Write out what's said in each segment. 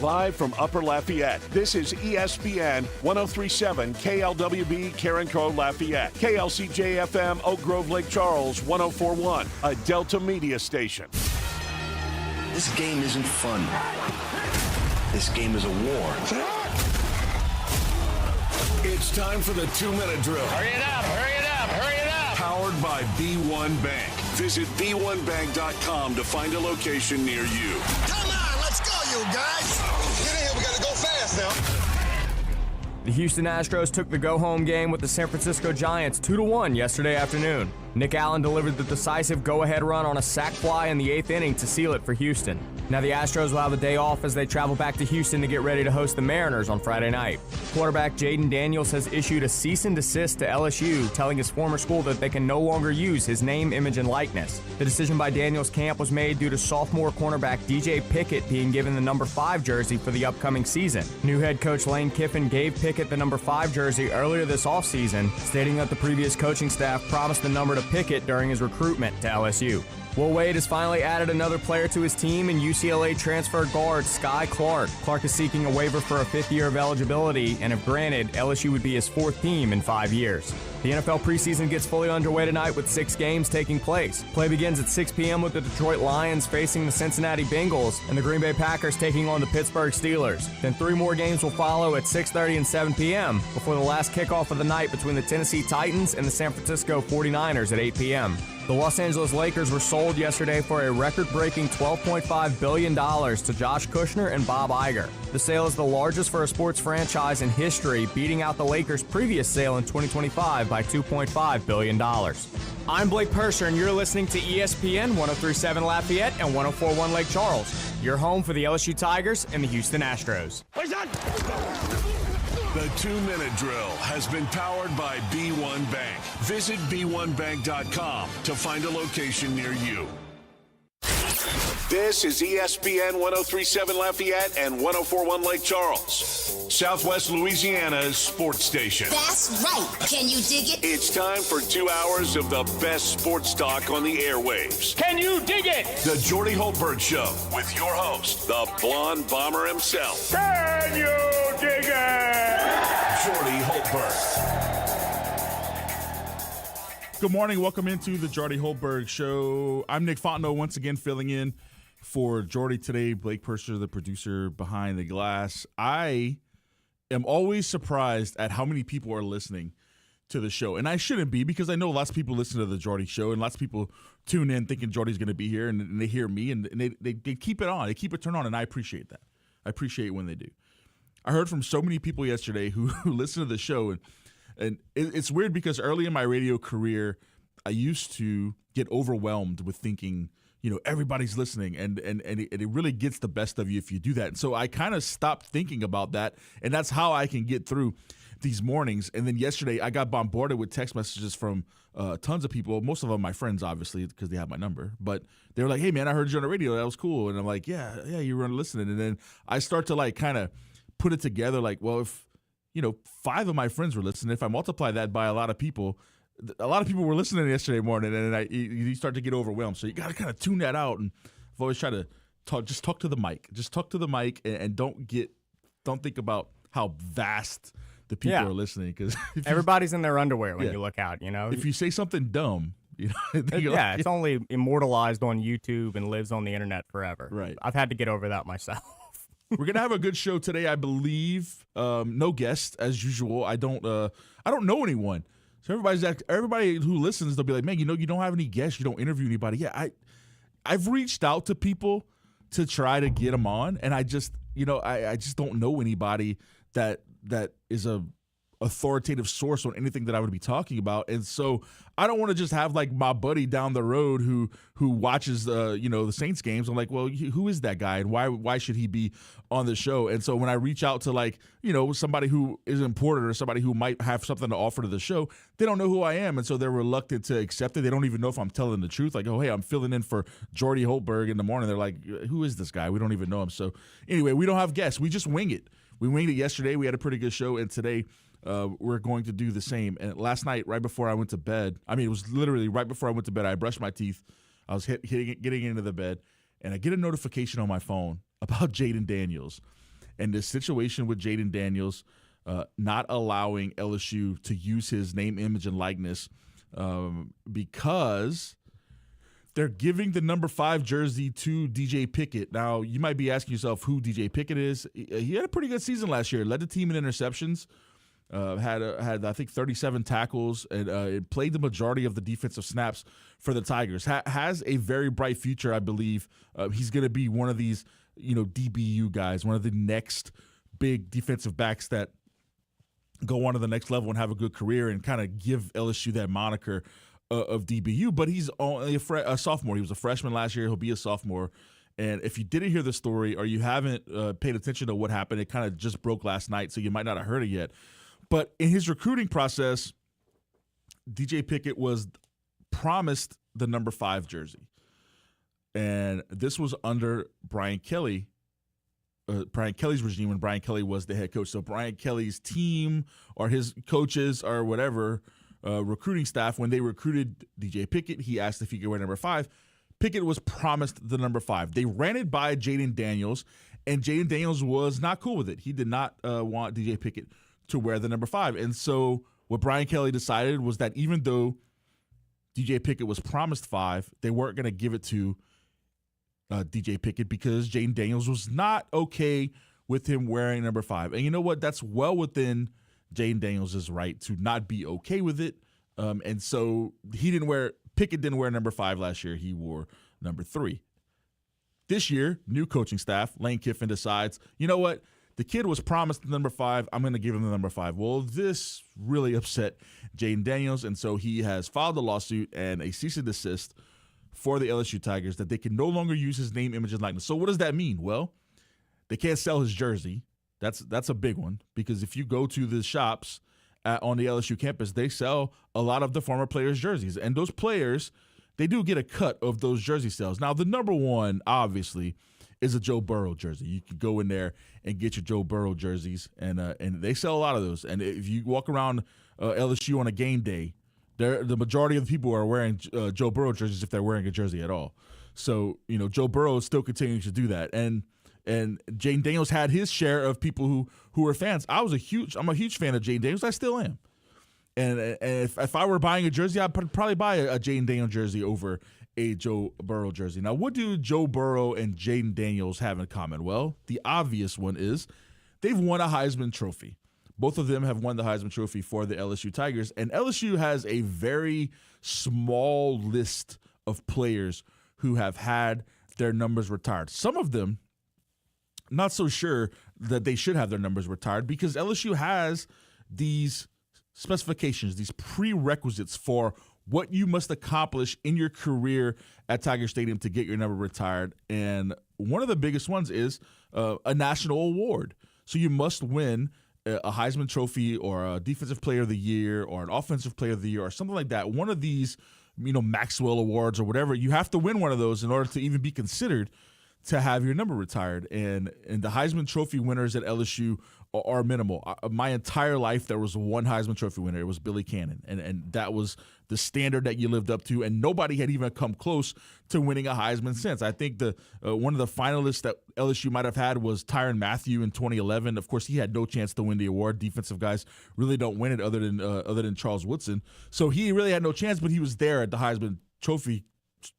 Live from Upper Lafayette, this is ESPN 1037 KLWB Karen Crow Lafayette, KLCJ-FM Oak Grove Lake Charles 1041, a Delta Media station. This game isn't fun. This game is a war. It's time for the 2-minute drill. Hurry it up, hurry it up, hurry it up. Powered by B1 Bank. Visit b1bank.com to find a location near you. Come on, let's go, you guys. Get in here, we gotta go fast now. The Houston Astros took the go-home game with the San Francisco Giants 2-1 yesterday afternoon. Nick Allen delivered the decisive go-ahead run on a sac fly in the 8th inning to seal it for Houston. Now the Astros will have a day off as they travel back to Houston to get ready to host the Mariners on Friday night. Quarterback Jaden Daniels has issued a cease and desist to LSU, telling his former school that they can no longer use his name, image, and likeness. The decision by Daniels' camp was made due to sophomore cornerback DJ Pickett being given the number 5 jersey for the upcoming season. New head coach Lane Kiffin gave Pickett the number 5 jersey earlier this offseason, stating that the previous coaching staff promised the number to Pickett during his recruitment to LSU. Will Wade has finally added another player to his team in UCLA transfer guard Sky Clark. Clark is seeking a waiver for a 5th year of eligibility, and if granted, LSU would be his 4th team in 5 years. The NFL preseason gets fully underway tonight with 6 games taking place. Play begins at 6 p.m. with the Detroit Lions facing the Cincinnati Bengals and the Green Bay Packers taking on the Pittsburgh Steelers. Then 3 more games will follow at 6:30 and 7 p.m. before the last kickoff of the night between the Tennessee Titans and the San Francisco 49ers at 8 p.m. The Los Angeles Lakers were sold yesterday for a record-breaking $12.5 billion to Josh Kushner and Bob Iger. The sale is the largest for a sports franchise in history, beating out the Lakers' previous sale in 2025 by $2.5 billion. I'm Blake Purser, and you're listening to ESPN 1037 Lafayette and 1041 Lake Charles, your home for the LSU Tigers and the Houston Astros. The 2-minute drill has been powered by B1 Bank. Visit b1bank.com to find a location near you. This is ESPN 1037 Lafayette and 1041 Lake Charles, Southwest Louisiana's sports station. That's right. Can you dig it? It's time for 2 hours of the best sports talk on the airwaves. Can you dig it? The Jordy Hultberg Show with your host, the blonde bomber himself. Can you dig it? Jordy Hultberg. Good morning. Welcome into the Jordy Hultberg Show. I'm Nick Fontenot, once again filling in for Jordy today. Blake Purser, the producer behind the glass. I am always surprised at how many people are listening to the show. And I shouldn't be, because I know lots of people listen to the Jordy Show and lots of people tune in thinking Jordy's going to be here, and they hear me and they keep it on. They keep it turned on, and I appreciate that. I appreciate when they do. I heard from so many people yesterday who listen to the show, and it's weird because early in my radio career, I used to get overwhelmed with thinking, everybody's listening, and it really gets the best of you if you do that. And so I kind of stopped thinking about that, and that's how I can get through these mornings. And then yesterday, I got bombarded with text messages from tons of people, most of them my friends, obviously, because they have my number. But they were like, hey, man, I heard you on the radio. That was cool. And I'm like, yeah, you were listening. And then I start to kind of put it together like, well, if 5 of my friends were listening, if I multiply that by a lot of people were listening yesterday morning, and you start to get overwhelmed. So you got to kind of tune that out. And I've always tried to talk to the mic. Just talk to the mic, and don't think about how vast the people are listening, because everybody's in their underwear when you look out. If you say something dumb, it's only immortalized on YouTube and lives on the internet forever. Right. I've had to get over that myself. We're gonna have a good show today, I believe. No guests as usual. I don't know anyone. So everybody who listens, they'll be like, man, you don't have any guests. You don't interview anybody. Yeah, I've reached out to people to try to get them on, and I just don't know anybody that is a authoritative source on anything that I would be talking about. And so I don't want to just have my buddy down the road who watches the Saints games. I'm like, well, who is that guy, and why should he be on the show? And so when I reach out to somebody who is important or somebody who might have something to offer to the show, they don't know who I am, and so they're reluctant to accept it. They don't even know if I'm telling the truth. Like, oh, hey, I'm filling in for Jordy Hultberg in the morning. They're like, who is this guy? We don't even know him. So anyway, we don't have guests. We just wing it. We winged it yesterday. We had a pretty good show, and today we're going to do the same. And last night, right before I went to bed, it was literally right before I went to bed, I brushed my teeth. I was getting into the bed, and I get a notification on my phone about Jaden Daniels. And this situation with Jaden Daniels not allowing LSU to use his name, image, and likeness because they're giving the number 5 jersey to DJ Pickett. Now, you might be asking yourself who DJ Pickett is. He had a pretty good season last year. Led the team in interceptions. Had I think 37 tackles and played the majority of the defensive snaps for the Tigers. Has a very bright future, I believe. He's going to be one of these, DBU guys, one of the next big defensive backs that go on to the next level and have a good career and kind of give LSU that moniker of DBU. But he's only a sophomore. He was a freshman last year. He'll be a sophomore. And if you didn't hear the story or you haven't paid attention to what happened, it kind of just broke last night, so you might not have heard it yet. But in his recruiting process, DJ Pickett was promised the number 5 jersey. And this was under Brian Kelly's regime when Brian Kelly was the head coach. So Brian Kelly's team or his coaches or whatever, recruiting staff, when they recruited DJ Pickett, he asked if he could wear number 5. Pickett was promised the number 5. They ran it by Jaden Daniels, and Jaden Daniels was not cool with it. He did not want DJ Pickett to wear the number 5. And so what Brian Kelly decided was that even though DJ Pickett was promised 5, they weren't going to give it to DJ Pickett because Jaden Daniels was not okay with him wearing number 5. And you know what? That's well within Jaden Daniels' right to not be okay with it. And so Pickett didn't wear number 5 last year. He wore number 3. This year, new coaching staff, Lane Kiffin decides, you know what? The kid was promised the number 5. I'm going to give him the number 5. Well, this really upset Jaden Daniels, and so he has filed a lawsuit and a cease and desist for the LSU Tigers that they can no longer use his name, image, and likeness. So what does that mean? Well, they can't sell his jersey. That's a big one because if you go to the shops on the LSU campus, they sell a lot of the former players' jerseys, and those players, they do get a cut of those jersey sales. Now, the number one, obviously, is a Joe Burrow jersey. You can go in there and get your Joe Burrow jerseys, and they sell a lot of those. And if you walk around LSU on a game day, the majority of the people are wearing Joe Burrow jerseys if they're wearing a jersey at all. So, Joe Burrow is still continuing to do that. And Jaden Daniels had his share of people who were fans. I'm a huge fan of Jaden Daniels. I still am. And if I were buying a jersey, I'd probably buy a Jaden Daniels jersey over a Joe Burrow jersey. Now, what do Joe Burrow and Jaden Daniels have in common? Well, the obvious one is they've won a Heisman Trophy. Both of them have won the Heisman Trophy for the LSU Tigers, and LSU has a very small list of players who have had their numbers retired. Some of them, not so sure that they should have their numbers retired because LSU has these specifications, these prerequisites for what you must accomplish in your career at Tiger Stadium to get your number retired. And one of the biggest ones is a national award. So you must win a Heisman Trophy or a Defensive Player of the Year or an Offensive Player of the Year or something like that. One of these, Maxwell Awards or whatever, you have to win one of those in order to even be considered to have your number retired. And the Heisman Trophy winners at LSU are minimal. My entire life, there was one Heisman Trophy winner. It was Billy Cannon. And that was the standard that you lived up to. And nobody had even come close to winning a Heisman since. I think one of the finalists that LSU might have had was Tyrann Mathieu in 2011. Of course, he had no chance to win the award. Defensive guys really don't win it other than Charles Woodson. So he really had no chance, but he was there at the Heisman Trophy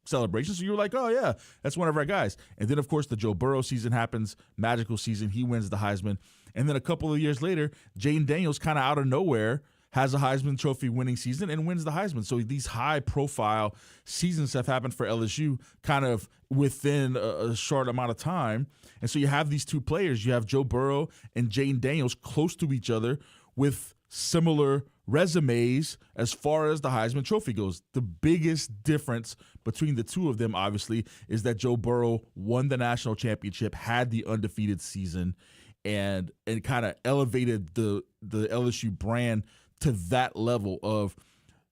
celebration. So you were like, oh yeah, that's one of our guys. And then of course the Joe Burrow season happens, magical season. He wins the Heisman. And then a couple of years later, Jaden Daniels kind of out of nowhere has a Heisman Trophy winning season and wins the Heisman. So these high profile seasons have happened for LSU kind of within a short amount of time. And so you have these two players. You have Joe Burrow and Jaden Daniels close to each other with similar resumes as far as the Heisman Trophy goes. The biggest difference between the two of them, obviously, is that Joe Burrow won the national championship, had the undefeated season, and kind of elevated the LSU brand to that level of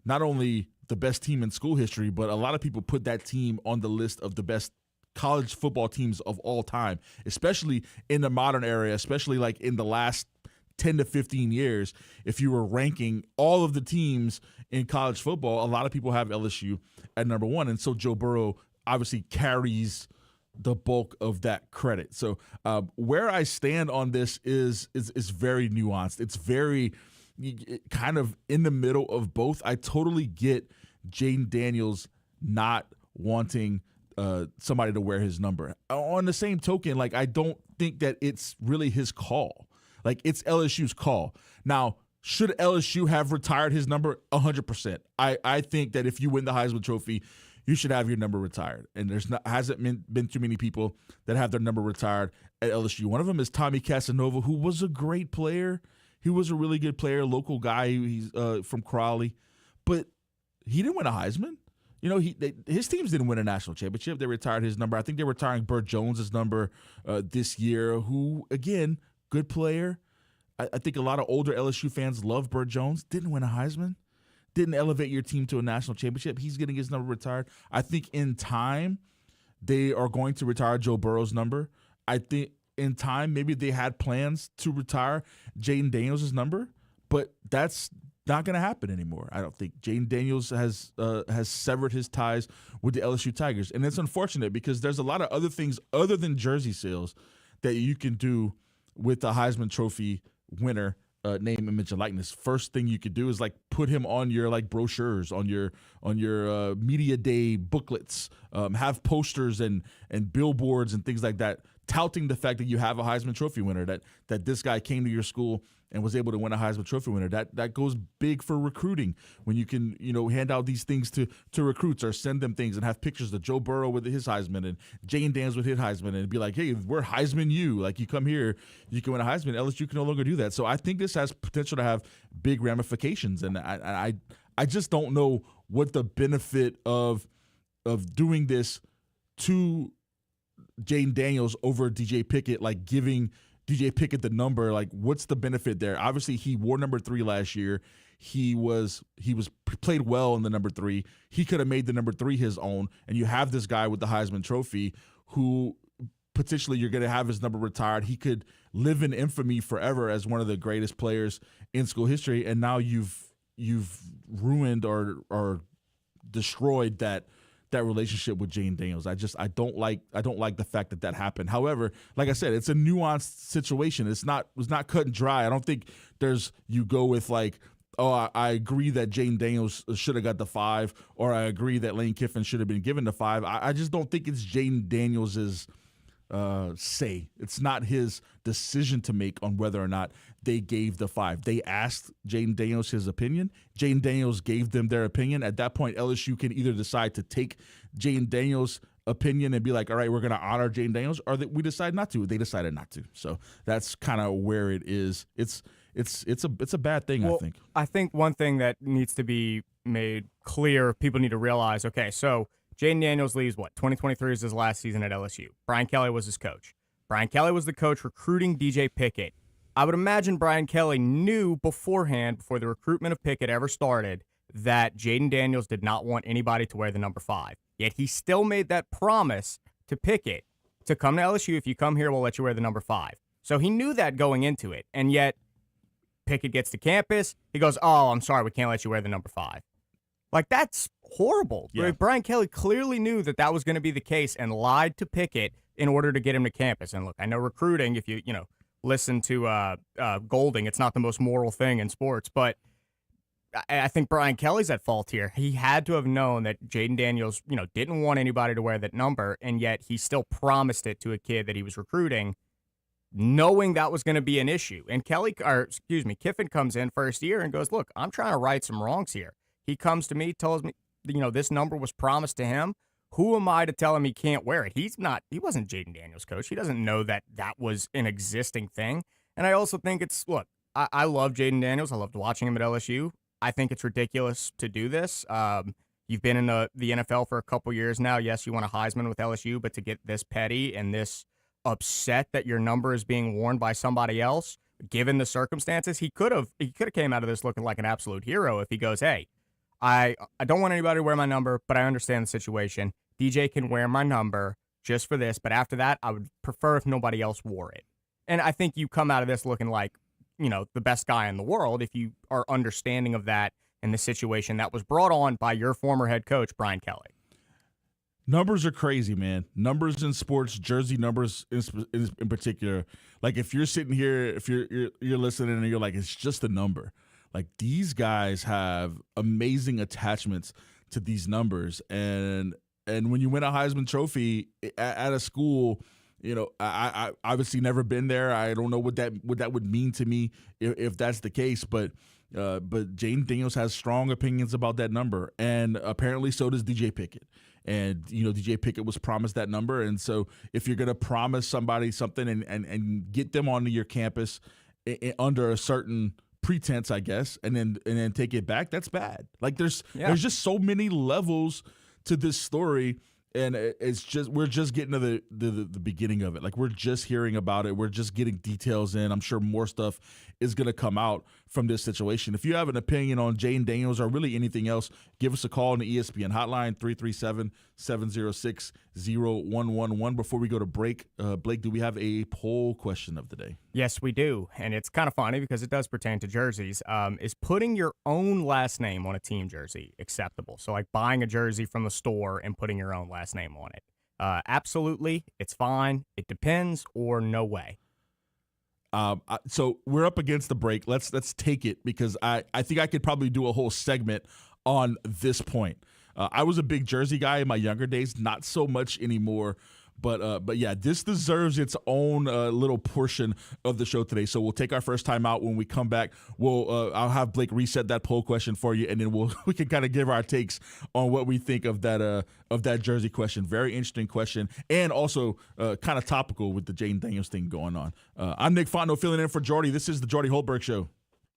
not only the best team in school history, but a lot of people put that team on the list of the best college football teams of all time, especially in the modern era, especially like in the last 10 to 15 years. If you were ranking all of the teams in college football, a lot of people have LSU at number one. And so Joe Burrow obviously carries the bulk of that credit. So where I stand on this is very nuanced. It's very kind of in the middle of both. I totally get Jaden Daniels not wanting somebody to wear his number. On the same token, like, I don't think that it's really his call. Like, it's LSU's call. Now, should LSU have retired his number? 100%. I think that if you win the Heisman Trophy, you should have your number retired. And hasn't been too many people that have their number retired at LSU. One of them is Tommy Casanova, who was a great player. He was a really good player, local guy. He's from Crowley. But he didn't win a Heisman. You know, his teams didn't win a national championship. They retired his number. I think they're retiring Burt Jones's number this year, who, again, good player. I think a lot of older LSU fans love Burt Jones. Didn't win a Heisman. Didn't elevate your team to a national championship. He's getting his number retired. I think in time they are going to retire Joe Burrow's number. I think in time maybe they had plans to retire Jaden Daniels' number, but that's not going to happen anymore. I don't think Jaden Daniels has severed his ties with the LSU Tigers, and it's unfortunate because there's a lot of other things other than jersey sales that you can do with the Heisman Trophy winner. Name, image, and likeness. First thing you could do is like put him on your like brochures, on your media day booklets, have posters and billboards and things like that, touting the fact that you have a Heisman Trophy winner, that this guy came to your school and was able to win a Heisman Trophy winner. That goes big for recruiting when you can, hand out these things to recruits or send them things and have pictures of Joe Burrow with his Heisman and Jaden Daniels with his Heisman and be like, hey, we're Heisman you. Like, you come here, you can win a Heisman. LSU can no longer do that. So I think this has potential to have big ramifications. And I just don't know what the benefit of doing this to Jaden Daniels over DJ Pickett, like giving DJ Pickett the number, like, what's the benefit there? Obviously, he wore number 3 last year. He played well in the number 3. He could have made the number 3 his own, and you have this guy with the Heisman Trophy who potentially you're going to have his number retired. He could live in infamy forever as one of the greatest players in school history, and now you've ruined or destroyed that relationship with Jaden Daniels. I don't like the fact that happened. However, like I said, it's a nuanced situation. It's not cut and dry. I don't think you go with like, oh, I agree that Jaden Daniels should have got the 5, or I agree that Lane Kiffin should have been given the 5. I just don't think it's Jaden Daniels' say. It's not his decision to make on whether or not they gave the 5. They asked Jaden Daniels his opinion. Jaden Daniels gave them their opinion. At that point, LSU can either decide to take Jaden Daniels' opinion and be like, all right, we're going to honor Jaden Daniels, or that we decide not to. They decided not to. So that's kind of where it is. It's a bad thing, well, I think. I think one thing that needs to be made clear, people need to realize, okay, so Jaden Daniels leaves, 2023 is his last season at LSU. Brian Kelly was his coach. Brian Kelly was the coach recruiting DJ Pickett. I would imagine Brian Kelly knew beforehand, before the recruitment of Pickett ever started, that Jaden Daniels did not want anybody to wear the number 5. Yet he still made that promise to Pickett to come to LSU. If you come here, we'll let you wear the number 5. So he knew that going into it. And yet Pickett gets to campus. He goes, oh, I'm sorry, we can't let you wear the number 5. Like, that's horrible. Yeah. Brian Kelly clearly knew that was going to be the case and lied to Pickett in order to get him to campus. And look, I know recruiting, if you listen to Golding, it's not the most moral thing in sports, but I think Brian Kelly's at fault here. He had to have known that Jaden Daniels, didn't want anybody to wear that number, and yet he still promised it to a kid that he was recruiting, knowing that was going to be an issue. And Kiffin comes in first year and goes, look, I'm trying to right some wrongs here. He comes to me, tells me, this number was promised to him. Who am I to tell him he can't wear it? He wasn't Jaden Daniels' coach. He doesn't know that was an existing thing. And I also think I love Jaden Daniels. I loved watching him at LSU. I think it's ridiculous to do this. You've been in the NFL for a couple years now. Yes, you won a Heisman with LSU, but to get this petty and this upset that your number is being worn by somebody else, given the circumstances, he could have came out of this looking like an absolute hero if he goes, hey, I don't want anybody to wear my number, but I understand the situation. DJ can wear my number just for this, but after that, I would prefer if nobody else wore it. And I think you come out of this looking like, the best guy in the world if you are understanding of that and the situation that was brought on by your former head coach, Brian Kelly. Numbers are crazy, man. Numbers in sports, jersey numbers in particular. Like if you're sitting here, if you're listening and you're like, it's just a number. Like these guys have amazing attachments to these numbers, and when you win a Heisman Trophy at a school, you know, I obviously never been there. I don't know what that would mean to me if that's the case, but Jane Daniels has strong opinions about that number, and apparently so does DJ Pickett. And, you know, DJ Pickett was promised that number. And so if you're going to promise somebody something and get them onto your campus under a certain pretense, I guess, and then take it back, that's bad. Like there's just so many levels to this story. And we're just getting to the beginning of it. Like we're just hearing about it. We're just getting details in. I'm sure more stuff is going to come out from this situation. If you have an opinion on Jane Daniels or really anything else, give us a call on the ESPN hotline, 337-706-0111. Before we go to break, Blake, do we have a poll question of the day? Yes, we do. And it's kind of funny because it does pertain to jerseys. Is putting your own last name on a team jersey acceptable? So like buying a jersey from the store and putting your own last name on it. Absolutely. It's fine. It depends, or no way. So we're up against the break. Let's take it because I think I could probably do a whole segment on this point. I was a big jersey guy in my younger days, not so much anymore. But yeah, this deserves its own little portion of the show today. So we'll take our first time out. When we come back, I'll have Blake reset that poll question for you, and then we can kind of give our takes on what we think of that jersey question. Very interesting question, and also kind of topical with the Jane Daniels thing going on. I'm Nick Fontenot filling in for Jordy. This is the Jordy Hultberg Show.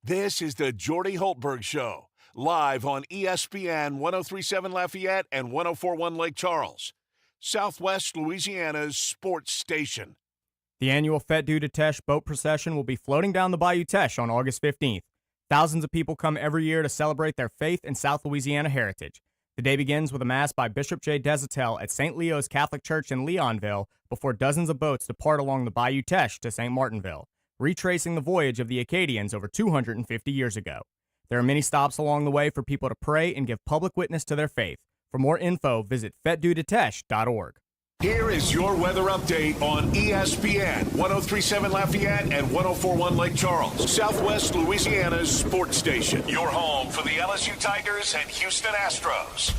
This is the Jordy Hultberg Show, live on ESPN 103.7 Lafayette and 104.1 Lake Charles, Southwest Louisiana's sports station. The annual Fête du Teche boat procession will be floating down the Bayou Teche on August 15th. Thousands of people come every year to celebrate their faith in South Louisiana heritage. The day begins with a mass by Bishop J. Desatel at St. Leo's Catholic Church in Leonville before dozens of boats depart along the Bayou Teche to St. Martinville, retracing the voyage of the Acadians over 250 years ago. There are many stops along the way for people to pray and give public witness to their faith. For more info, visit fetdudeteche.org. Here is your weather update on ESPN 103.7 Lafayette and 104.1 Lake Charles, Southwest Louisiana's sports station. Your home for the LSU Tigers and Houston Astros.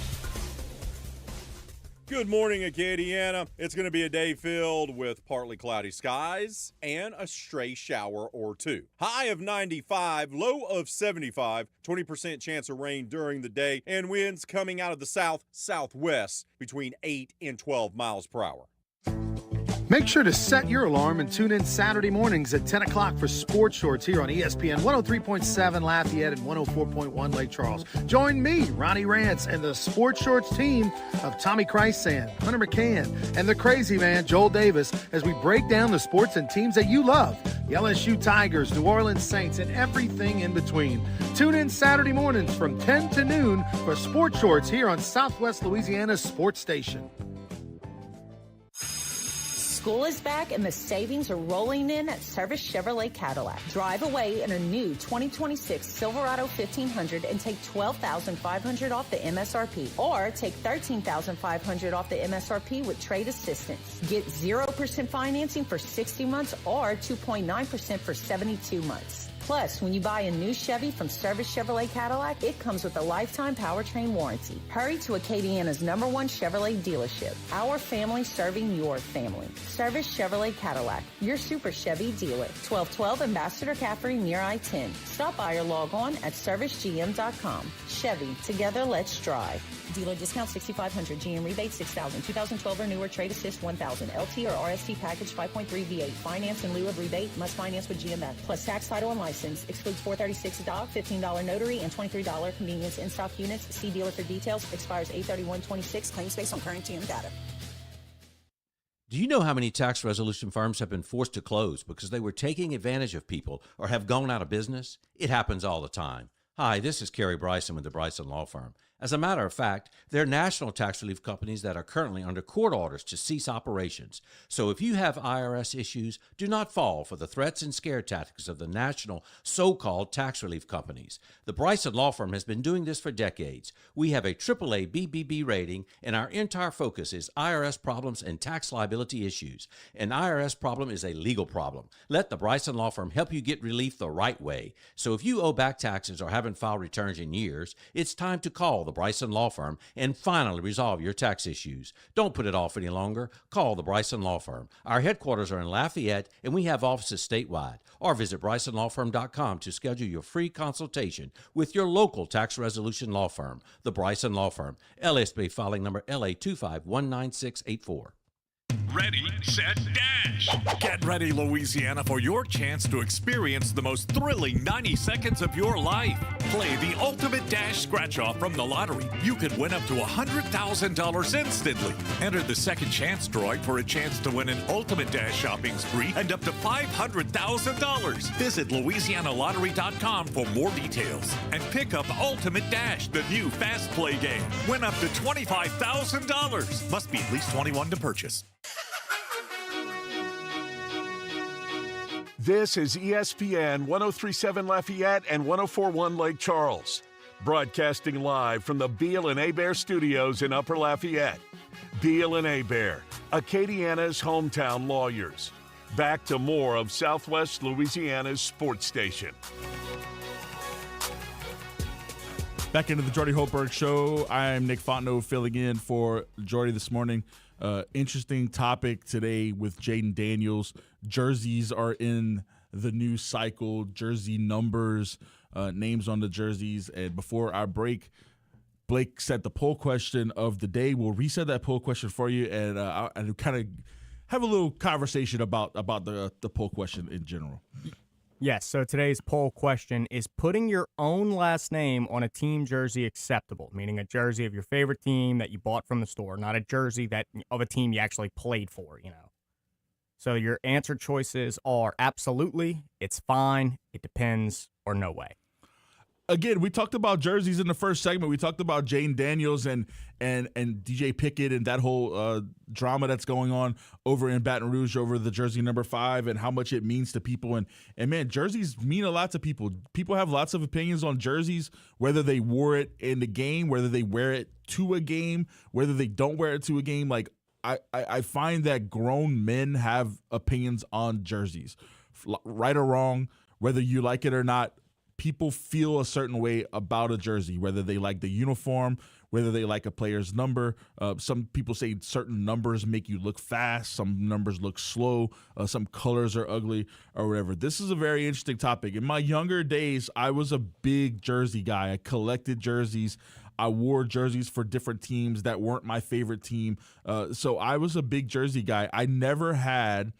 Good morning, Acadiana. It's going to be a day filled with partly cloudy skies and a stray shower or two. High of 95, low of 75, 20% chance of rain during the day, and winds coming out of the south-southwest between 8 and 12 miles per hour. Make sure to set your alarm and tune in Saturday mornings at 10 o'clock for Sports Shorts here on ESPN 103.7 Lafayette and 104.1 Lake Charles. Join me, Ronnie Rance, and the Sports Shorts team of Tommy Christsan, Hunter McCann, and the crazy man, Joel Davis, as we break down the sports and teams that you love. The LSU Tigers, New Orleans Saints, and everything in between. Tune in Saturday mornings from 10 to noon for Sports Shorts here on Southwest Louisiana's sports station. School is back and the savings are rolling in at Service Chevrolet Cadillac. Drive away in a new 2026 Silverado 1500 and take $12,500 off the MSRP, or take $13,500 off the MSRP with trade assistance. Get 0% financing for 60 months or 2.9% for 72 months. Plus, when you buy a new Chevy from Service Chevrolet Cadillac, it comes with a lifetime powertrain warranty. Hurry to Acadiana's #1 Chevrolet dealership. Our family serving your family. Service Chevrolet Cadillac, your super Chevy dealer. 1212 Ambassador Caffrey near I-10. Stop by or log on at servicegm.com. Chevy, together let's drive. Dealer discount $6,500, GM rebate $6,000, 2012 or newer, trade assist $1,000, LT or RST package 5.3 V8, finance in lieu of rebate, must finance with GMF, plus tax, title, and license, excludes $436 dock, $15 notary, and $23 convenience in-stock units. See dealer for details. Expires 8/31/26. Claims based on current TM data. Do you know how many tax resolution firms have been forced to close because they were taking advantage of people or have gone out of business? It happens all the time. Hi, this is Kerry Bryson with the Bryson Law Firm. As a matter of fact, there are national tax relief companies that are currently under court orders to cease operations. So if you have IRS issues, do not fall for the threats and scare tactics of the national so-called tax relief companies. The Bryson Law Firm has been doing this for decades. We have a AAA BBB rating, and our entire focus is IRS problems and tax liability issues. An IRS problem is a legal problem. Let the Bryson Law Firm help you get relief the right way. So if you owe back taxes or haven't filed returns in years, it's time to call the Bryson Law Firm and finally resolve your tax issues. Don't put it off any longer. Call the Bryson Law Firm. Our headquarters are in Lafayette, and we have offices statewide. Or visit BrysonLawFirm.com to schedule your free consultation with your local tax resolution law firm. The Bryson Law Firm, LSB filing number LA2519684. Ready, set, dash! Get ready, Louisiana, for your chance to experience the most thrilling 90 seconds of your life. Play the Ultimate Dash Scratch-Off from the lottery. You could win up to $100,000 instantly. Enter the second chance drawing for a chance to win an Ultimate Dash shopping spree and up to $500,000. Visit LouisianaLottery.com for more details. And pick up Ultimate Dash, the new fast play game. Win up to $25,000. Must be at least 21 to purchase. This is ESPN 1037 Lafayette and 1041 Lake Charles, broadcasting live from the Beal and Hebert studios in Upper Lafayette. Beal and Hebert, Acadiana's hometown lawyers. Back to more of Southwest Louisiana's sports station. Back into the Jordy Hultberg Show. I'm Nick Fontenot filling in for Jordy this morning. Interesting topic today with Jaden Daniels. Jerseys are in the news cycle. Jersey numbers, names on the jerseys. And before our break, Blake set the poll question of the day. We'll reset that poll question for you and kind of have a little conversation about the poll question in general. Yes, so today's poll question is putting your own last name on a team jersey acceptable, meaning a jersey of your favorite team that you bought from the store, not a jersey of a team you actually played for, you know. So your answer choices are absolutely, it's fine, it depends, or no way. Again, we talked about jerseys in the first segment. We talked about Jaden Daniels and DJ Pickett and that whole drama that's going on over in Baton Rouge over the jersey number 5 and how much it means to people. And man, jerseys mean a lot to people. People have lots of opinions on jerseys, whether they wore it in the game, whether they wear it to a game, whether they don't wear it to a game. Like I find that grown men have opinions on jerseys, right or wrong, whether you like it or not. People feel a certain way about a jersey, whether they like the uniform, whether they like a player's number. Some people say certain numbers make you look fast. Some numbers look slow. Some colors are ugly or whatever. This is a very interesting topic. In my younger days, I was a big jersey guy. I collected jerseys. I wore jerseys for different teams that weren't my favorite team. So I was a big jersey guy. I never had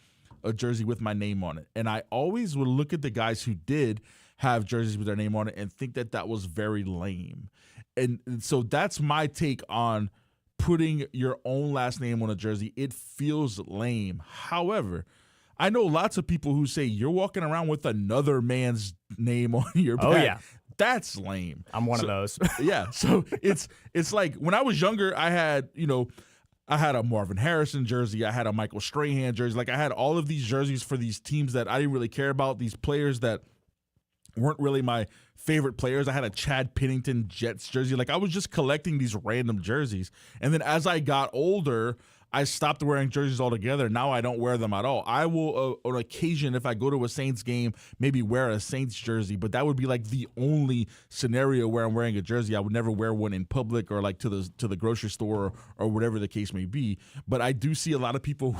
a jersey with my name on it. And I always would look at the guys who did have jerseys with their name on it and think that was very lame. And so that's my take on putting your own last name on a jersey. It feels lame. However, I know lots of people who say you're walking around with another man's name on your back. Oh, yeah. That's lame. I'm one of those. Yeah. So it's like when I was younger, I had a Marvin Harrison jersey. I had a Michael Strahan jersey. Like I had all of these jerseys for these teams that I didn't really care about, these players that weren't really my favorite players. I had a Chad Pennington Jets jersey. Like I was just collecting these random jerseys. And then as I got older, I stopped wearing jerseys altogether. Now I don't wear them at all. I will, on occasion, if I go to a Saints game, maybe wear a Saints jersey, but that would be like the only scenario where I'm wearing a jersey. I would never wear one in public or like to the grocery store or whatever the case may be. But I do see a lot of people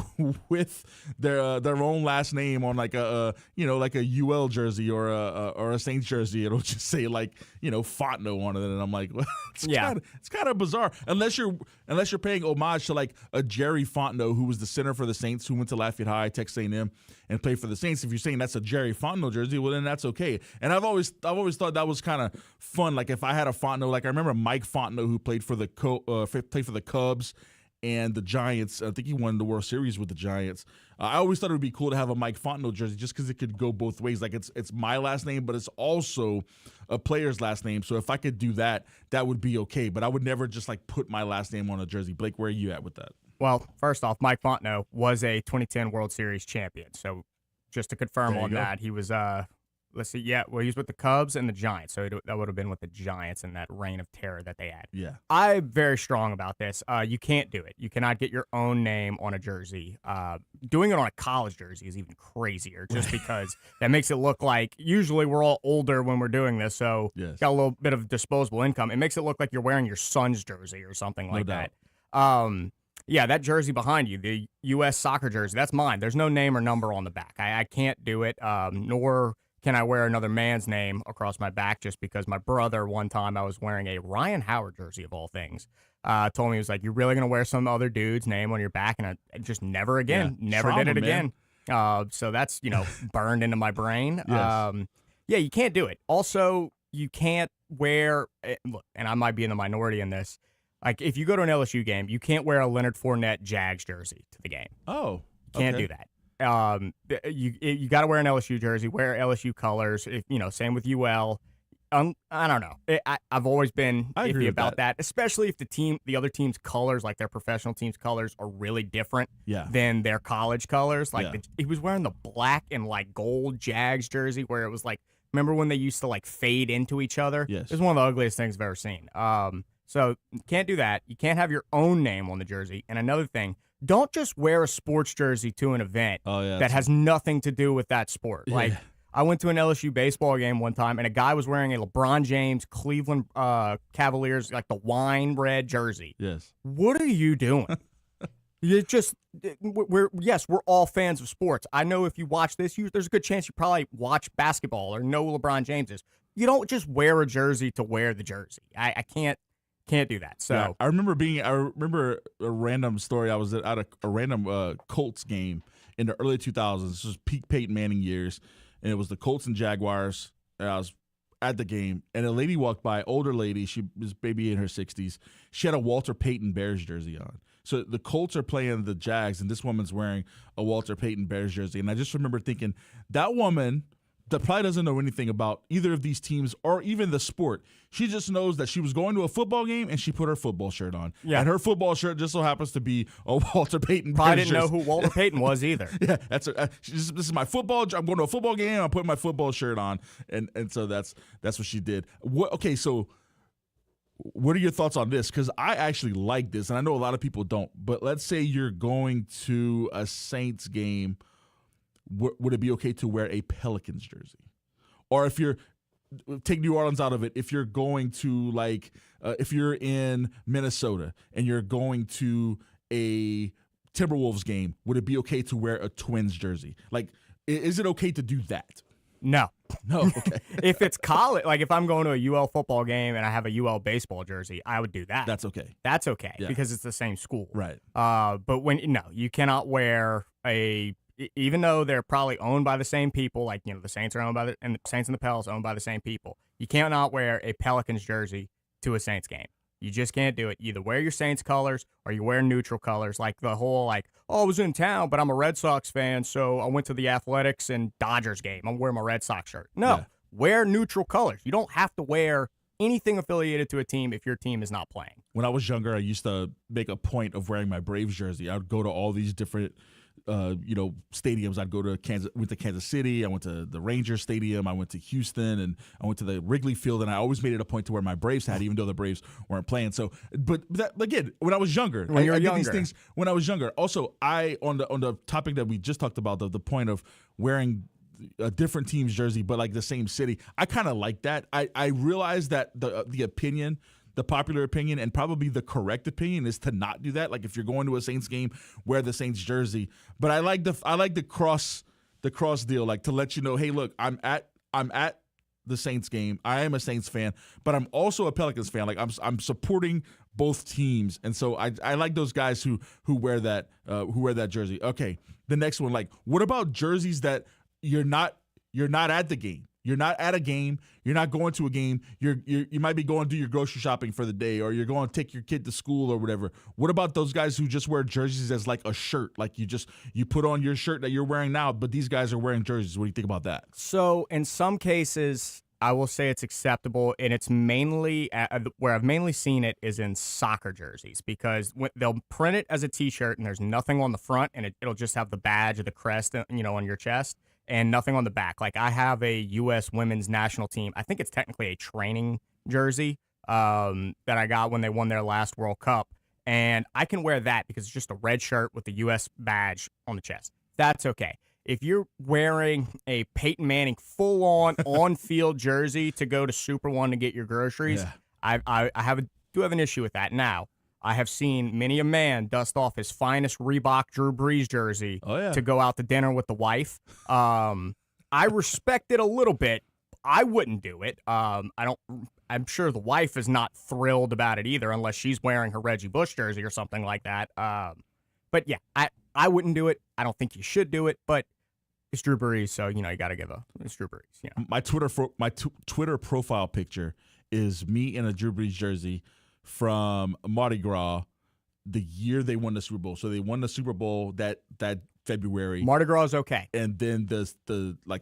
with their own last name on like a UL jersey or a Saints jersey. It'll just say like Fontenot on it, and I'm like, well, it's kind of bizarre unless you're paying homage to like a Jerry Fontenot, who was the center for the Saints, who went to Lafayette High, Texas A&M, and played for the Saints. If you're saying that's a Jerry Fontenot jersey, well, then that's okay. And I've always thought that was kind of fun. Like if I had a Fontenot, like I remember Mike Fontenot, who played for the Cubs, and the Giants. I think he won the World Series with the Giants. I always thought it would be cool to have a Mike Fontenot jersey just because it could go both ways. Like it's my last name, but it's also a player's last name. So if I could do that, that would be okay. But I would never just like put my last name on a jersey. Blake, where are you at with that? Well, first off, Mike Fontenot was a 2010 World Series champion. So just to confirm on that, he was let's see, he was with the Cubs and the Giants. So that would have been with the Giants in that reign of terror that they had. Yeah. I'm very strong about this. You can't do it. You cannot get your own name on a jersey. Doing it on a college jersey is even crazier just because that makes it look like usually we're all older when we're doing this. So got a little bit of disposable income. It makes it look like you're wearing your son's jersey or something like that. Yeah, that jersey behind you, the U.S. soccer jersey, that's mine. There's no name or number on the back. I can't do it, nor can I wear another man's name across my back just because my brother, one time I was wearing a Ryan Howard jersey of all things, told me, he was like, you're really going to wear some other dude's name on your back? And I just never again. Yeah. Never Trauma, did it man. again. So that's, burned into my brain. Yes. Yeah, you can't do it. Also, you can't wear, look, and I might be in the minority in this, like if you go to an LSU game, you can't wear a Leonard Fournette Jags jersey to the game. Oh, can't do that. You got to wear an LSU jersey, wear LSU colors. If same with UL. I don't know. I've always been iffy about that, especially if the other team's colors, like their professional team's colors, are really different than their college colors. Like he was wearing the black and like gold Jags jersey, where it was like, remember when they used to like fade into each other? Yes, it was one of the ugliest things I've ever seen. So you can't do that. You can't have your own name on the jersey. And another thing, don't just wear a sports jersey to an event that has nothing to do with that sport. Like, I went to an LSU baseball game one time, and a guy was wearing a LeBron James Cleveland Cavaliers, like the wine red jersey. Yes. What are you doing? We're all fans of sports. I know if you watch this, there's a good chance you probably watch basketball or know who LeBron James is. You don't just wear a jersey to wear the jersey. I can't do that. So I remember a random story. I was at a random Colts game in the early 2000s. This was peak Peyton Manning years, and it was the Colts and Jaguars. And I was at the game, and a lady walked by, older lady. She was maybe in her 60s. She had a Walter Payton Bears jersey on. So the Colts are playing the Jags, and this woman's wearing a Walter Payton Bears jersey. And I just remember thinking, that woman that probably doesn't know anything about either of these teams or even the sport. She just knows that she was going to a football game and she put her football shirt on. Yeah. And her football shirt just so happens to be a Walter Payton. Probably didn't know who Walter Payton was either. Yeah, this is my football. I'm going to a football game. I'm putting my football shirt on, and so that's what she did. So what are your thoughts on this? Because I actually like this, and I know a lot of people don't. But let's say you're going to a Saints game. Would it be okay to wear a Pelicans jersey? Or if you're take New Orleans out of it, if you're going to if you're in Minnesota and you're going to a Timberwolves game, would it be okay to wear a Twins jersey? Like, is it okay to do that? No. Okay. If it's college, like if I'm going to a UL football game and I have a UL baseball jersey, I would do that. That's okay. That's okay because it's the same school. Right. But you cannot wear even though they're probably owned by the same people, like, the Saints are owned by and the Saints and the Pels owned by the same people. You cannot wear a Pelicans jersey to a Saints game. You just can't do it. You either wear your Saints colors or you wear neutral colors. Like the whole I was in town, but I'm a Red Sox fan, so I went to the Athletics and Dodgers game. I'm wearing my Red Sox shirt. No, wear neutral colors. You don't have to wear anything affiliated to a team if your team is not playing. When I was younger, I used to make a point of wearing my Braves jersey. I would go to all these different stadiums. I'd go to went to Kansas City. I went to the Rangers Stadium. I went to Houston, and I went to the Wrigley Field. And I always made it a point to wear my Braves hat, even though the Braves weren't playing. So, but that, again, when I was younger, I did these things when I was younger. Also, on the topic that we just talked about, the point of wearing a different team's jersey, but like the same city, I kind of like that. I realize that the opinion. The popular opinion and probably the correct opinion is to not do that. Like if you're going to a Saints game, wear the Saints jersey. But I like the cross deal, like to let you know, hey, look, I'm at the Saints game. I am a Saints fan, but I'm also a Pelicans fan. Like I'm supporting both teams, and so I like those guys who wear that jersey. Okay, the next one, like what about jerseys that you're not at the game? You're not at a game. You're not going to a game. You might be going to do your grocery shopping for the day, or you're going to take your kid to school or whatever. What about those guys who just wear jerseys as like a shirt? Like you put on your shirt that you're wearing now, but these guys are wearing jerseys. What do you think about that? So in some cases, I will say it's acceptable, and it's mainly where I've mainly seen it is in soccer jerseys, because they'll print it as a T-shirt and there's nothing on the front, and it'll just have the badge or the crest, on your chest, and nothing on the back. Like I have a U.S. women's national team. I think it's technically a training jersey that I got when they won their last World Cup, and I can wear that because it's just a red shirt with the U.S. badge on the chest. That's okay. If you're wearing a Peyton Manning full-on on-field jersey to go to Super One to get your groceries, I do have an issue with that. Now, I have seen many a man dust off his finest Reebok Drew Brees jersey to go out to dinner with the wife. I respect it a little bit. I wouldn't do it. I'm sure the wife is not thrilled about it either, unless she's wearing her Reggie Bush jersey or something like that. But yeah, I wouldn't do it. I don't think you should do it, but it's Drew Brees, so you got to give it's Drew Brees. You know. My Twitter profile picture is me in a Drew Brees jersey from Mardi Gras, the year they won the Super Bowl. So they won the Super Bowl that February. Mardi Gras is okay, and then the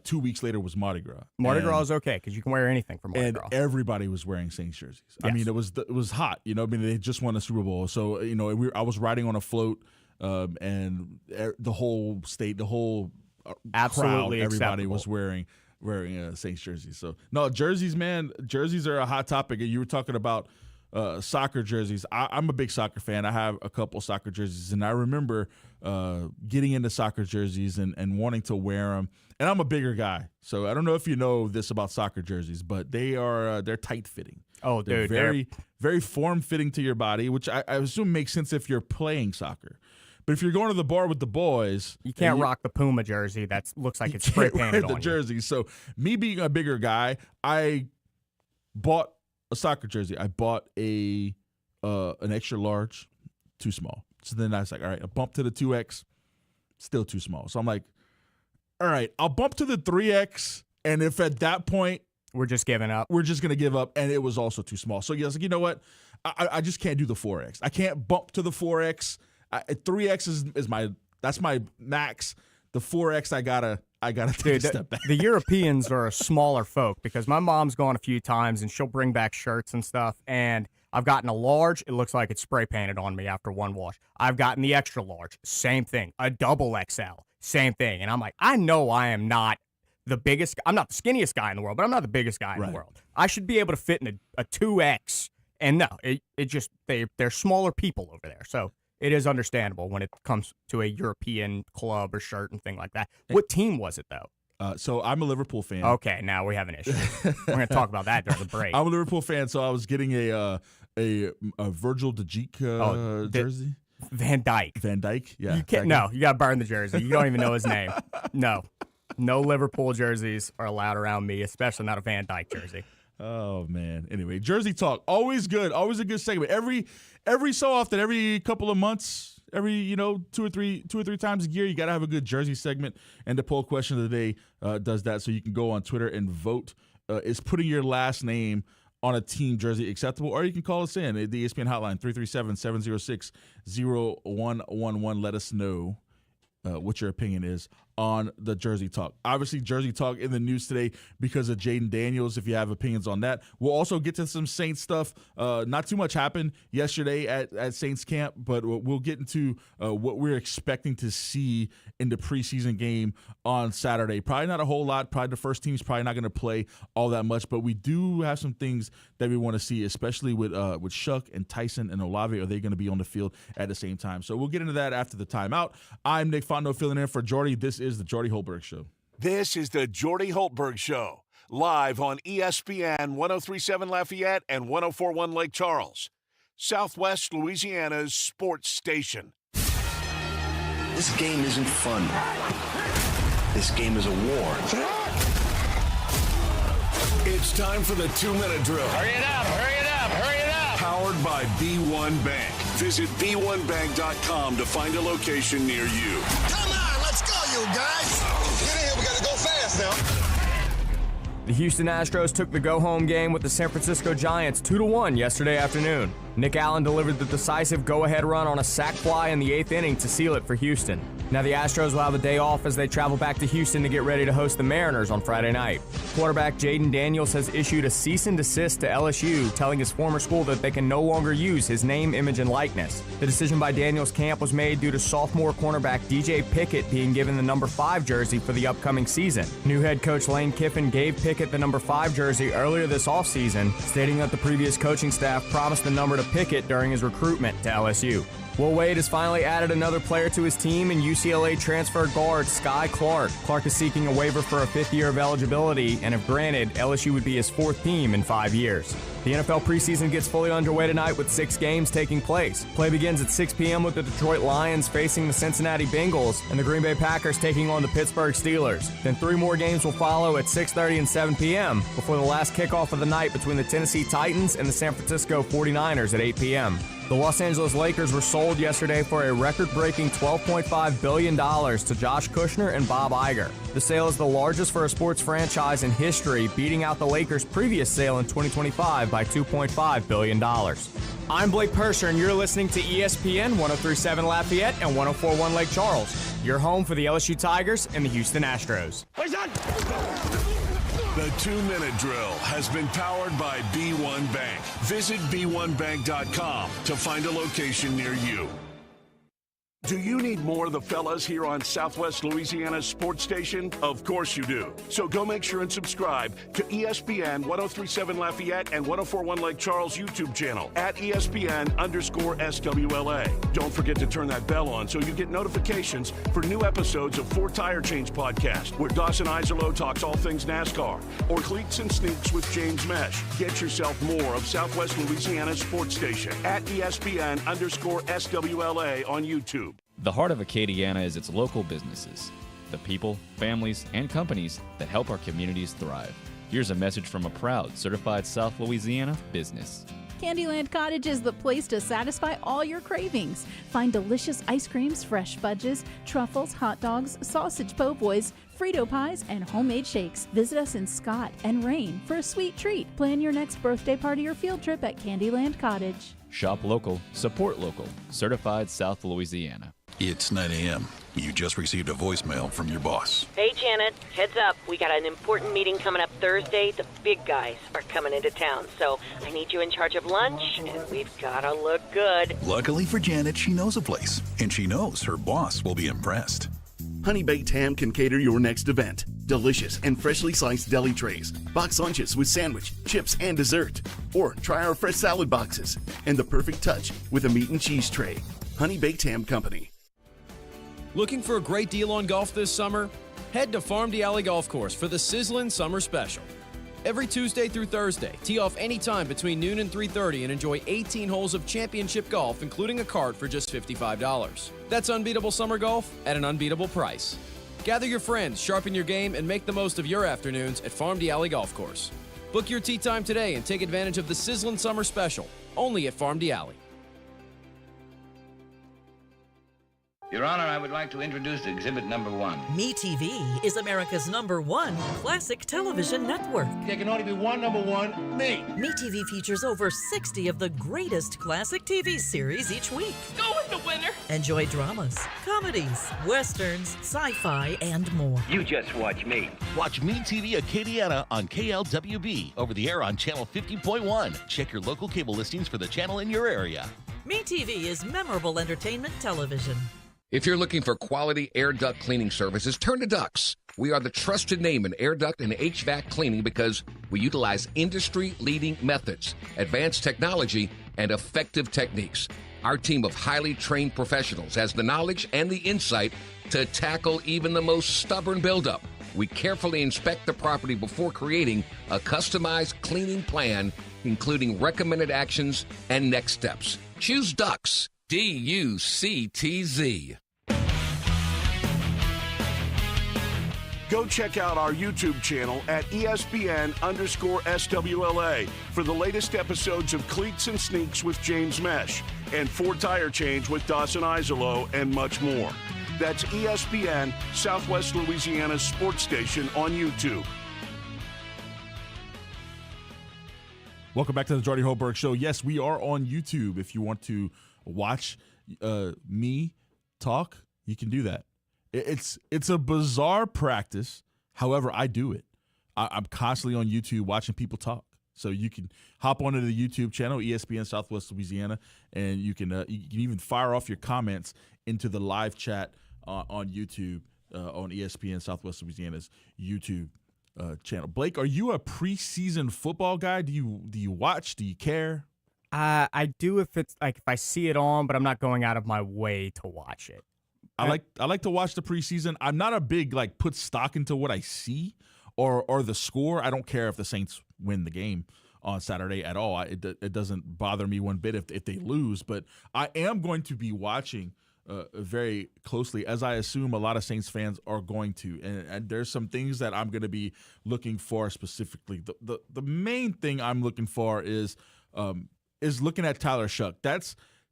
2 weeks later was Mardi Gras. Mardi Gras is okay because you can wear anything from Mardi and Gras. Everybody was wearing Saints jerseys. Yes. I mean, it was hot. They just won the Super Bowl, so I was riding on a float, and the whole state, the whole absolutely crowd, everybody acceptable. was wearing Saints jerseys. So no, jerseys, man, jerseys are a hot topic. And you were talking about soccer jerseys. I'm a big soccer fan. I have a couple soccer jerseys, and I remember getting into soccer jerseys and wanting to wear them. And I'm a bigger guy, so I don't know if you know this about soccer jerseys, but they're tight fitting. Oh, they're dude, very form fitting to your body, which I assume makes sense if you're playing soccer. But if you're going to the bar with the boys, you can't rock the Puma jersey that looks like it's spray painted on the jersey. So me being a bigger guy, I bought a soccer jersey. I bought an extra large, too small. So then I was like, all right, a bump to the 2X, still too small. So I'm like, all right, I'll bump to the 3X, and if at that point we're just giving up, we're just gonna give up, and it was also too small. So I was like, you know what? I just can't do the 4X. I can't bump to the 4X. 3X is my max. The 4X I gotta take a step back. The Europeans are a smaller folk because my mom's gone a few times and she'll bring back shirts and stuff, and I've gotten a large. It looks like it's spray painted on me after one wash. I've gotten the extra large, same thing. A double XL, same thing. And I'm like, I know I am not the biggest. I'm not the skinniest guy in the world, but I'm not the biggest guy in the world. I should be able to fit in a 2X. And no, it just they're smaller people over there, so. It is understandable when it comes to a European club or shirt and thing like that. What team was it, though? So I'm a Liverpool fan. Okay, now we have an issue. We're going to talk about that during the break. I'm a Liverpool fan, so I was getting a Virgil de Dijk jersey. Van Dijk. Van Dijk, yeah. You can't. No, you got to burn the jersey. You don't even know his name. No Liverpool jerseys are allowed around me, especially not a Van Dijk jersey. Oh man. Anyway, Jersey Talk, always good, always a good segment. Every so often, every couple of months, every two or three times a year, you got to have a good Jersey segment. And the poll question of the day does that, so you can go on Twitter and vote. Is putting your last name on a team jersey acceptable? Or you can call us in the ESPN hotline 337-706-0111. Let us know what your opinion is on the Jersey Talk. Obviously, Jersey Talk in the news today because of Jaden Daniels, if you have opinions on that. We'll also get to some Saints stuff. Not too much happened yesterday at Saints camp, but we'll get into what we're expecting to see in the preseason game on Saturday. Probably not a whole lot. Probably the first team's probably not going to play all that much, but we do have some things that we want to see, especially with Shuck and Tyson and Olave. Are they going to be on the field at the same time? So we'll get into that after the timeout. I'm Nick Fontenot filling in for Jordy. This is the Jordy Hultberg Show. This is the Jordy Hultberg Show, live on ESPN 103.7 Lafayette and 104.1 Lake Charles, Southwest Louisiana's sports station. This game isn't fun. This game is a war. It's time for the 2-minute drill. Hurry it up, hurry it up, hurry it up. Powered by B1 Bank. Visit B1Bank.com to find a location near you. Come on, let's go, you guys. Get in here, we gotta go fast now. The Houston Astros took the go-home game with the San Francisco Giants 2-1 yesterday afternoon. Nick Allen delivered the decisive go-ahead run on a sac fly in the 8th inning to seal it for Houston. Now the Astros will have a day off as they travel back to Houston to get ready to host the Mariners on Friday night. Quarterback Jaden Daniels has issued a cease and desist to LSU, telling his former school that they can no longer use his name, image, and likeness. The decision by Daniels' camp was made due to sophomore cornerback DJ Pickett being given the number 5 jersey for the upcoming season. New head coach Lane Kiffin gave Pickett the number 5 jersey earlier this offseason, stating that the previous coaching staff promised the number to Pickett during his recruitment to LSU. Will Wade has finally added another player to his team in UCLA transfer guard Sky Clark. Clark is seeking a waiver for a 5th year of eligibility, and if granted, LSU would be his 4th team in 5 years. The NFL preseason gets fully underway tonight with 6 games taking place. Play begins at 6 p.m. with the Detroit Lions facing the Cincinnati Bengals and the Green Bay Packers taking on the Pittsburgh Steelers. Then 3 more games will follow at 6:30 and 7 p.m. before the last kickoff of the night between the Tennessee Titans and the San Francisco 49ers at 8 p.m. The Los Angeles Lakers were sold yesterday for a record-breaking $12.5 billion to Josh Kushner and Bob Iger. The sale is the largest for a sports franchise in history, beating out the Lakers' previous sale in 2025 by $2.5 billion. I'm Blake Purser, and you're listening to ESPN 103.7 Lafayette and 104.1 Lake Charles, your home for the LSU Tigers and the Houston Astros. The 2-minute drill has been powered by B1 Bank. Visit b1bank.com to find a location near you. Do you need more of the fellas here on Southwest Louisiana's sports station? Of course you do. So go make sure and subscribe to ESPN 103.7 Lafayette and 104.1 Lake Charles YouTube channel at ESPN_SWLA. Don't forget to turn that bell on so you get notifications for new episodes of 4 Tire Change podcast, where Dawson Iserlo talks all things NASCAR, or Cleats and Sneaks with James Mesh. Get yourself more of Southwest Louisiana's sports station at ESPN_SWLA on YouTube. The heart of Acadiana is its local businesses, the people, families, and companies that help our communities thrive. Here's a message from a proud certified South Louisiana business. Candyland Cottage is the place to satisfy all your cravings. Find delicious ice creams, fresh fudges, truffles, hot dogs, sausage po' boys, Frito pies, and homemade shakes. Visit us in Scott and Rain for a sweet treat. Plan your next birthday party or field trip at Candyland Cottage. Shop local, support local. Certified South Louisiana. It's 9 a.m. You just received a voicemail from your boss. Hey, Janet. Heads up. We got an important meeting coming up Thursday. The big guys are coming into town, so I need you in charge of lunch, and we've got to look good. Luckily for Janet, she knows a place, and she knows her boss will be impressed. Honey Baked Ham can cater your next event. Delicious and freshly sliced deli trays, box lunches with sandwich, chips, and dessert. Or try our fresh salad boxes and the perfect touch with a meat and cheese tray. Honey Baked Ham Company. Looking for a great deal on golf this summer? Head to Farm Alley Golf Course for the Sizzlin' Summer Special. Every Tuesday through Thursday, tee off anytime between noon and 3:30 and enjoy 18 holes of championship golf, including a cart for just $55. That's unbeatable summer golf at an unbeatable price. Gather your friends, sharpen your game, and make the most of your afternoons at Farm Alley Golf Course. Book your tee time today and take advantage of the Sizzlin' Summer Special, only at Farm Alley. Your Honor, I would like to introduce exhibit number 1. MeTV is America's #1 classic television network. There can only be one #1, me. MeTV features over 60 of the greatest classic TV series each week. Go with the winner. Enjoy dramas, comedies, westerns, sci-fi, and more. You just watch me. Watch MeTV Acadiana on KLWB, over the air on channel 50.1. Check your local cable listings for the channel in your area. MeTV is memorable entertainment television. If you're looking for quality air duct cleaning services, turn to Ducts. We are the trusted name in air duct and HVAC cleaning because we utilize industry-leading methods, advanced technology, and effective techniques. Our team of highly trained professionals has the knowledge and the insight to tackle even the most stubborn buildup. We carefully inspect the property before creating a customized cleaning plan, including recommended actions and next steps. Choose Ducts. DUCTZ. Go check out our YouTube channel at ESPN_SWLA for the latest episodes of Cleats and Sneaks with James Mesh and 4 Tire Change with Dawson Iserlo and much more. That's ESPN, Southwest Louisiana's sports station on YouTube. Welcome back to the Jordy Hultberg Show. Yes, we are on YouTube. If you want to watch me talk, you can do that. It's a bizarre practice. However, I do it. I'm constantly on YouTube watching people talk. So you can hop onto the YouTube channel, ESPN Southwest Louisiana, and you can even fire off your comments into the live chat on YouTube on ESPN Southwest Louisiana's YouTube channel. Blake, are you a preseason football guy? Do you watch? Do you care? I do if I see it on, but I'm not going out of my way to watch it. I like to watch the preseason. I'm not a big put stock into what I see or the score. I don't care if the Saints win the game on Saturday at all. It doesn't bother me one bit if they lose, but I am going to be watching very closely, as I assume a lot of Saints fans are going to. And there's some things that I'm going to be looking for specifically. The main thing I'm looking for is looking at Tyler Shuck.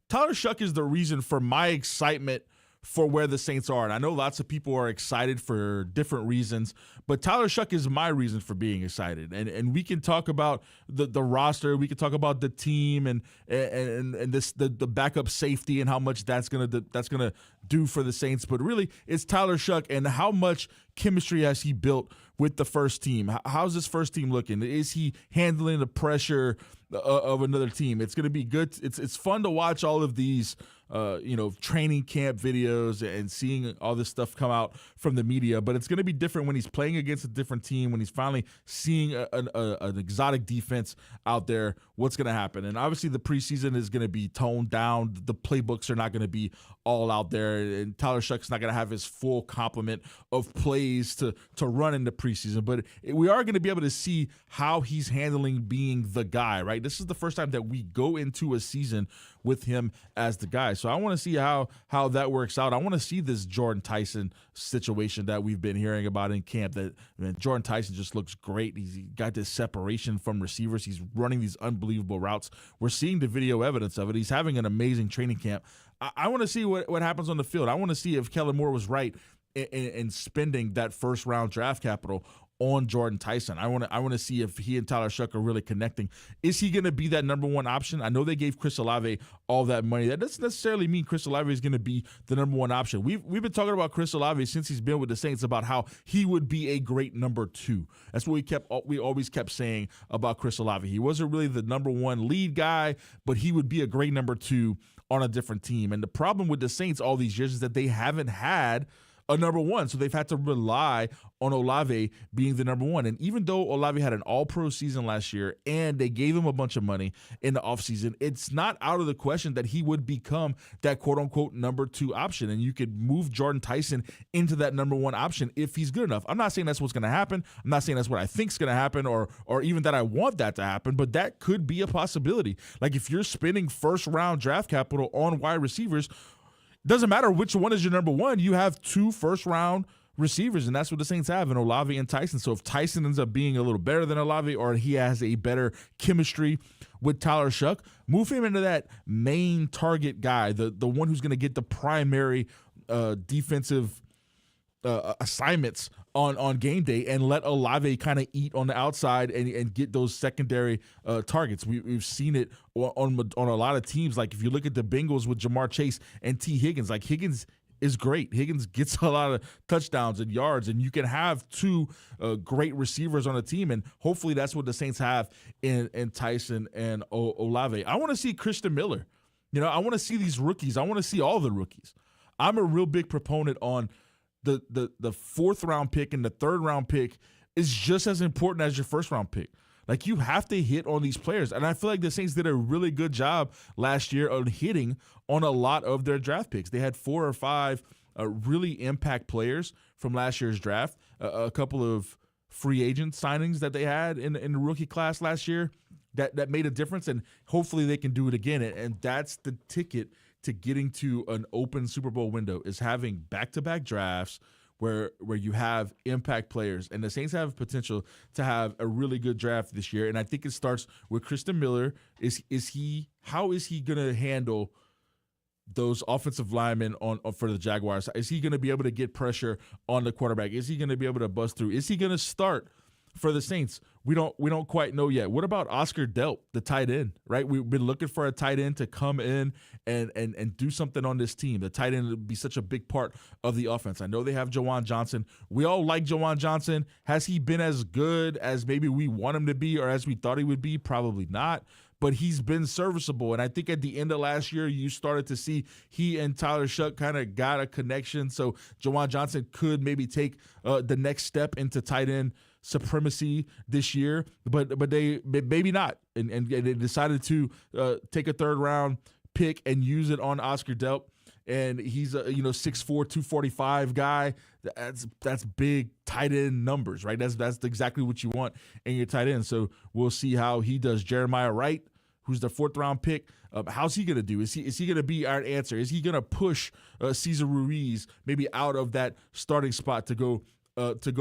Tyler Shuck is the reason for my excitement for where the Saints are. And I know lots of people are excited for different reasons, but Tyler Shuck is my reason for being excited. And we can talk about the roster, we can talk about the team and the backup safety and how much that's gonna do for the Saints. But really, it's Tyler Shuck and how much chemistry has he built with the first team. How's this first team looking? Is he handling the pressure of another team? It's going to be good. It's fun to watch all of these training camp videos and seeing all this stuff come out from the media, but it's going to be different when he's playing against a different team, when he's finally seeing an exotic defense out there. What's going to happen? And obviously the preseason is going to be toned down. The playbooks are not going to be all out there, and Tyler Shuck's not going to have his full complement of plays to run in the preseason, but we are going to be able to see how he's handling being the guy, right? This is the first time that we go into a season with him as the guy. So I want to see how that works out. I want to see this Jordan Tyson situation that we've been hearing about in camp. Jordan Tyson just looks great. He's got this separation from receivers. He's running these unbelievable routes. We're seeing the video evidence of it. He's having an amazing training camp. I want to see what happens on the field. I want to see if Kellen Moore was right in spending that first-round draft capital on Jordan Tyson. I want to see if he and Tyler Shuck are really connecting. Is he going to be that number one option? I know they gave Chris Olave all that money. That doesn't necessarily mean Chris Olave is going to be the number one option. We've been talking about Chris Olave since he's been with the Saints about how he would be a great number two. That's what we always kept saying about Chris Olave. He wasn't really the number one lead guy, but he would be a great number two on a different team. And the problem with the Saints all these years is that they haven't had a number one, so they've had to rely on Olave being the number one. And even though Olave had an all-pro season last year and they gave him a bunch of money in the offseason, it's not out of the question that he would become that quote-unquote number two option, and you could move Jordan Tyson into that number one option if he's good enough. I'm not saying that's what's going to happen. I'm not saying that's what I think is going to happen or even that I want that to happen, but that could be a possibility. Like if you're spending first-round draft capital on wide receivers, doesn't matter which one is your number one. You have two first-round receivers, and that's what the Saints have in Olave and Tyson. So if Tyson ends up being a little better than Olave or he has a better chemistry with Tyler Shuck, move him into that main target guy, the one who's going to get the primary defensive assignments on game day, and let Olave kind of eat on the outside and get those secondary targets. We've seen it on a lot of teams. Like if you look at the Bengals with Jamar Chase and T. Higgins, like Higgins is great. Higgins gets a lot of touchdowns and yards, and you can have two great receivers on a team, and hopefully that's what the Saints have in Tyson and Olave. I want to see Christian Miller. I want to see these rookies. I want to see all the rookies. I'm a real big proponent on the fourth round pick and the third round pick is just as important as your first round pick. Like you have to hit on these players. And I feel like the Saints did a really good job last year of hitting on a lot of their draft picks. They had 4 or 5 really impact players from last year's draft, a couple of free agent signings that they had in the rookie class last year that made a difference, and hopefully they can do it again. And that's the ticket to getting to an open Super Bowl window, is having back-to-back drafts where you have impact players. And the Saints have potential to have a really good draft this year. And I think it starts with Christian Miller. How is he going to handle those offensive linemen for the Jaguars? Is he going to be able to get pressure on the quarterback? Is he going to be able to bust through? Is he going to start for the Saints we don't quite know yet. What about Oscar Delp, the tight end, right? We've been looking for a tight end to come in and do something on this team. The tight end would be such a big part of the offense. I know they have Jawan Johnson. We all like Jawan Johnson. Has he been as good as maybe we want him to be or as we thought he would be? Probably not. But he's been serviceable. And I think at the end of last year, you started to see he and Tyler Shuck kind of got a connection. So Jawan Johnson could maybe take the next step into tight end supremacy this year. But they maybe not. And they decided to take a third-round pick and use it on Oscar Delp. And he's a 6'4", 245 guy. That's big tight end numbers, right? That's exactly what you want in your tight end. So we'll see how he does. Jeremiah Wright, who's the 4th-round pick, how's he going to do? Is he going to be our answer? Is he going to push Cesar Ruiz maybe out of that starting spot to go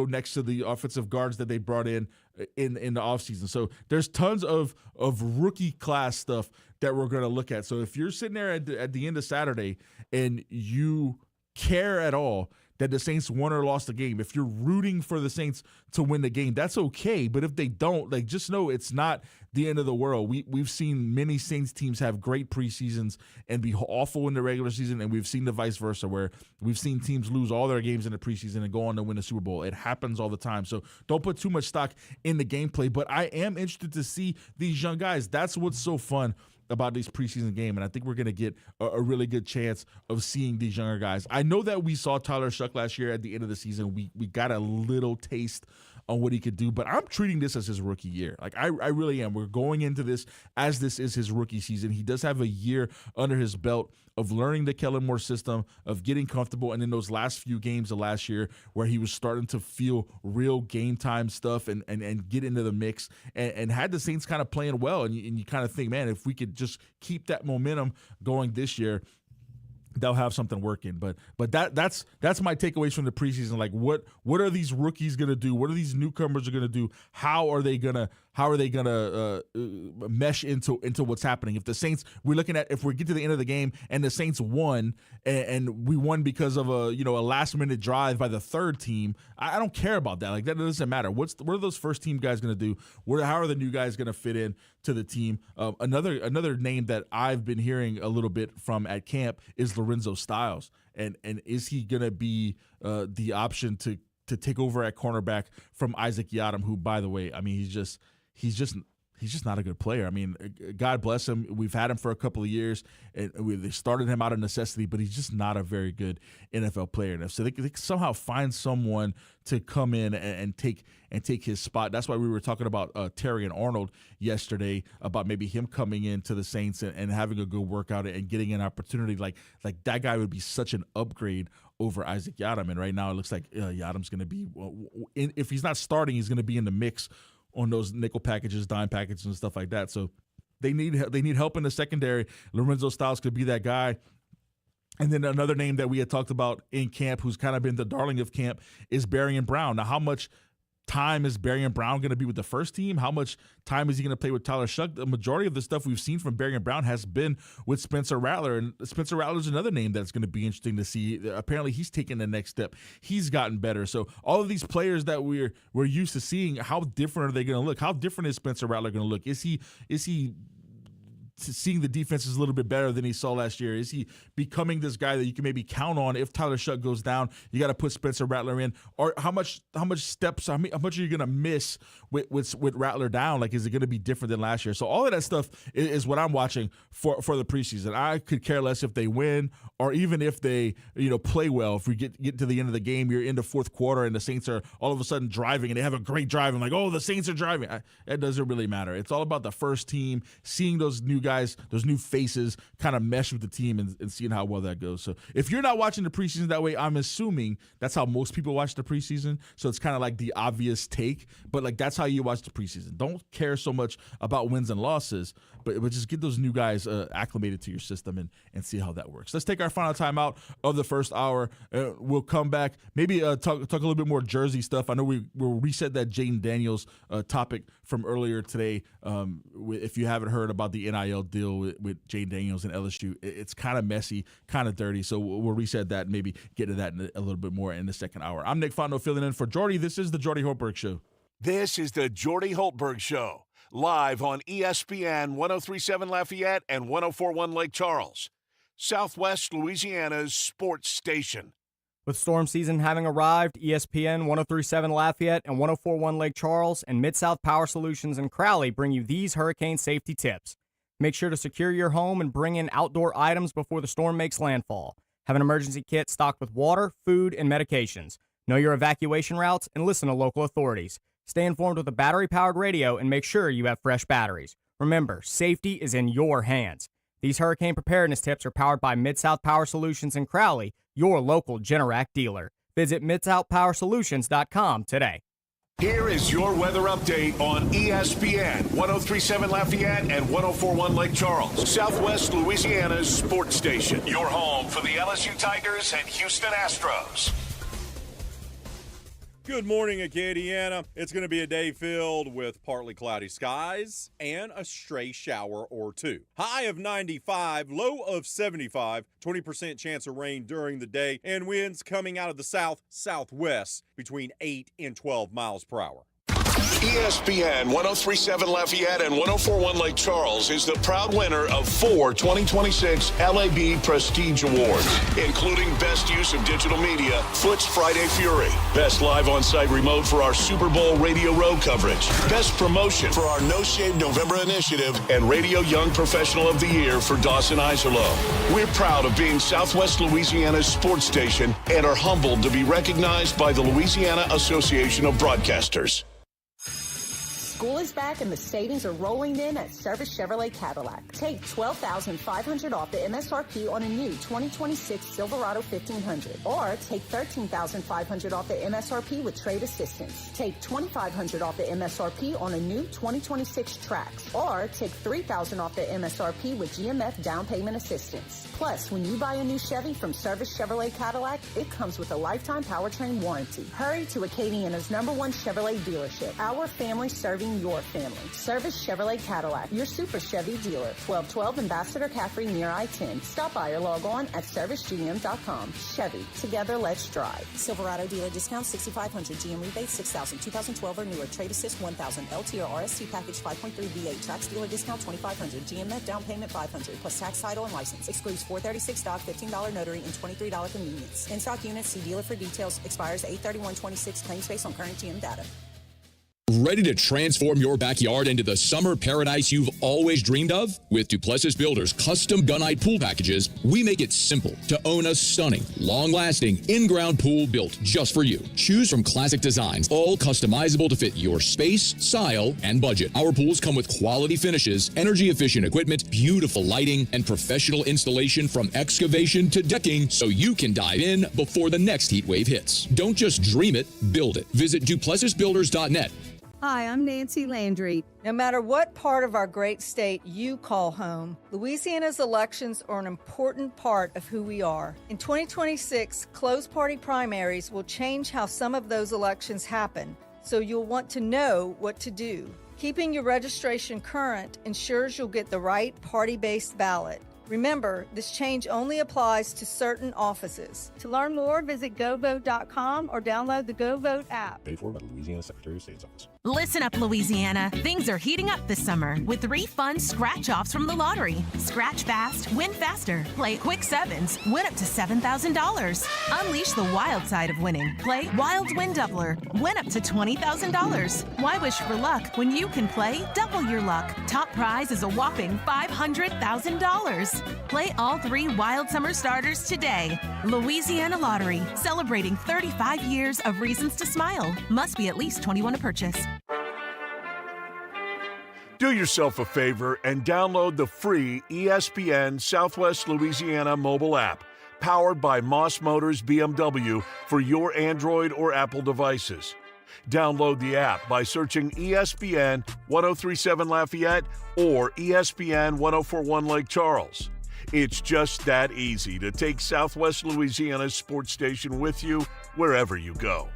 next to the offensive guards that they brought in the offseason? So there's tons of rookie class stuff that we're going to look at. So if you're sitting there at the end of Saturday and you care at all that the Saints won or lost the game, if you're rooting for the Saints to win the game, that's okay. But if they don't, just know it's not the end of the world. We've seen many Saints teams have great preseasons and be awful in the regular season, and we've seen the vice versa, where we've seen teams lose all their games in the preseason and go on to win the Super Bowl. It happens all the time. So don't put too much stock in the gameplay. But I am interested to see these young guys. That's what's so fun about this preseason game, and I think we're going to get a really good chance of seeing these younger guys. I know that we saw Tyler Shuck last year at the end of the season. We got a little taste on what he could do, but I'm treating this as his rookie year. I really am. We're going into this as this is his rookie season. He does have a year under his belt of learning the Kellen Moore system, of getting comfortable, and in those last few games of last year where he was starting to feel real game time stuff and get into the mix and had the Saints kind of playing well, and you kind of think, man, if we could just keep that momentum going this year, they'll have something working. But that's my takeaways from the preseason. Like what are these rookies gonna do? What are these newcomers are gonna do? How are they gonna mesh into what's happening? If the Saints, if we get to the end of the game and the Saints won and we won because of a last minute drive by the third team, I don't care about that. Like that doesn't matter. What are those first team guys gonna do? How are the new guys gonna fit in to the team? Another name that I've been hearing a little bit from at camp is Lorenzo Styles, and is he gonna be the option to take over at cornerback from Isaac Yiadom, who, by the way, I mean, he's just not a good player. I mean, God bless him. We've had him for a couple of years, and they started him out of necessity, but he's just not a very good NFL player enough. So they can somehow find someone to come in and take his spot. That's why we were talking about Terry and Arnold yesterday, about maybe him coming into the Saints and having a good workout and getting an opportunity. Like that guy would be such an upgrade over Isaac Yiadom. And right now it looks like Yiadom's going to be, if he's not starting, he's going to be in the mix on those nickel packages, dime packages, and stuff like that. So they need help in the secondary. Lorenzo Styles could be that guy. And then another name that we had talked about in camp, who's kind of been the darling of camp, is Barian Brown. Now, how much time is Barian Brown going to be with the first team? How much time is he going to play with Tyler Shuck? The majority of the stuff we've seen from Barian Brown has been with Spencer Rattler, and Spencer Rattler is another name that's going to be interesting to see. Apparently, he's taken the next step. He's gotten better. So all of these players that we're used to seeing, how different are they going to look? How different is Spencer Rattler going to look? Is he seeing the defenses a little bit better than he saw last year? Is he becoming this guy that you can maybe count on if Tyler Shuck goes down? You got to put Spencer Rattler in. Or how much steps? How much are you going to miss with Rattler down? Like, is it going to be different than last year? So all of that stuff is what I'm watching for the preseason. I could care less if they win or even if they play well. If we get to the end of the game, you're in the fourth quarter and the Saints are all of a sudden driving and they have a great drive and like, oh, the Saints are driving. It doesn't really matter. It's all about the first team, seeing those new guys, those new faces kind of mesh with the team and seeing how well that goes. So if you're not watching the preseason that way, I'm assuming that's how most people watch the preseason. So it's kind of like the obvious take, but like that's how you watch the preseason. Don't care so much about wins and losses, but just get those new guys acclimated to your system and see how that works. Let's take our final time out of the first hour. We'll come back, maybe talk a little bit more Jersey stuff. I know we'll reset that Jaden Daniels topic from earlier today. If you haven't heard about the NIL deal with Jaden Daniels and LSU, it's kind of messy, kind of dirty. So we'll reset that and maybe get to that a little bit more in the second hour. I'm Nick Fontenot filling in for Jordy. This is the Jordy Hultberg Show. This is the Jordy Hultberg Show, live on ESPN 1037 Lafayette and 1041 Lake Charles, Southwest Louisiana's sports station. With storm season having arrived, ESPN 1037 Lafayette and 1041 Lake Charles and Mid-South Power Solutions in Crowley bring you these hurricane safety tips. Make sure to secure your home and bring in outdoor items before the storm makes landfall. Have an emergency kit stocked with water, food, and medications. Know your evacuation routes and listen to local authorities. Stay informed with a battery-powered radio and make sure you have fresh batteries. Remember, safety is in your hands. These hurricane preparedness tips are powered by Mid-South Power Solutions in Crowley, your local Generac dealer. Visit midsouthpowersolutions.com today. Here is your weather update on ESPN 1037 Lafayette and 1041 Lake Charles, Southwest Louisiana's sports station. Your home for the LSU Tigers and Houston Astros. Good morning, Acadiana. It's going to be a day filled with partly cloudy skies and a stray shower or two. High of 95, low of 75, 20% chance of rain during the day, and winds coming out of the south-southwest between 8 and 12 miles per hour. ESPN 1037 Lafayette and 1041 Lake Charles is the proud winner of 4 2026 LAB Prestige Awards, including Best Use of Digital Media, Foot's Friday Fury, Best Live On-Site Remote for our Super Bowl Radio Row coverage, Best Promotion for our No Shave November initiative, and Radio Young Professional of the Year for Dawson Iserloh. We're proud of being Southwest Louisiana's sports station and are humbled to be recognized by the Louisiana Association of Broadcasters. School is back and the savings are rolling in at Service Chevrolet Cadillac. Take $12,500 off the MSRP on a new 2026 Silverado 1500, or take $13,500 off the MSRP with trade assistance. Take $2,500 off the MSRP on a new 2026 Trax, or take $3,000 off the MSRP with GMF down payment assistance. Plus, when you buy a new Chevy from Service Chevrolet Cadillac, it comes with a lifetime powertrain warranty. Hurry to Acadiana's #1 Chevrolet dealership. Our family serving your family. Service Chevrolet Cadillac, your super Chevy dealer. 1212 Ambassador Caffrey near I-10. Stop by or log on at servicegm.com. Chevy, together let's drive. Silverado dealer discount $6,500. GM rebate $6,000. 2012 or newer. Trade assist $1,000. LT or RST package 5.3 V8. Tax dealer discount $2,500. GMF down payment $500 plus tax, title, and license. Excludes $436 stock, $15 notary, and $23 convenience. In stock units, see dealer for details. Expires 8/31/26. Claims based on current GM data. Ready to transform your backyard into the summer paradise you've always dreamed of? With Duplessis Builders custom gunite pool packages, we make it simple to own a stunning, long-lasting, in-ground pool built just for you. Choose from classic designs, all customizable to fit your space, style, and budget. Our pools come with quality finishes, energy-efficient equipment, beautiful lighting, and professional installation from excavation to decking, so you can dive in before the next heat wave hits. Don't just dream it, build it. Visit duplessisbuilders.net. Hi, I'm Nancy Landry. No matter what part of our great state you call home, Louisiana's elections are an important part of who we are. In 2026, closed party primaries will change how some of those elections happen, so you'll want to know what to do. Keeping your registration current ensures you'll get the right party-based ballot. Remember, this change only applies to certain offices. To learn more, visit govote.com or download the GoVote app. Paid for by the Louisiana Secretary of State's office. Listen up, Louisiana. Things are heating up this summer with 3 fun scratch-offs from the lottery. Scratch fast, win faster. Play Quick Sevens, win up to $7,000. Unleash the wild side of winning. Play Wild Win Doubler, win up to $20,000. Why wish for luck when you can play double your luck? Top prize is a whopping $500,000. Play all 3 Wild Summer Starters today. Louisiana Lottery, celebrating 35 years of reasons to smile. Must be at least 21 to purchase. Do yourself a favor and download the free ESPN Southwest Louisiana mobile app, powered by Moss Motors BMW for your Android or Apple devices. Download the app by searching ESPN 1037 Lafayette or ESPN 1041 Lake Charles. It's just that easy to take Southwest Louisiana's sports station with you wherever you go.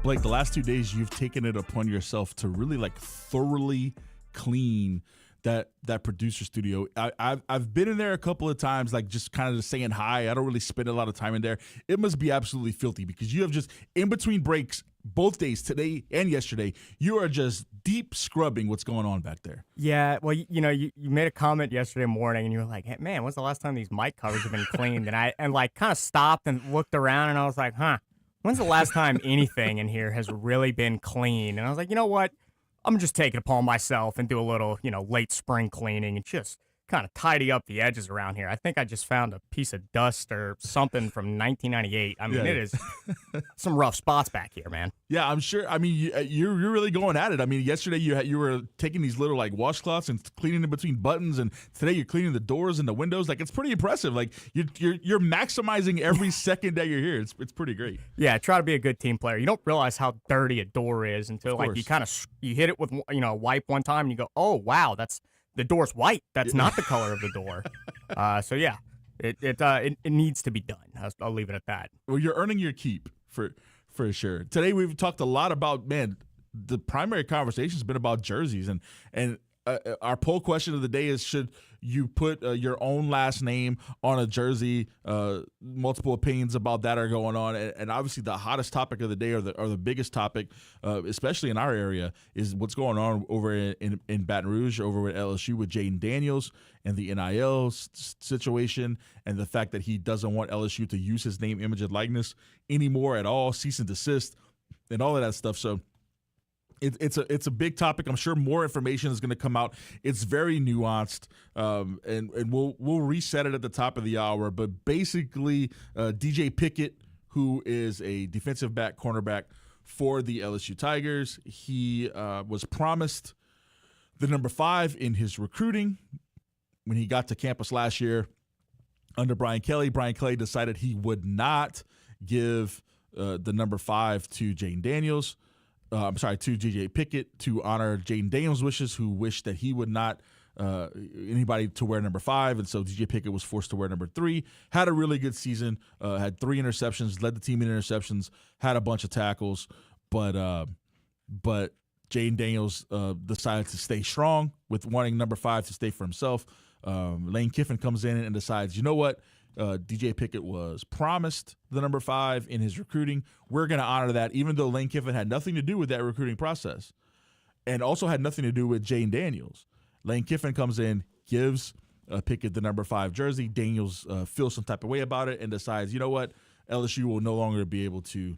Blake, the last 2 days you've taken it upon yourself to really thoroughly clean that producer studio. I've been in there a couple of times, like just kind of just saying hi. I don't really spend a lot of time in there. It must be absolutely filthy because you have just in between breaks, both days, today and yesterday, you are just deep scrubbing what's going on back there. Yeah, well, you made a comment yesterday morning, and you were like, "Hey, man, when's the last time these mic covers have been cleaned?" And I kind of stopped and looked around, and I was like, "Huh, when's the last time anything in here has really been clean?" And I was like, you know what? I'm just taking it upon myself and do a little, late spring cleaning and just kind of tidy up the edges around here. I think I just found a piece of dust or something from 1998. I mean, It is some rough spots back here, man. Yeah, I'm sure. I mean, you're really going at it. I mean, yesterday you were taking these little like washcloths and cleaning in between buttons, and today you're cleaning the doors and the windows. Like, it's pretty impressive. Like you're maximizing every second that you're here. It's pretty great. Yeah, try to be a good team player. You don't realize how dirty a door is until like you hit it with a wipe one time and you go, oh wow, the door's white. That's not the color of the door. So yeah, it needs to be done. I'll leave it at that. Well, you're earning your keep for sure. Today we've talked a lot about, man, the primary conversation has been about jerseys, and our poll question of the day is, should you put your own last name on a jersey? Multiple opinions about that are going on, and obviously the hottest topic of the day, or the biggest topic, especially in our area, is what's going on over in Baton Rouge, over at LSU with Jaden Daniels and the NIL situation, and the fact that he doesn't want LSU to use his name, image, and likeness anymore at all, cease and desist, and all of that stuff. So it's a big topic. I'm sure more information is going to come out. It's very nuanced, and we'll reset it at the top of the hour. But basically, DJ Pickett, who is a defensive back, cornerback for the LSU Tigers, he was promised the number 5 in his recruiting when he got to campus last year under Brian Kelly. Brian Kelly decided he would not give the number 5 to Jaden Daniels. To DJ Pickett, to honor Jaden Daniels' wishes, who wished that he would not anybody to wear number 5, and so DJ Pickett was forced to wear number 3. Had a really good season, had 3 interceptions, led the team in interceptions, had a bunch of tackles, but Jaden Daniels decided to stay strong with wanting number 5 to stay for himself. Lane Kiffin comes in and decides, you know what? DJ Pickett was promised the number 5 in his recruiting. We're going to honor that, even though Lane Kiffin had nothing to do with that recruiting process and also had nothing to do with Jaden Daniels. Lane Kiffin comes in, gives Pickett the number 5 jersey. Daniels feels some type of way about it and decides, you know what? LSU will no longer be able to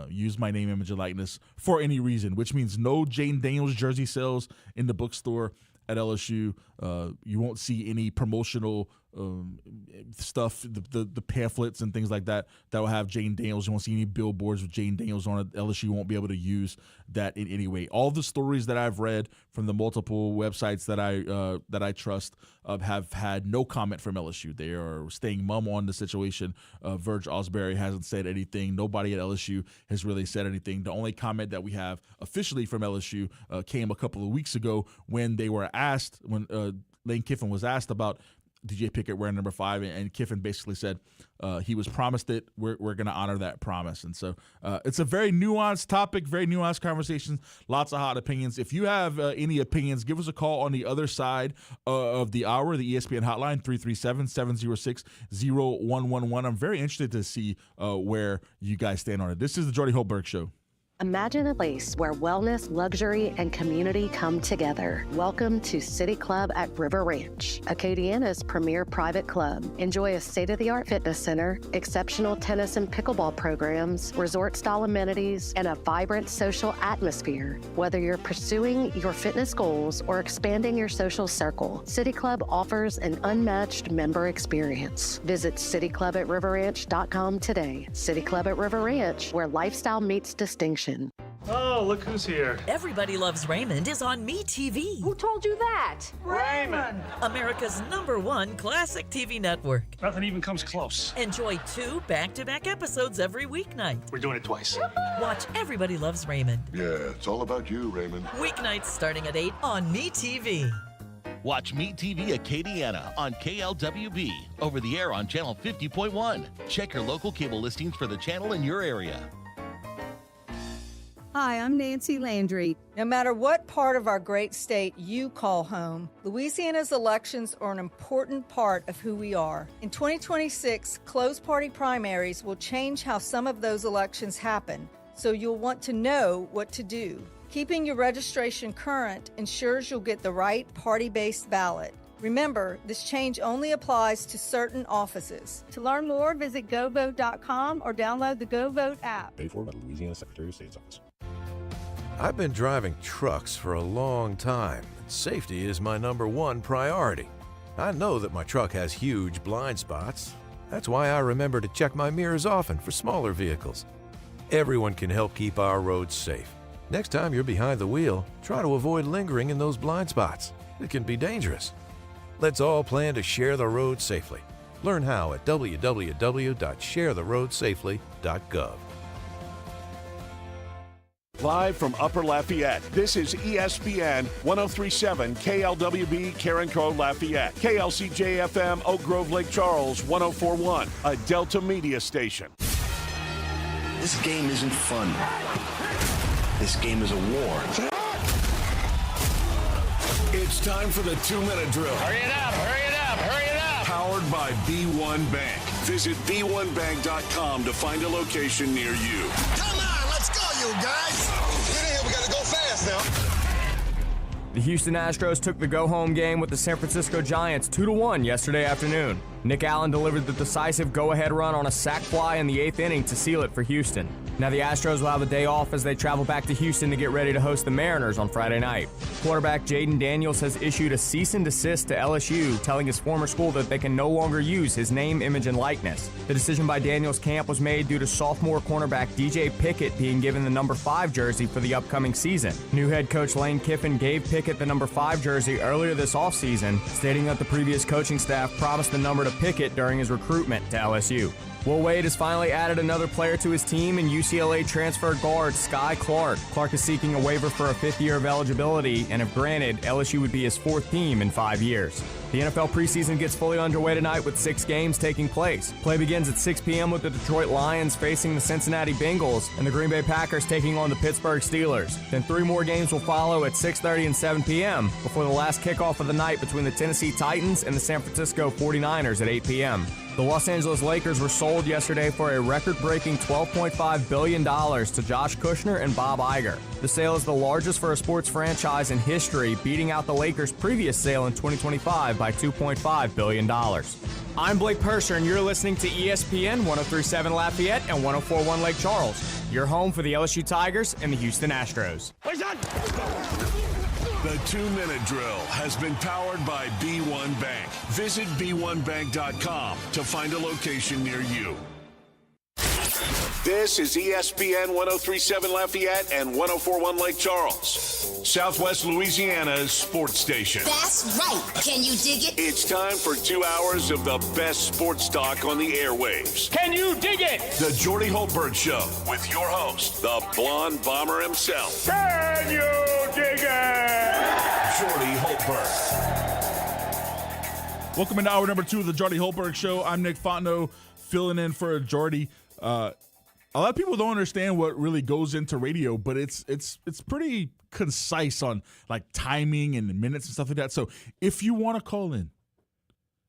use my name, image, and likeness for any reason, which means no Jaden Daniels jersey sales in the bookstore at LSU. You won't see any promotional stuff, the pamphlets and things like that will have Jaden Daniels. You won't see any billboards with Jaden Daniels on it. LSU won't be able to use that in any way. All the stories that I've read from the multiple websites that I trust have had no comment from LSU. They are staying mum on the situation. Verge Osbury hasn't said anything. Nobody at LSU has really said anything. The only comment that we have officially from LSU came a couple of weeks ago when they were asked, when Lane Kiffin was asked about DJ Pickett wearing number 5, and Kiffin basically said he was promised it. We're going to honor that promise. And so it's a very nuanced topic, very nuanced conversation, lots of hot opinions. If you have any opinions, give us a call on the other side of the hour, the ESPN hotline, 337-706-0111. I'm very interested to see where you guys stand on it. This is the Jordy Hultberg Show. Imagine a place where wellness, luxury, and community come together. Welcome to City Club at River Ranch, Acadiana's premier private club. Enjoy a state-of-the-art fitness center, exceptional tennis and pickleball programs, resort-style amenities, and a vibrant social atmosphere. Whether you're pursuing your fitness goals or expanding your social circle, City Club offers an unmatched member experience. Visit cityclubatriverranch.com today. City Club at River Ranch, where lifestyle meets distinction. Oh, look who's here. Everybody Loves Raymond is on MeTV. Who told you that? Raymond! America's #1 classic TV network. Nothing even comes close. Enjoy 2 back-to-back episodes every weeknight. We're doing it twice. Watch Everybody Loves Raymond. Yeah, it's all about you, Raymond. Weeknights starting at 8 on MeTV. Watch MeTV Acadiana on KLWB, over the air on channel 50.1. Check your local cable listings for the channel in your area. Hi, I'm Nancy Landry. No matter what part of our great state you call home, Louisiana's elections are an important part of who we are. In 2026, closed party primaries will change how some of those elections happen, so you'll want to know what to do. Keeping your registration current ensures you'll get the right party-based ballot. Remember, this change only applies to certain offices. To learn more, visit govote.com or download the GoVote app. Paid for by the Louisiana Secretary of State's office. I've been driving trucks for a long time, and safety is my #1 priority. I know that my truck has huge blind spots. That's why I remember to check my mirrors often for smaller vehicles. Everyone can help keep our roads safe. Next time you're behind the wheel, try to avoid lingering in those blind spots. It can be dangerous. Let's all plan to share the road safely. Learn how at www.sharetheroadsafely.gov. Live from Upper Lafayette, this is ESPN 1037 KLWB Carencro Lafayette, KLCJ-FM Oak Grove Lake Charles 1041, a Delta Media station. This game isn't fun. This game is a war. It's time for the 2-minute drill. Hurry it up, hurry it up, hurry it up! Powered by B1 Bank. Visit b1bank.com to find a location near you. Come on, let's go, you guys! Get in here, we gotta go fast now. The Houston Astros took the go-home game with the San Francisco Giants 2-1 yesterday afternoon. Nick Allen delivered the decisive go-ahead run on a sac fly in the 8th inning to seal it for Houston. Now the Astros will have a day off as they travel back to Houston to get ready to host the Mariners on Friday night. Quarterback Jaden Daniels has issued a cease and desist to LSU, telling his former school that they can no longer use his name, image, and likeness. The decision by Daniels' camp was made due to sophomore cornerback DJ Pickett being given the number 5 jersey for the upcoming season. New head coach Lane Kiffin gave Pickett the number 5 jersey earlier this offseason, stating that the previous coaching staff promised the number to Pickett during his recruitment to LSU. Will Wade has finally added another player to his team in UCLA transfer guard Sky Clark. Clark is seeking a waiver for a 5th year of eligibility, and if granted, LSU would be his 4th team in 5 years. The NFL preseason gets fully underway tonight with 6 games taking place. Play begins at 6 p.m. with the Detroit Lions facing the Cincinnati Bengals and the Green Bay Packers taking on the Pittsburgh Steelers. Then 3 more games will follow at 6:30 and 7 p.m. before the last kickoff of the night between the Tennessee Titans and the San Francisco 49ers at 8 p.m. The Los Angeles Lakers were sold yesterday for a record-breaking $12.5 billion to Josh Kushner and Bob Iger. The sale is the largest for a sports franchise in history, beating out the Lakers' previous sale in 2025 by $2.5 billion. I'm Blake Purser, and you're listening to ESPN 1037 Lafayette and 1041 Lake Charles, your home for the LSU Tigers and the Houston Astros. The 2-minute drill has been powered by B1 Bank. Visit b1bank.com to find a location near you. This is ESPN 1037 Lafayette and 1041 Lake Charles, Southwest Louisiana's sports station. That's right. Can you dig it? It's time for 2 hours of the best sports talk on the airwaves. Can you dig it? The Jordy Hultberg Show with your host, the blonde bomber himself. Can you dig it? Jordy Hultberg. Welcome into hour number 2 of the Jordy Hultberg Show. I'm Nick Fontenot, filling in for Jordy. A lot of people don't understand what really goes into radio, but it's pretty concise on like timing and minutes and stuff like that. So if you want to call in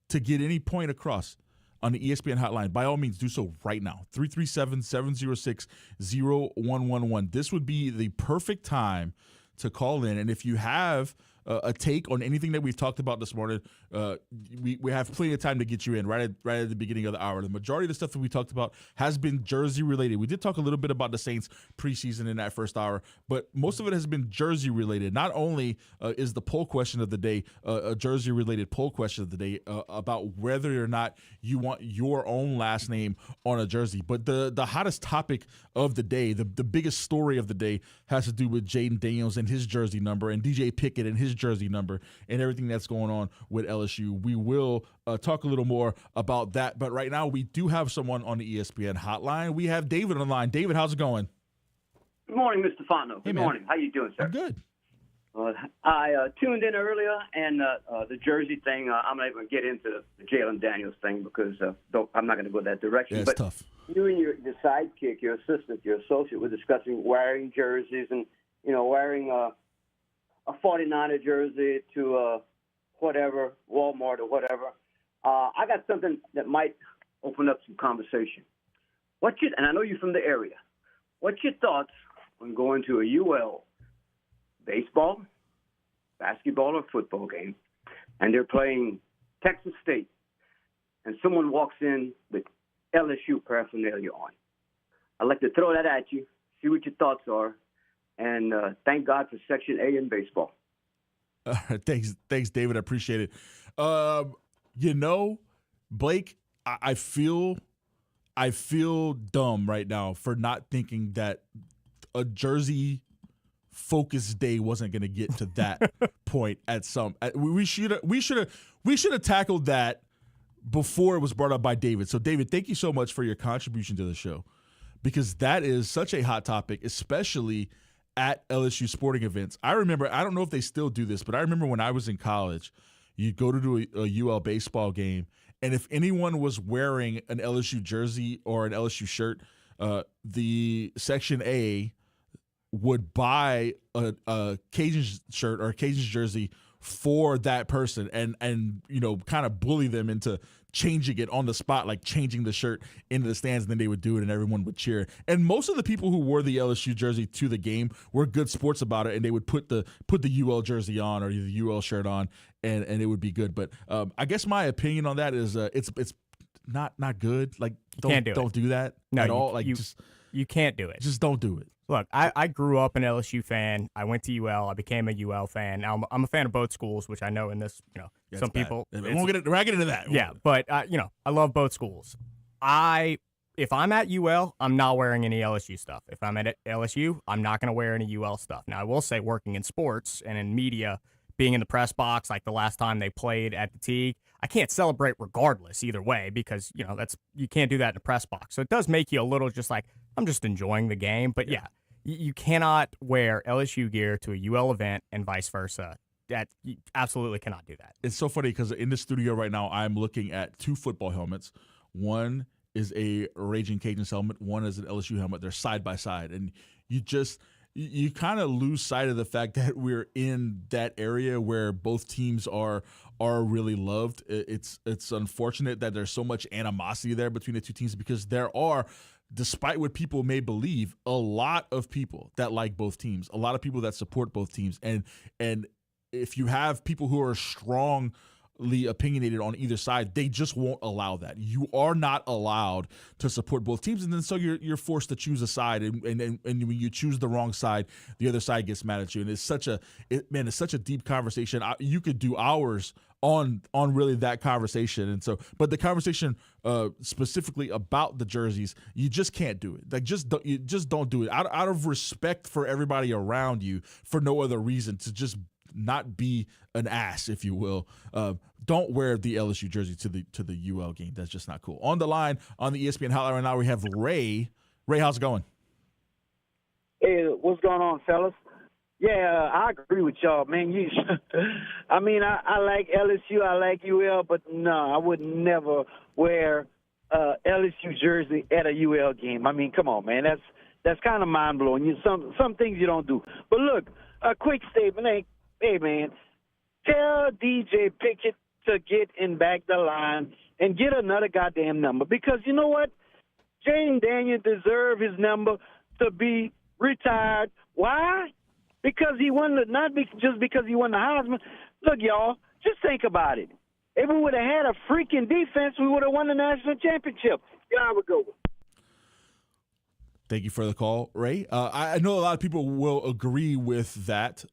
to get any point across on the ESPN hotline, by all means do so right now. 337-706-0111. This would be the perfect time to call in. And if you have a take on anything that we've talked about this morning, we have plenty of time to get you in right at the beginning of the hour. The majority of the stuff that we talked about has been jersey related. We did talk a little bit about the Saints preseason in that first hour, but most of it has been jersey related. Not only is the poll question of the day a jersey related poll question of the day about whether or not you want your own last name on a jersey, but the hottest topic of the day, the biggest story of the day, has to do with Jaden Daniels and his jersey number and DJ Pickett and his jersey number and everything that's going on with LSU. We will talk a little more about that, but right now we do have someone on the ESPN hotline. We have David on the line. David, how's it going? Good morning, Mr. Fontenot. Good man. morning. How you doing, sir? I'm good. I tuned in earlier, and the jersey thing, I'm not even going to get into the Jalen Daniels thing because I'm not going to go that direction. Yeah, it's but tough. you and the sidekick, your assistant, your associate, were discussing wearing jerseys and, wearing a 49er jersey to whatever, Walmart or whatever. I got something that might open up some conversation. And I know you're from the area. What's your thoughts on going to a UL baseball, basketball, or football game, and they're playing Texas State, and someone walks in with LSU paraphernalia on? I'd like to throw that at you, see what your thoughts are, and thank God for Section A in baseball. Thanks, David. I appreciate it. Blake, I feel dumb right now for not thinking that a jersey focus day wasn't going to get to that point at some. We should have tackled that before it was brought up by David. So, David, thank you so much for your contribution to the show, because that is such a hot topic, especially at LSU sporting events. I remember, I don't know if they still do this, but I remember when I was in college, you'd go to a UL baseball game, and if anyone was wearing an LSU jersey or an LSU shirt, the Section A would buy a Cajun shirt or a Cajun jersey for that person and kind of bully them into changing it on the spot, like changing the shirt into the stands, and then they would do it and everyone would cheer. And most of the people who wore the LSU jersey to the game were good sports about it, and they would put the UL jersey on or the UL shirt on, and it would be good. But I guess my opinion on that is it's not good. Like, don't do that at all. Like, you can't do it. Just don't do it. Look, I grew up an LSU fan. I went to UL. I became a UL fan. Now I'm a fan of both schools, which I know in this, some people. We won't get into that. Yeah, but I love both schools. If I'm at UL, I'm not wearing any LSU stuff. If I'm at LSU, I'm not going to wear any UL stuff. Now, I will say, working in sports and in media, being in the press box, like the last time they played at the Teague, I can't celebrate regardless either way, because you can't do that in the press box. So it does make you a little just like, I'm just enjoying the game. But yeah, you cannot wear LSU gear to a UL event and vice versa. That you absolutely cannot do that. It's so funny because in the studio right now, I'm looking at two football helmets. One is a Raging Cajuns helmet. One is an LSU helmet. They're side by side, and you kind of lose sight of the fact that we're in that area where both teams are really loved. It's unfortunate that there's so much animosity there between the two teams, because there are, despite what people may believe, a lot of people that like both teams, a lot of people that support both teams. And if you have people who are strongly opinionated on either side, they just won't allow that. You are not allowed to support both teams, and then so you're forced to choose a side, and when you choose the wrong side, the other side gets mad at you. And it's such a deep conversation. You could do hours on really that conversation. And so, but the conversation specifically about the jerseys, you just can't do it. Like, you just don't do it out of respect for everybody around you, for no other reason, to just not be an ass, if you will. Don't wear the LSU jersey to the UL game. That's just not cool. On the line on the ESPN hotline right now, we have Ray. Ray, how's it going? Hey, what's going on, fellas? Yeah, I agree with y'all, man. I like LSU, I like UL, but no, I would never wear LSU jersey at a UL game. I mean, come on, man. That's kind of mind blowing. Some things you don't do. But look, a quick statement. Hey, man, tell DJ Pickett to get in back the line and get another goddamn number, because you know what? Jaden Daniels deserves his number to be retired. Why? Because he won just because he won the Heisman. Look, y'all, just think about it. If we would have had a freaking defense, we would have won the national championship. Y'all would go. Thank you for the call, Ray. I know a lot of people will agree with that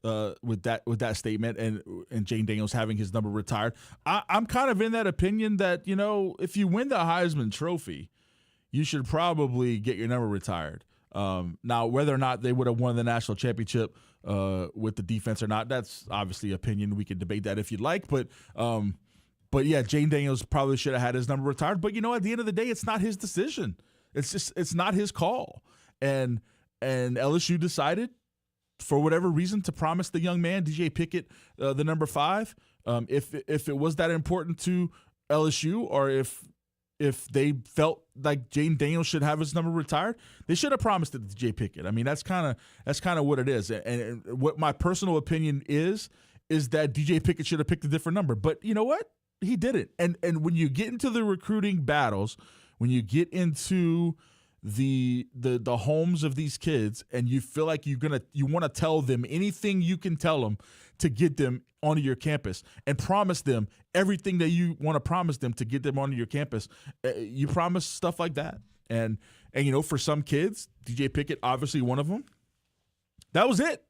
statement, and Jaden Daniels having his number retired. I'm kind of in that opinion that, if you win the Heisman Trophy, you should probably get your number retired. Now, whether or not they would have won the national championship with the defense or not, that's obviously opinion. We can debate that if you'd like, but yeah, Jaden Daniels probably should have had his number retired. But at the end of the day, it's not his decision. It's not his call. And LSU decided, for whatever reason, to promise the young man, DJ Pickett, the number 5. If it was that important to LSU, or if if they felt like Jaden Daniels should have his number retired, they should have promised it to DJ Pickett. I mean, that's kind of what it is. And what my personal opinion is that DJ Pickett should have picked a different number. But you know what? He didn't. And when you get into the recruiting battles, when you get into the homes of these kids, and you feel like you want to tell them anything you can tell them to get them onto your campus and promise them everything that you want to promise them to get them onto your campus, you promise stuff like that. And for some kids, DJ Pickett, obviously one of them, that was it.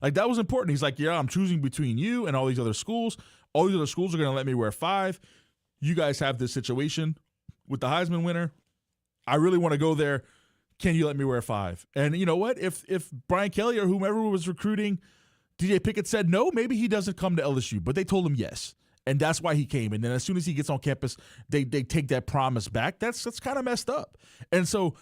Like, that was important. He's like, yeah, I'm choosing between you and all these other schools. All these other schools are going to let me wear 5. You guys have this situation with the Heisman winner. I really want to go there. Can you let me wear 5? And you know what? If Brian Kelly or whomever was recruiting DJ Pickett said no, maybe he doesn't come to LSU. But they told him yes. And that's why he came. And then as soon as he gets on campus, they take that promise back. That's kind of messed up. And so,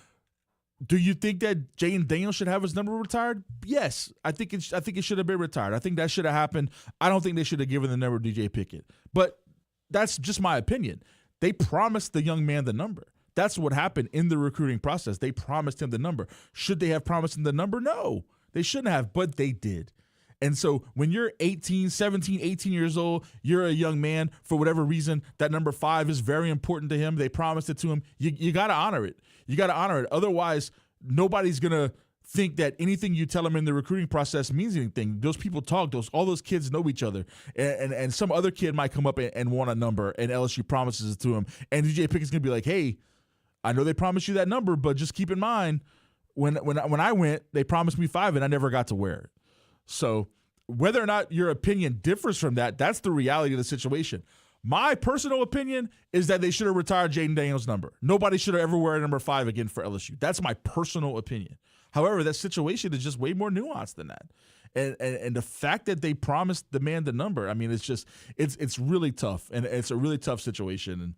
do you think that Jaden Daniels should have his number retired? Yes. I think it should have been retired. I think that should have happened. I don't think they should have given the number to DJ Pickett. But that's just my opinion. They promised the young man the number. That's what happened in the recruiting process. They promised him the number. Should they have promised him the number? No, they shouldn't have, but they did. And so when you're 17, 18 years old, you're a young man, for whatever reason, that number 5 is very important to him. They promised it to him. You got to honor it. You got to honor it. Otherwise, nobody's going to think that anything you tell them in the recruiting process means anything. Those people talk. All those kids know each other. And some other kid might come up and want a number, and LSU promises it to him. And DJ Pickett's going to be like, hey, I know they promised you that number, but just keep in mind, when I went, they promised me 5, and I never got to wear it. So whether or not your opinion differs from that, that's the reality of the situation. My personal opinion is that they should have retired Jaden Daniels' number. Nobody should have ever wear number 5 again for LSU. That's my personal opinion. However, that situation is just way more nuanced than that. And the fact that they promised the man the number, I mean, it's really tough, and it's a really tough situation.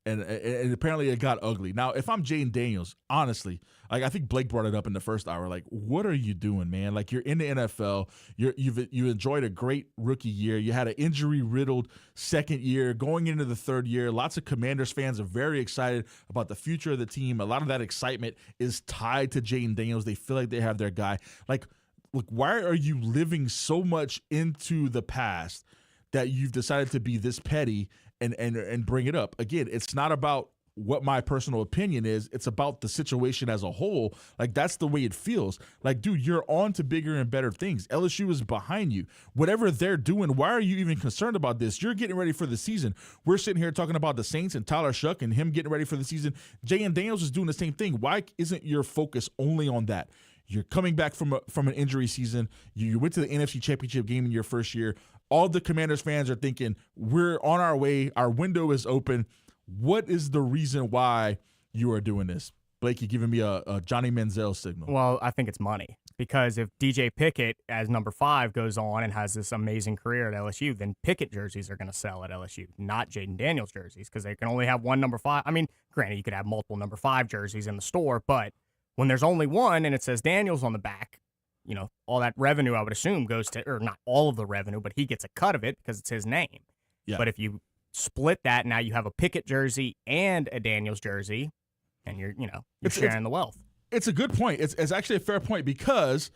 And apparently it got ugly. Now, if I'm Jaden Daniels, honestly, like I think Blake brought it up in the first hour, like, what are you doing, man? Like, you're in the NFL. You enjoyed a great rookie year. You had an injury-riddled second year going into the third year. Lots of Commanders fans are very excited about the future of the team. A lot of that excitement is tied to Jaden Daniels. They feel like they have their guy. Like, look, why are you living so much into the past that you've decided to be this petty and bring it up? Again, it's not about what my personal opinion is. It's about the situation as a whole. Like, that's the way it feels. Like, dude, you're on to bigger and better things. LSU is behind you. Whatever they're doing, why are you even concerned about this? You're getting ready for the season. We're sitting here talking about the Saints and Tyler Shuck and him getting ready for the season. Jaden Daniels is doing the same thing. Why isn't your focus only on that? You're coming back from an injury season. You went to the NFC Championship game in your first year. All the Commanders fans are thinking, we're on our way. Our window is open. What is the reason why you are doing this? Blake, you're giving me a Johnny Manziel signal. Well, I think it's money. Because if DJ Pickett, as number 5, goes on and has this amazing career at LSU, then Pickett jerseys are going to sell at LSU, not Jaden Daniels jerseys, because they can only have one number 5. I mean, granted, you could have multiple number 5 jerseys in the store, but when there's only one and it says Daniels on the back, you know, all that revenue, I would assume, goes to, or not all of the revenue, but he gets a cut of it because it's his name. Yeah. But if you split that, now you have a Pickett jersey and a Daniels jersey, and you're sharing the wealth. It's a good point. It's actually a fair point, because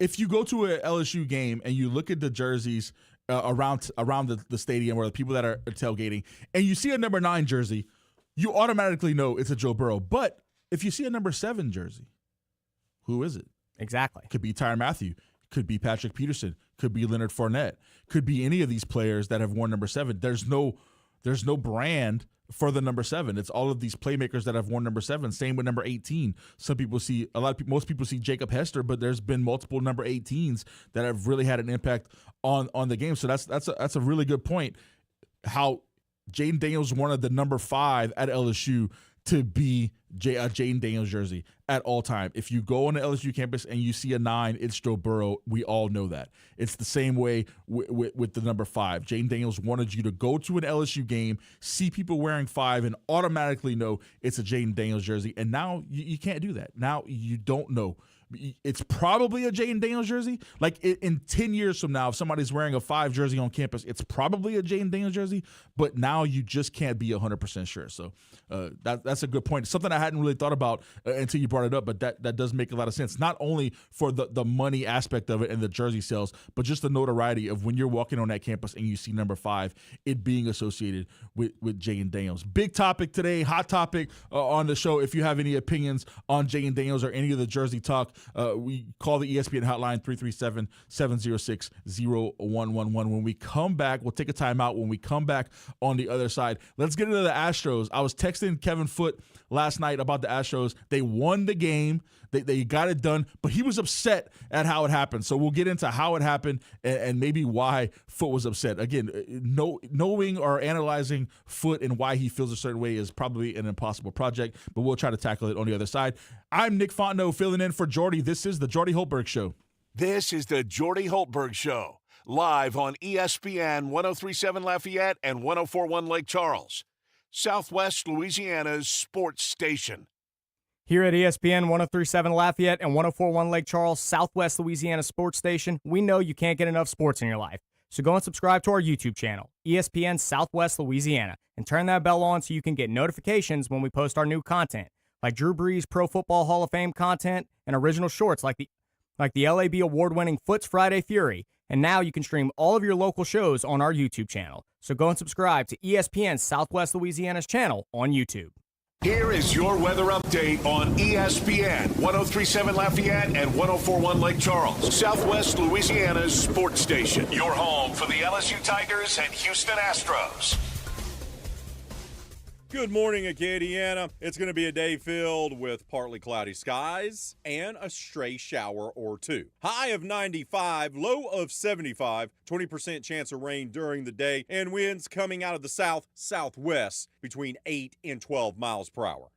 if you go to an LSU game and you look at the jerseys around the stadium, or the people that are tailgating, and you see a number 9 jersey, you automatically know it's a Joe Burrow. But if you see a number 7 jersey, who is it? Exactly. Could be Tyrann Mathieu. Could be Patrick Peterson. Could be Leonard Fournette. Could be any of these players that have worn number 7. There's no brand for the number 7. It's all of these playmakers that have worn number 7. Same with number 18. Most people see Jacob Hester, but there's been multiple number 18s that have really had an impact on the game. So that's a really good point. How Jaden Daniels wanted the number 5 at LSU to be a Jaden Daniels jersey at all time. If you go on the LSU campus and you see a 9, it's Joe Burrow. We all know that. It's the same way with the number 5. Jaden Daniels wanted you to go to an LSU game, see people wearing 5, and automatically know it's a Jaden Daniels jersey. And now you can't do that. Now you don't know it's probably a Jaden Daniels jersey. Like in 10 years from now, if somebody's wearing a 5 jersey on campus, it's probably a Jaden Daniels jersey. But now you just can't be 100% sure. So that's a good point. Something I hadn't really thought about until you brought it up, but that does make a lot of sense. Not only for the money aspect of it and the jersey sales, but just the notoriety of when you're walking on that campus and you see number 5, it being associated with Jaden Daniels. Big topic today, hot topic on the show. If you have any opinions on Jaden Daniels or any of the jersey talk, we call the ESPN hotline 337-706-0111. When we come back, we'll take a timeout. When we come back on the other side, let's get into the Astros. I was texting Kevin Foote last night about the Astros. They won the game. They got it done, but he was upset at how it happened. So we'll get into how it happened and maybe why Foote was upset. Again, knowing or analyzing Foote and why he feels a certain way is probably an impossible project, but we'll try to tackle it on the other side. I'm Nick Fontenot filling in for Jordy. This is the Jordy Hultberg Show. This is the Jordy Hultberg Show, live on ESPN 103.7 Lafayette and 104.1 Lake Charles, Southwest Louisiana's sports station. Here at ESPN 103.7 Lafayette and 104.1 Lake Charles, Southwest Louisiana Sports Station, we know you can't get enough sports in your life. So go and subscribe to our YouTube channel, ESPN Southwest Louisiana, and turn that bell on so you can get notifications when we post our new content, like Drew Brees Pro Football Hall of Fame content and original shorts like the LAB award-winning Foots Friday Fury. And now you can stream all of your local shows on our YouTube channel. So go and subscribe to ESPN Southwest Louisiana's channel on YouTube. Here is your weather update on ESPN 103.7 Lafayette and 104.1 Lake Charles, Southwest Louisiana's sports station. Your home for the LSU Tigers and Houston Astros. Good morning, Acadiana. It's going to be a day filled with partly cloudy skies and a stray shower or two. High of 95, low of 75, 20% chance of rain during the day, and winds coming out of the southwest between 8 and 12 miles per hour.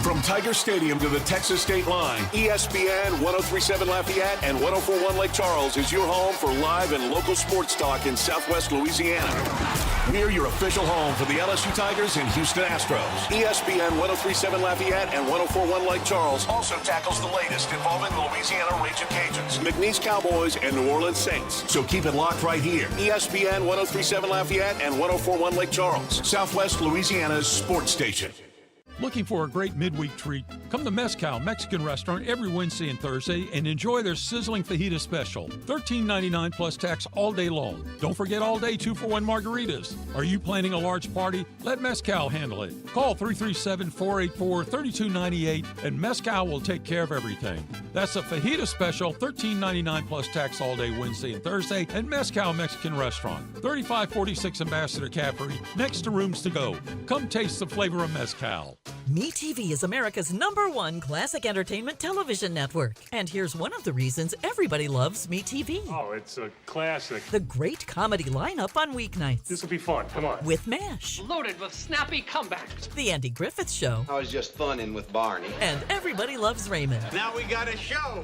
From Tiger Stadium to the Texas state line, ESPN 103.7 Lafayette and 104.1 Lake Charles is your home for live and local sports talk in Southwest Louisiana. We're your official home for the LSU Tigers and Houston Astros. ESPN 103.7 Lafayette and 104.1 Lake Charles also tackles the latest involving the Louisiana Raging Cajuns, McNeese Cowboys, and New Orleans Saints. So keep it locked right here. ESPN 103.7 Lafayette and 104.1 Lake Charles, Southwest Louisiana's sports station. Looking for a great midweek treat? Come to Mezcal Mexican Restaurant every Wednesday and Thursday and enjoy their sizzling fajita special. $13.99 plus tax all day long. Don't forget all day 2-for-1 margaritas. Are you planning a large party? Let Mezcal handle it. Call 337-484-3298 and Mezcal will take care of everything. That's a fajita special, $13.99 plus tax all day Wednesday and Thursday at Mezcal Mexican Restaurant, 3546 Ambassador Caffrey, next to Rooms to Go. Come taste the flavor of Mezcal. MeTV is America's #1 classic entertainment television network. And here's one of the reasons everybody loves MeTV. Oh, it's a classic. The great comedy lineup on weeknights. This will be fun. Come on. With MASH. Loaded with snappy comebacks. The Andy Griffith Show. I was just funning with Barney. And Everybody Loves Raymond. Now we got a show.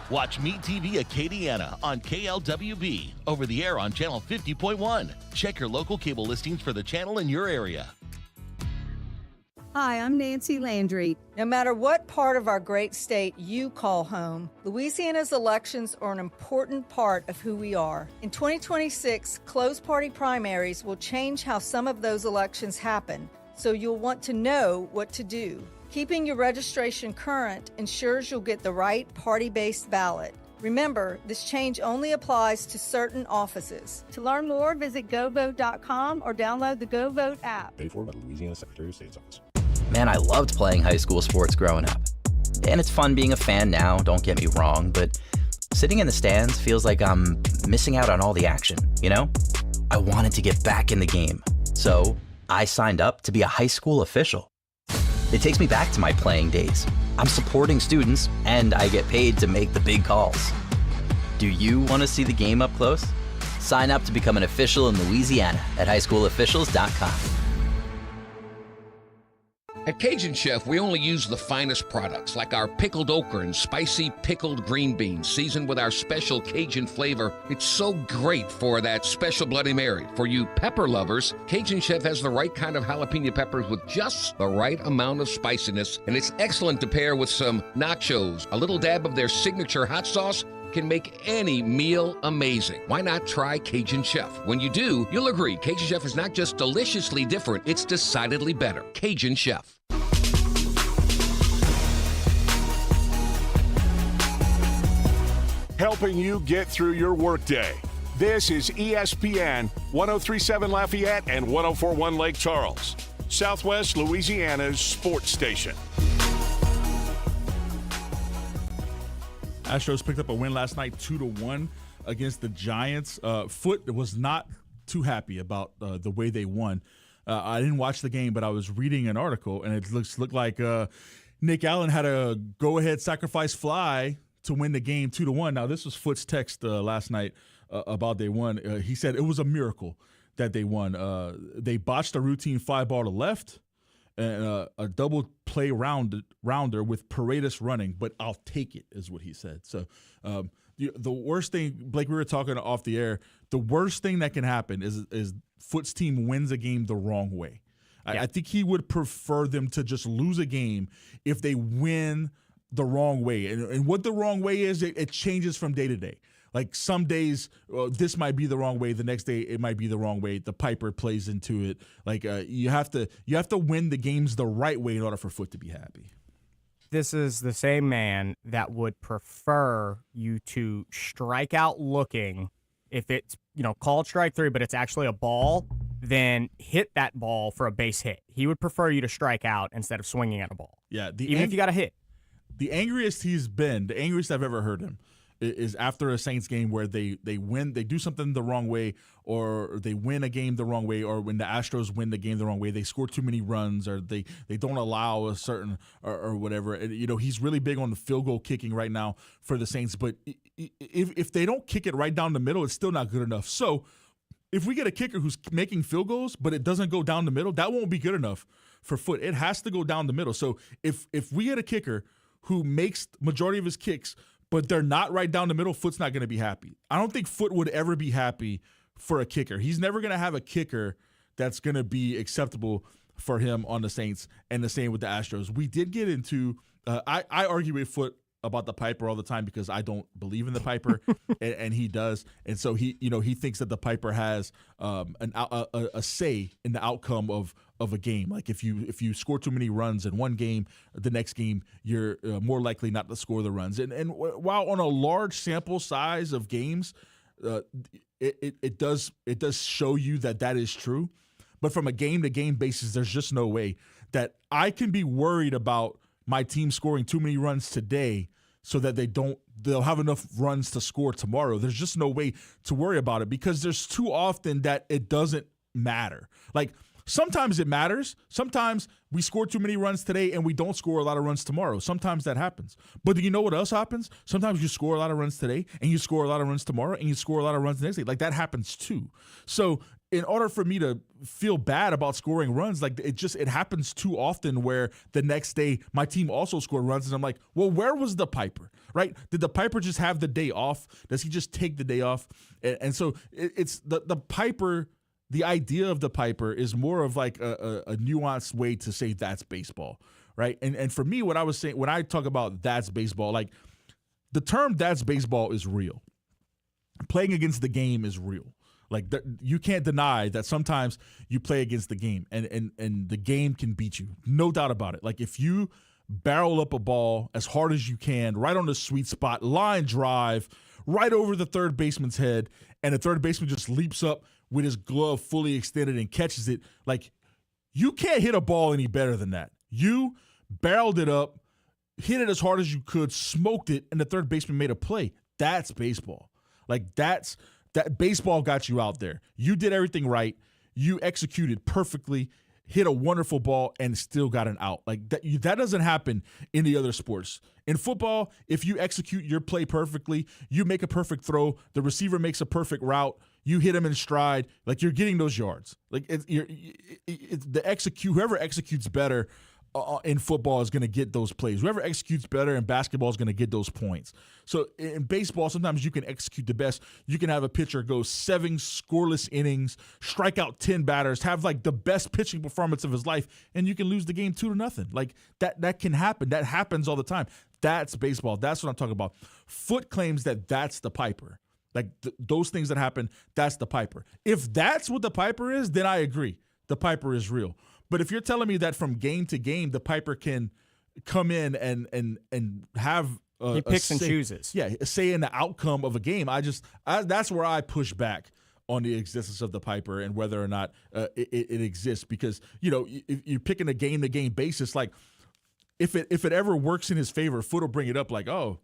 Watch MeTV Acadiana on KLWB, over the air on Channel 50.1. Check your local cable listings for the channel in your area. Hi, I'm Nancy Landry. No matter what part of our great state you call home, Louisiana's elections are an important part of who we are. In 2026, closed party primaries will change how some of those elections happen, so you'll want to know what to do. Keeping your registration current ensures you'll get the right party-based ballot. Remember, this change only applies to certain offices. To learn more, visit govote.com or download the GoVote app. Paid for by the Louisiana Secretary of State's office. Man, I loved playing high school sports growing up. And it's fun being a fan now, don't get me wrong, but sitting in the stands feels like I'm missing out on all the action, you know? I wanted to get back in the game, so I signed up to be a high school official. It takes me back to my playing days. I'm supporting students, and I get paid to make the big calls. Do you want to see the game up close? Sign up to become an official in Louisiana at highschoolofficials.com. At Cajun Chef, we only use the finest products, like our pickled okra and spicy pickled green beans, seasoned with our special Cajun flavor. It's so great for that special Bloody Mary. For you pepper lovers, Cajun Chef has the right kind of jalapeno peppers with just the right amount of spiciness, and it's excellent to pair with some nachos. A little dab of their signature hot sauce can make any meal amazing. Why not try Cajun Chef? When you do, you'll agree Cajun Chef is not just deliciously different, it's decidedly better. Cajun Chef. Helping you get through your workday. This is ESPN 1037 Lafayette and 1041 Lake Charles, Southwest Louisiana's sports station. Astros picked up a win last night, 2-1 against the Giants. Foote was not too happy about the way they won. I didn't watch the game, but I was reading an article, and it looked like Nick Allen had a go-ahead sacrifice fly to win the game 2-1. Now, this was Foote's text last night about they won. He said it was a miracle that they won. They botched a routine fly ball to left and a double play rounder with Paredes running, but I'll take it, is what he said. So the worst thing, Blake, we were talking off the air, the worst thing that can happen is Foote's team wins a game the wrong way. Yeah. I think he would prefer them to just lose a game if they win the wrong way. And what the wrong way is, it changes from day to day. Like some days, this might be the wrong way. The next day, it might be the wrong way. The Piper plays into it. Like you have to win the games the right way in order for Foote to be happy. This is the same man that would prefer you to strike out looking if it's called strike three, but it's actually a ball, then hit that ball for a base hit. He would prefer you to strike out instead of swinging at a ball. Yeah, even if you got a hit. The angriest he's been, the angriest I've ever heard him, is after a Saints game where they win, they do something the wrong way, or they win a game the wrong way, or when the Astros win the game the wrong way, they score too many runs, or they don't allow a certain or whatever. And, he's really big on the field goal kicking right now for the Saints, but if they don't kick it right down the middle, it's still not good enough. So if we get a kicker who's making field goals, but it doesn't go down the middle, that won't be good enough for Foote. It has to go down the middle. So if we get a kicker who makes majority of his kicks, but they're not right down the middle, Foote's not going to be happy. I don't think Foote would ever be happy for a kicker. He's never going to have a kicker that's going to be acceptable for him on the Saints, and the same with the Astros. We did get into I argue with Foote about the Piper all the time because I don't believe in the Piper, and he does. And so he thinks that the Piper has a say in the outcome of a game. Like if you score too many runs in one game, the next game you're more likely not to score the runs. And while on a large sample size of games, it does show you that is true. But from a game-to-game basis, there's just no way that I can be worried about my team scoring too many runs today so that they'll have enough runs to score tomorrow. There's just no way to worry about it because there's too often that it doesn't matter. Like sometimes it matters. Sometimes we score too many runs today and we don't score a lot of runs tomorrow. Sometimes that happens. But you know what else happens? Sometimes you score a lot of runs today and you score a lot of runs tomorrow and you score a lot of runs the next day. Like that happens too. So in order for me to feel bad about scoring runs, like it happens too often where the next day my team also scored runs and I'm like, well, where was the Piper, right? Did the Piper just have the day off? Does he just take the day off? And so it's the Piper, the idea of the Piper is more of like a nuanced way to say that's baseball, right? And for me, what I was saying, when I talk about that's baseball, like the term that's baseball is real. Playing against the game is real. Like you can't deny that sometimes you play against the game and the game can beat you. No doubt about it. Like if you barrel up a ball as hard as you can, right on the sweet spot, line drive, right over the third baseman's head, and the third baseman just leaps up with his glove fully extended and catches it, like you can't hit a ball any better than that. You barreled it up, hit it as hard as you could, smoked it, and the third baseman made a play. That's baseball. Like that baseball got you out there. You did everything right. You executed perfectly, hit a wonderful ball, and still got an out. Like that doesn't happen in the other sports. In football, if you execute your play perfectly, you make a perfect throw, the receiver makes a perfect route, you hit him in stride, like you're getting those yards. Like whoever executes better in football is going to get those plays. Whoever executes better in basketball is going to get those points. So in baseball, sometimes you can execute the best. You can have a pitcher go 7 scoreless innings, strike out 10 batters, have like the best pitching performance of his life, and you can lose the game 2-0. Like that can happen. That happens all the time. That's baseball. That's what I'm talking about. Foot claims that that's the Piper. Like those things that happen, that's the Piper. If that's what the Piper is, then I agree. The Piper is real. But if you're telling me that from game to game, the Piper can come in and have he picks and chooses. Yeah, a say in the outcome of a game. That's where I push back on the existence of the Piper and whether or not it exists. Because, if you're picking a game-to-game basis, like if it ever works in his favor, Foot will bring it up like, oh,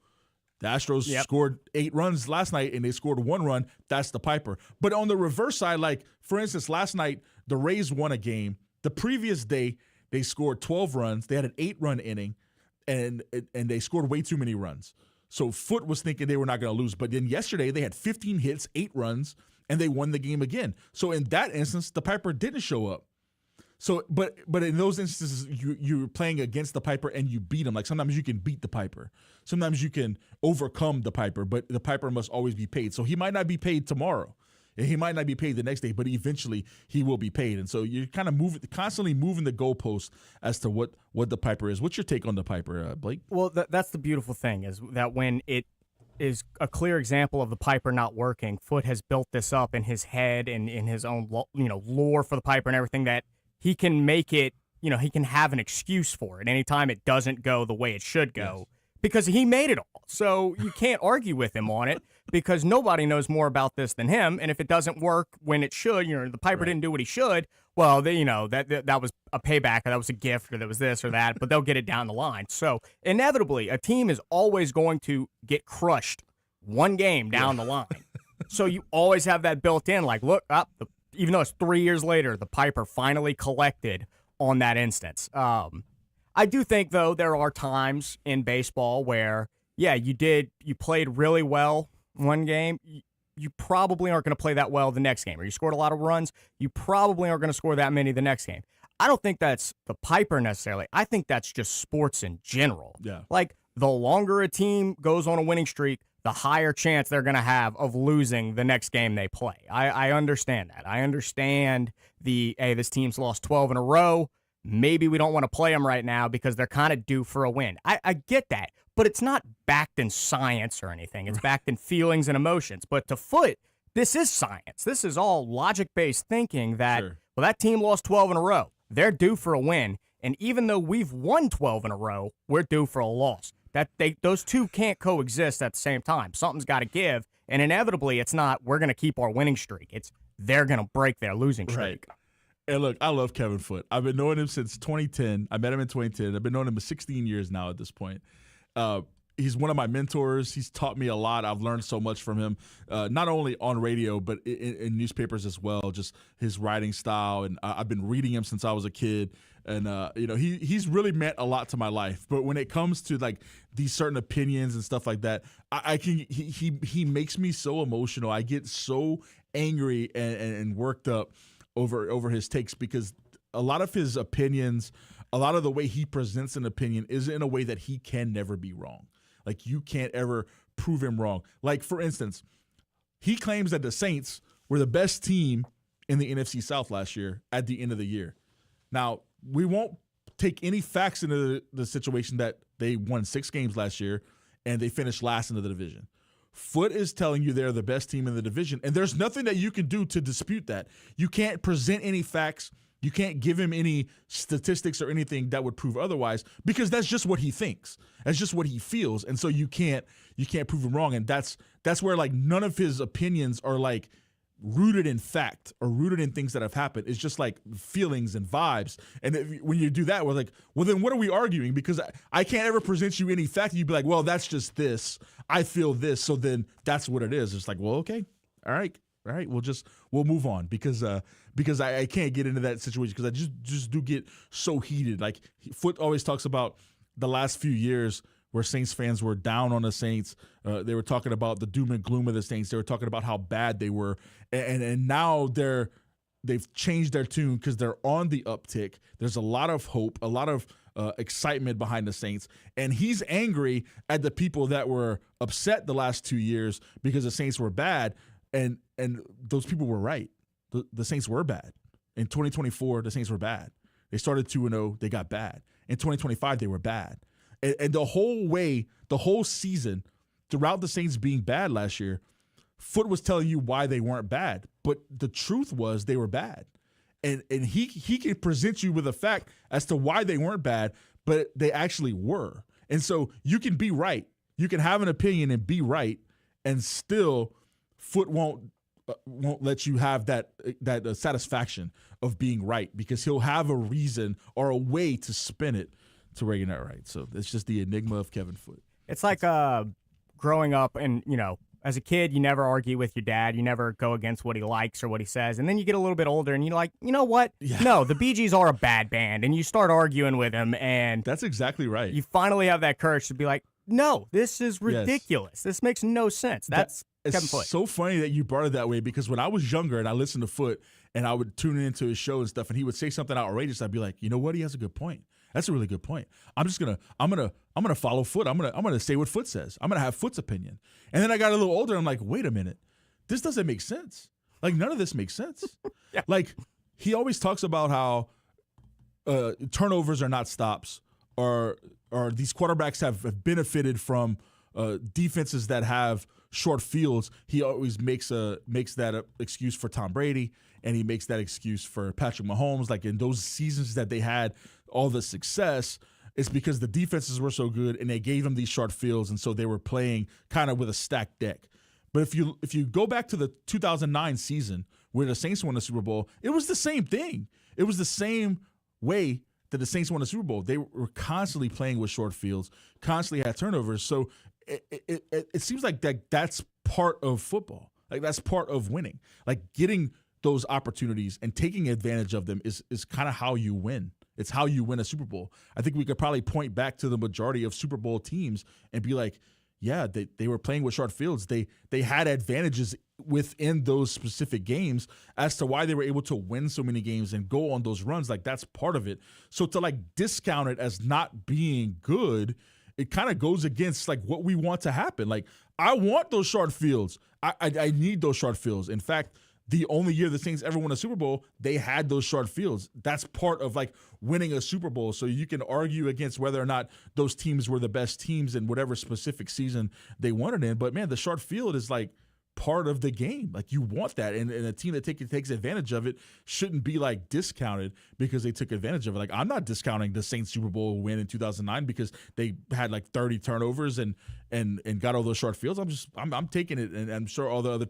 the Astros scored 8 runs last night and they scored 1 run. That's the Piper. But on the reverse side, like, for instance, last night, the Rays won a game. The previous day, they scored 12 runs. They had an 8-run inning, and they scored way too many runs. So Foot was thinking they were not going to lose. But then yesterday, they had 15 hits, 8 runs, and they won the game again. So in that instance, the Piper didn't show up. So, but in those instances, you're playing against the Piper and you beat him. Like sometimes you can beat the Piper. Sometimes you can overcome the Piper, but the Piper must always be paid. So he might not be paid tomorrow. And he might not be paid the next day, but eventually he will be paid. And so you're kind of constantly moving the goalpost as to what the Piper is. What's your take on the Piper, Blake? Well, that's the beautiful thing is that when it is a clear example of the Piper not working, Foot has built this up in his head and in his own lore for the Piper and everything that he can make it, he can have an excuse for it anytime it doesn't go the way it should go. Yes. Because he made it all. So you can't argue with him on it because nobody knows more about this than him. And if it doesn't work when it should, the Piper didn't do what he should, well, that was a payback or that was a gift or that was this or that, but they'll get it down the line. So inevitably, a team is always going to get crushed one game down the line. So you always have that built in, like, look, even though it's 3 years later, the Piper finally collected on that instance. I do think, though, there are times in baseball where, you played really well one game. You probably aren't going to play that well the next game. Or you scored a lot of runs. You probably aren't going to score that many the next game. I don't think that's the Piper necessarily. I think that's just sports in general. Yeah. Like, the longer a team goes on a winning streak, the higher chance they're going to have of losing the next game they play. I understand that. I understand this team's lost 12 in a row. Maybe we don't want to play them right now because they're kind of due for a win. I get that, but it's not backed in science or anything. It's backed in feelings and emotions. But to Foot, this is science. This is all logic-based thinking that, well, that team lost 12 in a row. They're due for a win. And even though we've won 12 in a row, we're due for a loss. Those two can't coexist at the same time. Something's got to give. And inevitably, it's not, we're going to keep our winning streak. It's, they're going to break their losing streak. Right. And look, I love Kevin Foot. I've been knowing him since 2010. I met him in 2010. I've been knowing him for 16 years now at this point. He's one of my mentors. He's taught me a lot. I've learned so much from him, not only on radio, but in newspapers as well, just his writing style. And I've been reading him since I was a kid. And, he's really meant a lot to my life. But when it comes to, like, these certain opinions and stuff like that, he makes me so emotional. I get so angry and worked up over his takes because a lot of his opinions, a lot of the way he presents an opinion is in a way that he can never be wrong. Like, you can't ever prove him wrong. Like, for instance, he claims that the Saints were the best team in the NFC South last year at the end of the year. Now, we won't take any facts into the situation that they won 6 games last year and they finished last in the division. Foot is telling you they're the best team in the division, and there's nothing that you can do to dispute that. You can't present any facts. You can't give him any statistics or anything that would prove otherwise because that's just what he thinks. That's just what he feels, and so you can't prove him wrong. And that's where, like, none of his opinions are, like, rooted in fact or rooted in things that have happened. It's just like feelings and vibes. And when you do that, we're like, well, then what are we arguing? Because I can't ever present you any fact. You'd be like, well, that's just this. I feel this. So then that's what it is. It's like, well, okay. All right. We'll move on because I can't get into that situation because I just do get so heated. Like, Foot always talks about the last few years where Saints fans were down on the Saints. They were talking about the doom and gloom of the Saints. They were talking about how bad they were. And now they've changed their tune because they're on the uptick. There's a lot of hope, a lot of excitement behind the Saints. And he's angry at the people that were upset the last 2 years because the Saints were bad. And those people were right. The Saints were bad. In 2024, the Saints were bad. They started 2-0. They got bad. In 2025, they were bad. And the whole season, throughout the Saints being bad last year, Foot was telling you why they weren't bad. But the truth was they were bad. And he can present you with a fact as to why they weren't bad, but they actually were. And so you can be right. You can have an opinion and be right, and still Foot won't let you have that satisfaction of being right, because he'll have a reason or a way to spin it to where you're not right. So it's just the enigma of Kevin Foot. It's like growing up and, as a kid, you never argue with your dad. You never go against what he likes or what he says. And then you get a little bit older and you're like, you know what? Yeah. No, the Bee Gees are a bad band. And you start arguing with him. And that's exactly right. You finally have that courage to be like, no, this is ridiculous. Yes. This makes no sense. That's Kevin Foot. It's so funny that you brought it that way, because when I was younger and I listened to Foot and I would tune into his show and stuff, and he would say something outrageous, I'd be like, you know what? He has a good point. That's a really good point. I'm gonna follow Foot. I'm gonna say what Foot says. I'm gonna have Foot's opinion. And then I got a little older. I'm like, wait a minute, this doesn't make sense. Like, none of this makes sense. Yeah. Like, he always talks about how turnovers are not stops, or these quarterbacks have benefited from defenses that have short fields. He always makes that excuse for Tom Brady, and he makes that excuse for Patrick Mahomes. Like, in those seasons that they had all the success, it's because the defenses were so good and they gave them these short fields, and so they were playing kind of with a stacked deck. But if you go back to the 2009 season where the Saints won the Super Bowl, it was the same thing. It was the same way that the Saints won the Super Bowl. They were constantly playing with short fields, constantly had turnovers. So it seems like that's part of football. Like, that's part of winning. Like, getting those opportunities and taking advantage of them is kind of how you win. It's how you win a Super Bowl. I think we could probably point back to the majority of Super Bowl teams and be like, yeah, they were playing with short fields. They had advantages within those specific games as to why they were able to win so many games and go on those runs. Like, that's part of it. So to like discount it as not being good, it kind of goes against like what we want to happen. Like, I want those short fields. I need those short fields. In fact, the only year the Saints ever won a Super Bowl, they had those short fields. That's part of like winning a Super Bowl. So you can argue against whether or not those teams were the best teams in whatever specific season they won it in. But man, the short field is like part of the game. Like, you want that. And a team that takes advantage of it shouldn't be like discounted because they took advantage of it. Like, I'm not discounting the Saints Super Bowl win in 2009 because they had like 30 turnovers and got all those short fields. I'm taking it, and I'm sure all the other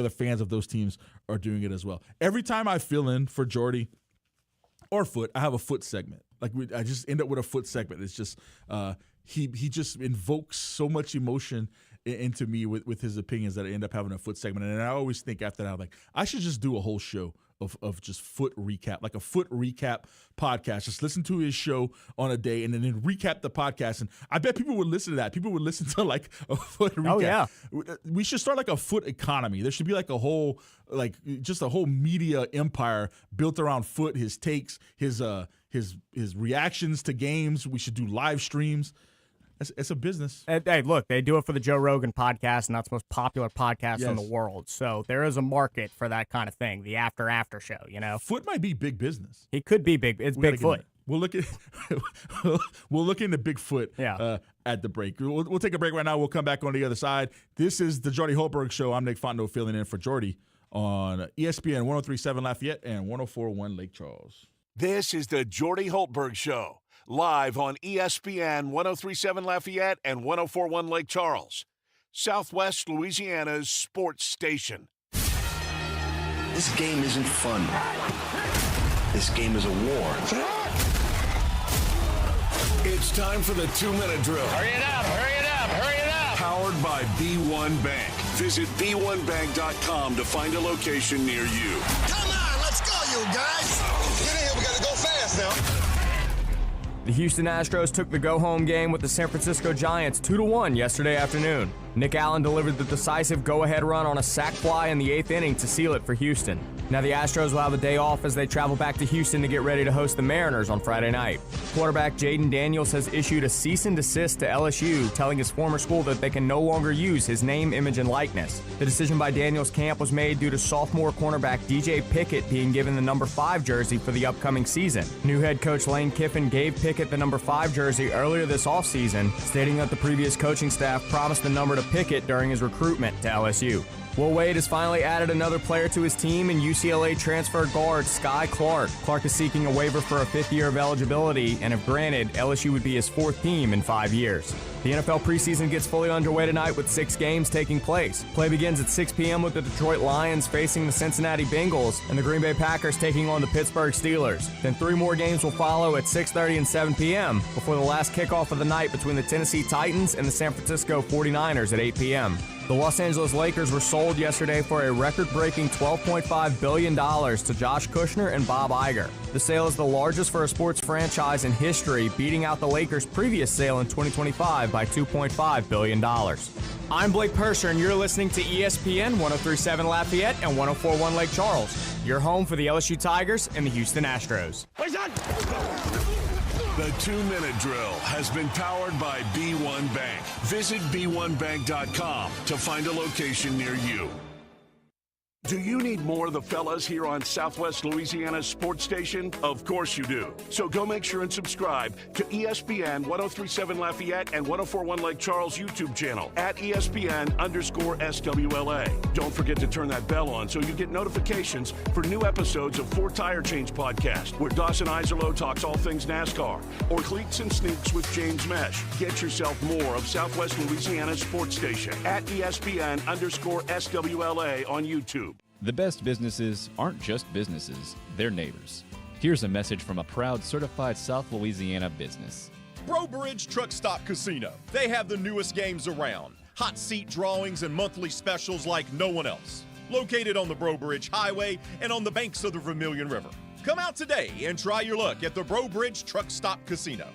fans of those teams are doing it as well. Every time I fill in for Jordy or Foot, I have a Foot segment. Like, I just end up with a Foot segment. It's just he just invokes so much emotion into me with his opinions that I end up having a Foot segment. And I always think after that, I'm like, I should just do a whole show of just Foot recap, like a Foot recap podcast. Just listen to his show on a day and then recap the podcast. And I bet people would listen to that. People would listen to like a Foot recap. Oh, yeah. We should start like a Foot economy. There should be like a whole media empire built around Foot, his takes, his reactions to games. We should do live streams. It's a business. Hey, look, they do it for the Joe Rogan podcast, and that's the most popular podcast in the world. So there is a market for that kind of thing, the after show, Foot might be big business. He could be big. It's Bigfoot. We'll look into Bigfoot at the break. We'll take a break right now. We'll come back on the other side. This is the Jordy Hultberg Show. I'm Nick Fontenot filling in for Jordy on ESPN 103.7 Lafayette and 104.1 Lake Charles. This is the Jordy Hultberg Show, live on ESPN 103.7 Lafayette and 104.1 Lake Charles, Southwest Louisiana's sports station. This game isn't fun. This game is a war. It's time for the 2-minute drill. Hurry it up, hurry it up, hurry it up. Powered by B1 Bank. Visit b1bank.com to find a location near you. Come on, let's go, you guys. Get in here, we got to go fast now. The Houston Astros took the go-home game with the San Francisco Giants 2-1 yesterday afternoon. Nick Allen delivered the decisive go-ahead run on a sac fly in the 8th inning to seal it for Houston. Now the Astros will have a day off as they travel back to Houston to get ready to host the Mariners on Friday night. Quarterback Jaden Daniels has issued a cease and desist to LSU, telling his former school that they can no longer use his name, image, and likeness. The decision by Daniels' camp was made due to sophomore cornerback DJ Pickett being given the number 5 jersey for the upcoming season. New head coach Lane Kiffin gave Pickett the number 5 jersey earlier this offseason, stating that the previous coaching staff promised the number to Pickett during his recruitment to LSU. Will Wade has finally added another player to his team in UCLA transfer guard Sky Clark. Clark is seeking a waiver for a 5th year of eligibility, and if granted, LSU would be his 4th team in 5 years. The NFL preseason gets fully underway tonight with 6 games taking place. Play begins at 6 p.m. with the Detroit Lions facing the Cincinnati Bengals and the Green Bay Packers taking on the Pittsburgh Steelers. Then 3 more games will follow at 6:30 and 7 p.m. before the last kickoff of the night between the Tennessee Titans and the San Francisco 49ers at 8 p.m. The Los Angeles Lakers were sold yesterday for a record-breaking $12.5 billion to Josh Kushner and Bob Iger. The sale is the largest for a sports franchise in history, beating out the Lakers' previous sale in 2025 by $2.5 billion. I'm Blake Purser, and you're listening to ESPN 103.7 Lafayette and 104.1 Lake Charles, your home for the LSU Tigers and the Houston Astros. The 2-minute drill has been powered by B1 Bank. Visit b1bank.com to find a location near you. Do you need more of the fellas here on Southwest Louisiana's sports station? Of course you do. So go make sure and subscribe to ESPN 103.7 Lafayette and 104.1 Lake Charles YouTube channel at ESPN_SWLA. Don't forget to turn that bell on so you get notifications for new episodes of Fort Tire Change Podcast, where Dawson Iserlo talks all things NASCAR, or Cleats and Sneaks with James Mesh. Get yourself more of Southwest Louisiana's sports station at ESPN_SWLA on YouTube. The best businesses aren't just businesses, they're neighbors. Here's a message from a proud certified South Louisiana business. Bro Bridge Truck Stop Casino. They have the newest games around. Hot seat drawings and monthly specials like no one else. Located on the Bro Bridge Highway and on the banks of the Vermilion River. Come out today and try your luck at the Bro Bridge Truck Stop Casino.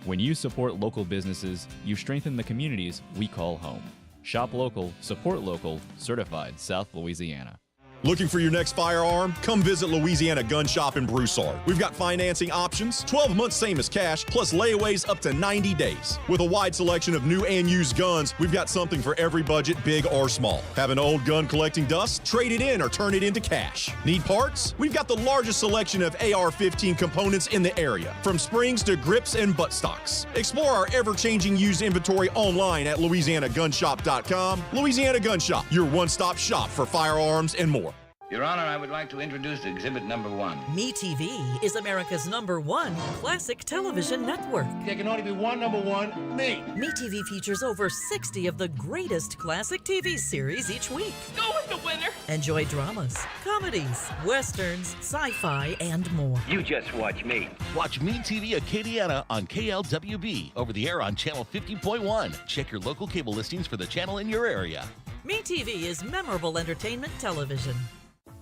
When you support local businesses, you strengthen the communities we call home. Shop local, support local, certified South Louisiana. Looking for your next firearm? Come visit Louisiana Gun Shop in Broussard. We've got financing options, 12 months same as cash, plus layaways up to 90 days. With a wide selection of new and used guns, we've got something for every budget, big or small. Have an old gun collecting dust? Trade it in or turn it into cash. Need parts? We've got the largest selection of AR-15 components in the area, from springs to grips and buttstocks. Explore our ever-changing used inventory online at LouisianaGunShop.com. Louisiana Gun Shop, your one-stop shop for firearms and more. Your Honor, I would like to introduce exhibit number 1. MeTV is America's #1 classic television network. There can only be one number 1, me. MeTV features over 60 of the greatest classic TV series each week. Go with the winner. Enjoy dramas, comedies, westerns, sci-fi, and more. You just watch me. Watch MeTV Acadiana on KLWB over the air on channel 50.1. Check your local cable listings for the channel in your area. MeTV is memorable entertainment television.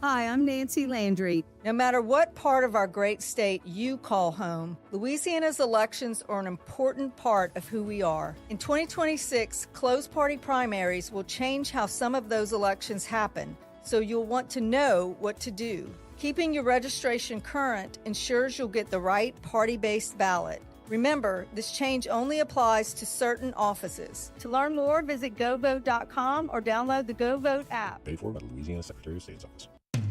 Hi, I'm Nancy Landry. No matter what part of our great state you call home, Louisiana's elections are an important part of who we are. In 2026, closed party primaries will change how some of those elections happen, so you'll want to know what to do. Keeping your registration current ensures you'll get the right party-based ballot. Remember, this change only applies to certain offices. To learn more, visit govote.com or download the GoVote app. Paid for by the Louisiana Secretary of State's office.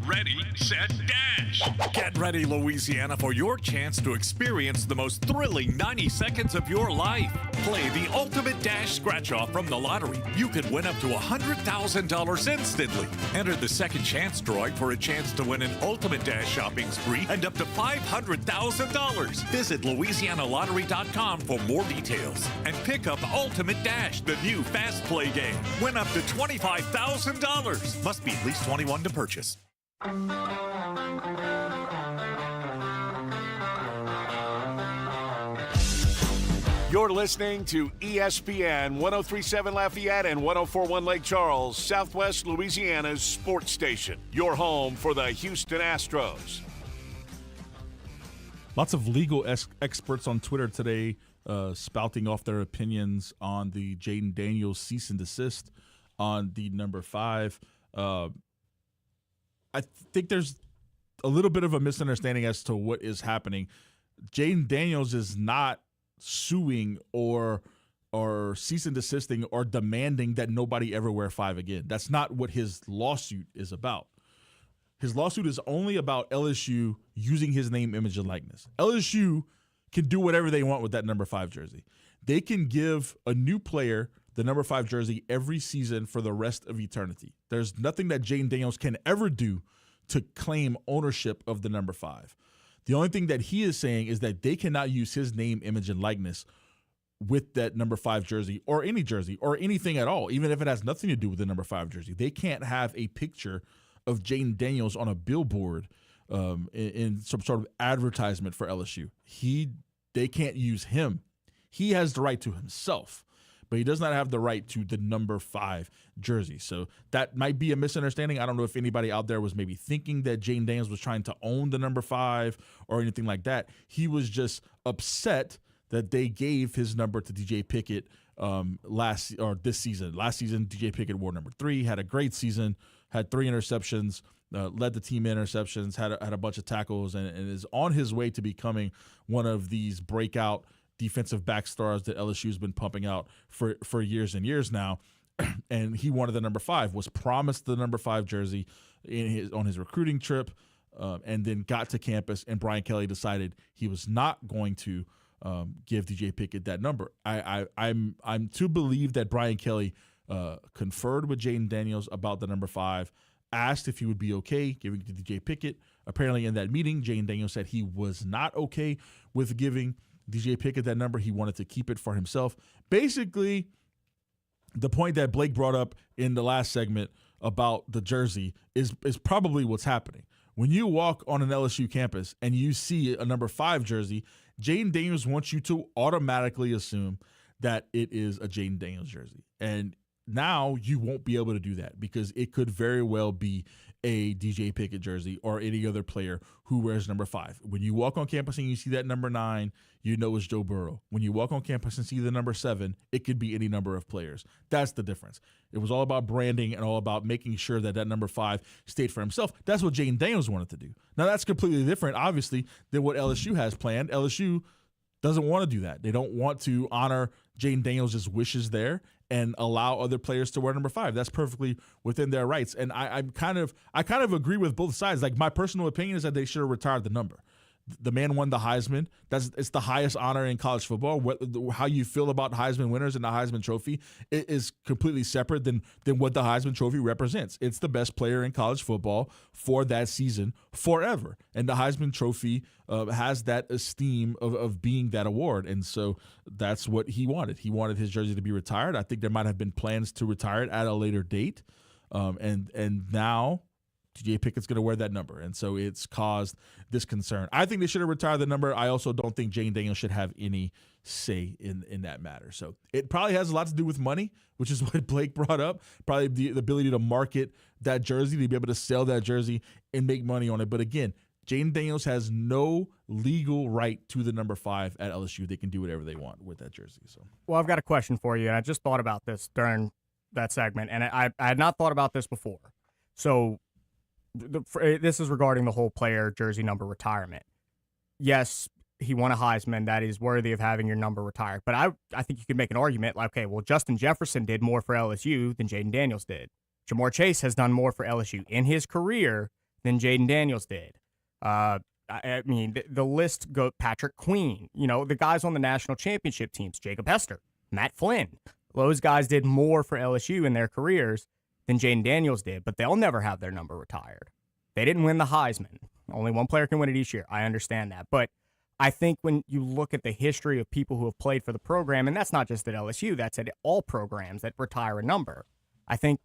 Ready, set, dash. Get ready, Louisiana, for your chance to experience the most thrilling 90 seconds of your life. Play the Ultimate Dash Scratch-Off from the lottery. You could win up to $100,000 instantly. Enter the second chance drawing for a chance to win an Ultimate Dash shopping spree and up to $500,000. Visit LouisianaLottery.com for more details. And pick up Ultimate Dash, the new fast play game. Win up to $25,000. Must be at least 21 to purchase. You're listening to ESPN 103.7 Lafayette and 104.1 Lake Charles, Southwest Louisiana's sports station. Your home for the Houston Astros. Lots of legal experts on Twitter today spouting off their opinions on the Jaden Daniels cease and desist on the number 5. I think there's a little bit of a misunderstanding as to what is happening. Jaden Daniels is not suing or cease and desisting or demanding that nobody ever wear 5 again. That's not what his lawsuit is about. His lawsuit is only about LSU using his name, image, and likeness. LSU can do whatever they want with that number 5 jersey. They can give a new player the number 5 jersey every season for the rest of eternity. There's nothing that Jaden Daniels can ever do to claim ownership of the number 5. The only thing that he is saying is that they cannot use his name, image, and likeness with that number 5 jersey or anything at all, even if it has nothing to do with the number 5 jersey. They can't have a picture of Jaden Daniels on a billboard in some sort of advertisement for LSU. They can't use him. He has the right to himself, but he does not have the right to the number 5 jersey. So that might be a misunderstanding. I don't know if anybody out there was maybe thinking that Jaden Daniels was trying to own the number 5 or anything like that. He was just upset that they gave his number to DJ Pickett this season. Last season, DJ Pickett wore number 3, had a great season, had 3 interceptions, led the team in interceptions, had a bunch of tackles, and is on his way to becoming one of these breakout defensive back stars that LSU's been pumping out for years and years now. And he wanted the number 5, was promised the number 5 jersey on his recruiting trip, and then got to campus, and Brian Kelly decided he was not going to give DJ Pickett that number. I'm to believe that Brian Kelly conferred with Jaden Daniels about the number 5, asked if he would be okay giving it to DJ Pickett. Apparently in that meeting, Jaden Daniels said he was not okay with giving DJ Pickett that number. He wanted to keep it for himself. Basically, the point that Blake brought up in the last segment about the jersey is probably what's happening. When you walk on an LSU campus and you see a number 5 jersey, Jaden Daniels wants you to automatically assume that it is a Jaden Daniels jersey. And now you won't be able to do that because it could very well be a DJ Pickett jersey or any other player who wears number 5. When you walk on campus and you see that number 9, you know it's Joe Burrow. When you walk on campus and see the number 7, it could be any number of players. That's the difference. It was all about branding and all about making sure that number 5 stayed for himself. That's what Jaden Daniels wanted to do. Now, that's completely different, obviously, than what LSU has planned. LSU doesn't want to do that. They don't want to honor Jaden Daniels' wishes there and allow other players to wear number 5. That's perfectly within their rights. And I kind of agree with both sides. Like, my personal opinion is that they should have retired the number. The man won the Heisman. It's the highest honor in college football. How you feel about Heisman winners and the Heisman Trophy is completely separate than what the Heisman Trophy represents. It's the best player in college football for that season forever. And the Heisman Trophy has that esteem of being that award. And so that's what he wanted. He wanted his jersey to be retired. I think there might have been plans to retire it at a later date. And now DJ Pickett's going to wear that number, and so it's caused this concern. I think they should have retired the number. I also don't think Jaden Daniels should have any say in that matter. So it probably has a lot to do with money, which is what Blake brought up, probably the ability to market that jersey, to be able to sell that jersey and make money on it. But again, Jaden Daniels has no legal right to the number 5 at LSU. They can do whatever they want with that jersey. So, well, I've got a question for you, and I just thought about this during that segment, and I had not thought about this before. So this is regarding the whole player jersey number retirement. Yes, he won a Heisman. That is worthy of having your number retired. But I think you could make an argument like, okay, well, Justin Jefferson did more for LSU than Jaden Daniels did. Jamar Chase has done more for LSU in his career than Jaden Daniels did. I mean, the list goes Patrick Queen, the guys on the national championship teams, Jacob Hester, Matt Flynn. Those guys did more for LSU in their careers than Jaden Daniels did, but they'll never have their number retired. They didn't win the Heisman. Only one player can win it each year. I understand that. But I think when you look at the history of people who have played for the program, and that's not just at LSU, that's at all programs that retire a number, I think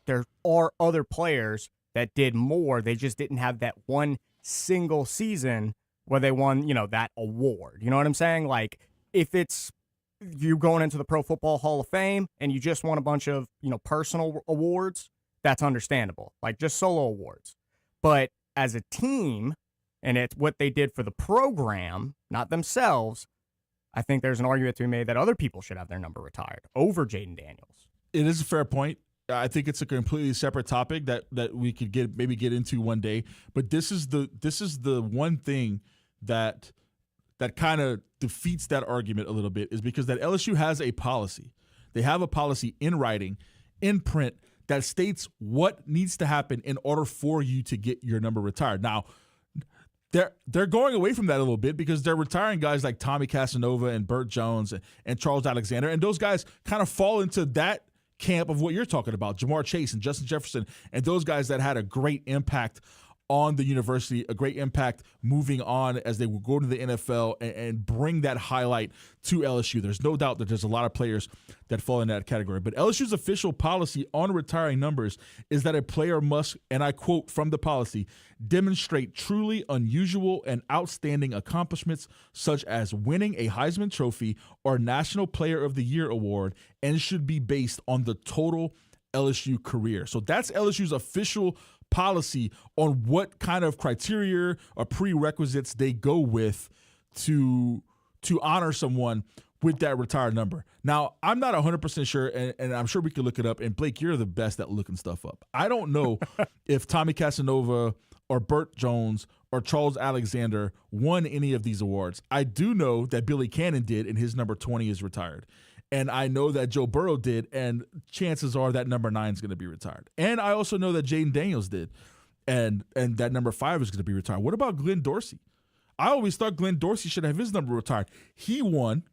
there are other players that did more. They just didn't have that one single season where they won, that award. You know what I'm saying? Like, if it's you going into the Pro Football Hall of Fame and you just won a bunch of, personal awards, that's understandable. Like, just solo awards. But as a team, and it's what they did for the program, not themselves, I think there's an argument to be made that other people should have their number retired over Jaden Daniels. It is a fair point. I think it's a completely separate topic that we could get into one day. But this is the one thing that kind of defeats that argument a little bit, is because that LSU has a policy. They have a policy in writing, in print, that states what needs to happen in order for you to get your number retired. Now, they're going away from that a little bit because they're retiring guys like Tommy Casanova and Burt Jones and Charles Alexander, and those guys kind of fall into that camp of what you're talking about, Jamar Chase and Justin Jefferson, and those guys that had a great impact on the university, a great impact moving on as they will go to the NFL and bring that highlight to LSU. There's no doubt that there's a lot of players that fall in that category. But LSU's official policy on retiring numbers is that a player must, and I quote from the policy, demonstrate truly unusual and outstanding accomplishments such as winning a Heisman Trophy or National Player of the Year award, and should be based on the total LSU career. So that's LSU's official policy on what kind of criteria or prerequisites they go with to honor someone with that retired number. Now, I'm not 100% sure, and I'm sure we could look it up, and Blake, you're the best at looking stuff up. I don't know if Tommy Casanova or Burt Jones or Charles Alexander won any of these awards. I do know that Billy Cannon did, and his number 20 is retired. And I know that Joe Burrow did, and chances are that number 9 is going to be retired. And I also know that Jaden Daniels did, and that number 5 is going to be retired. What about Glenn Dorsey? I always thought Glenn Dorsey should have his number retired. He won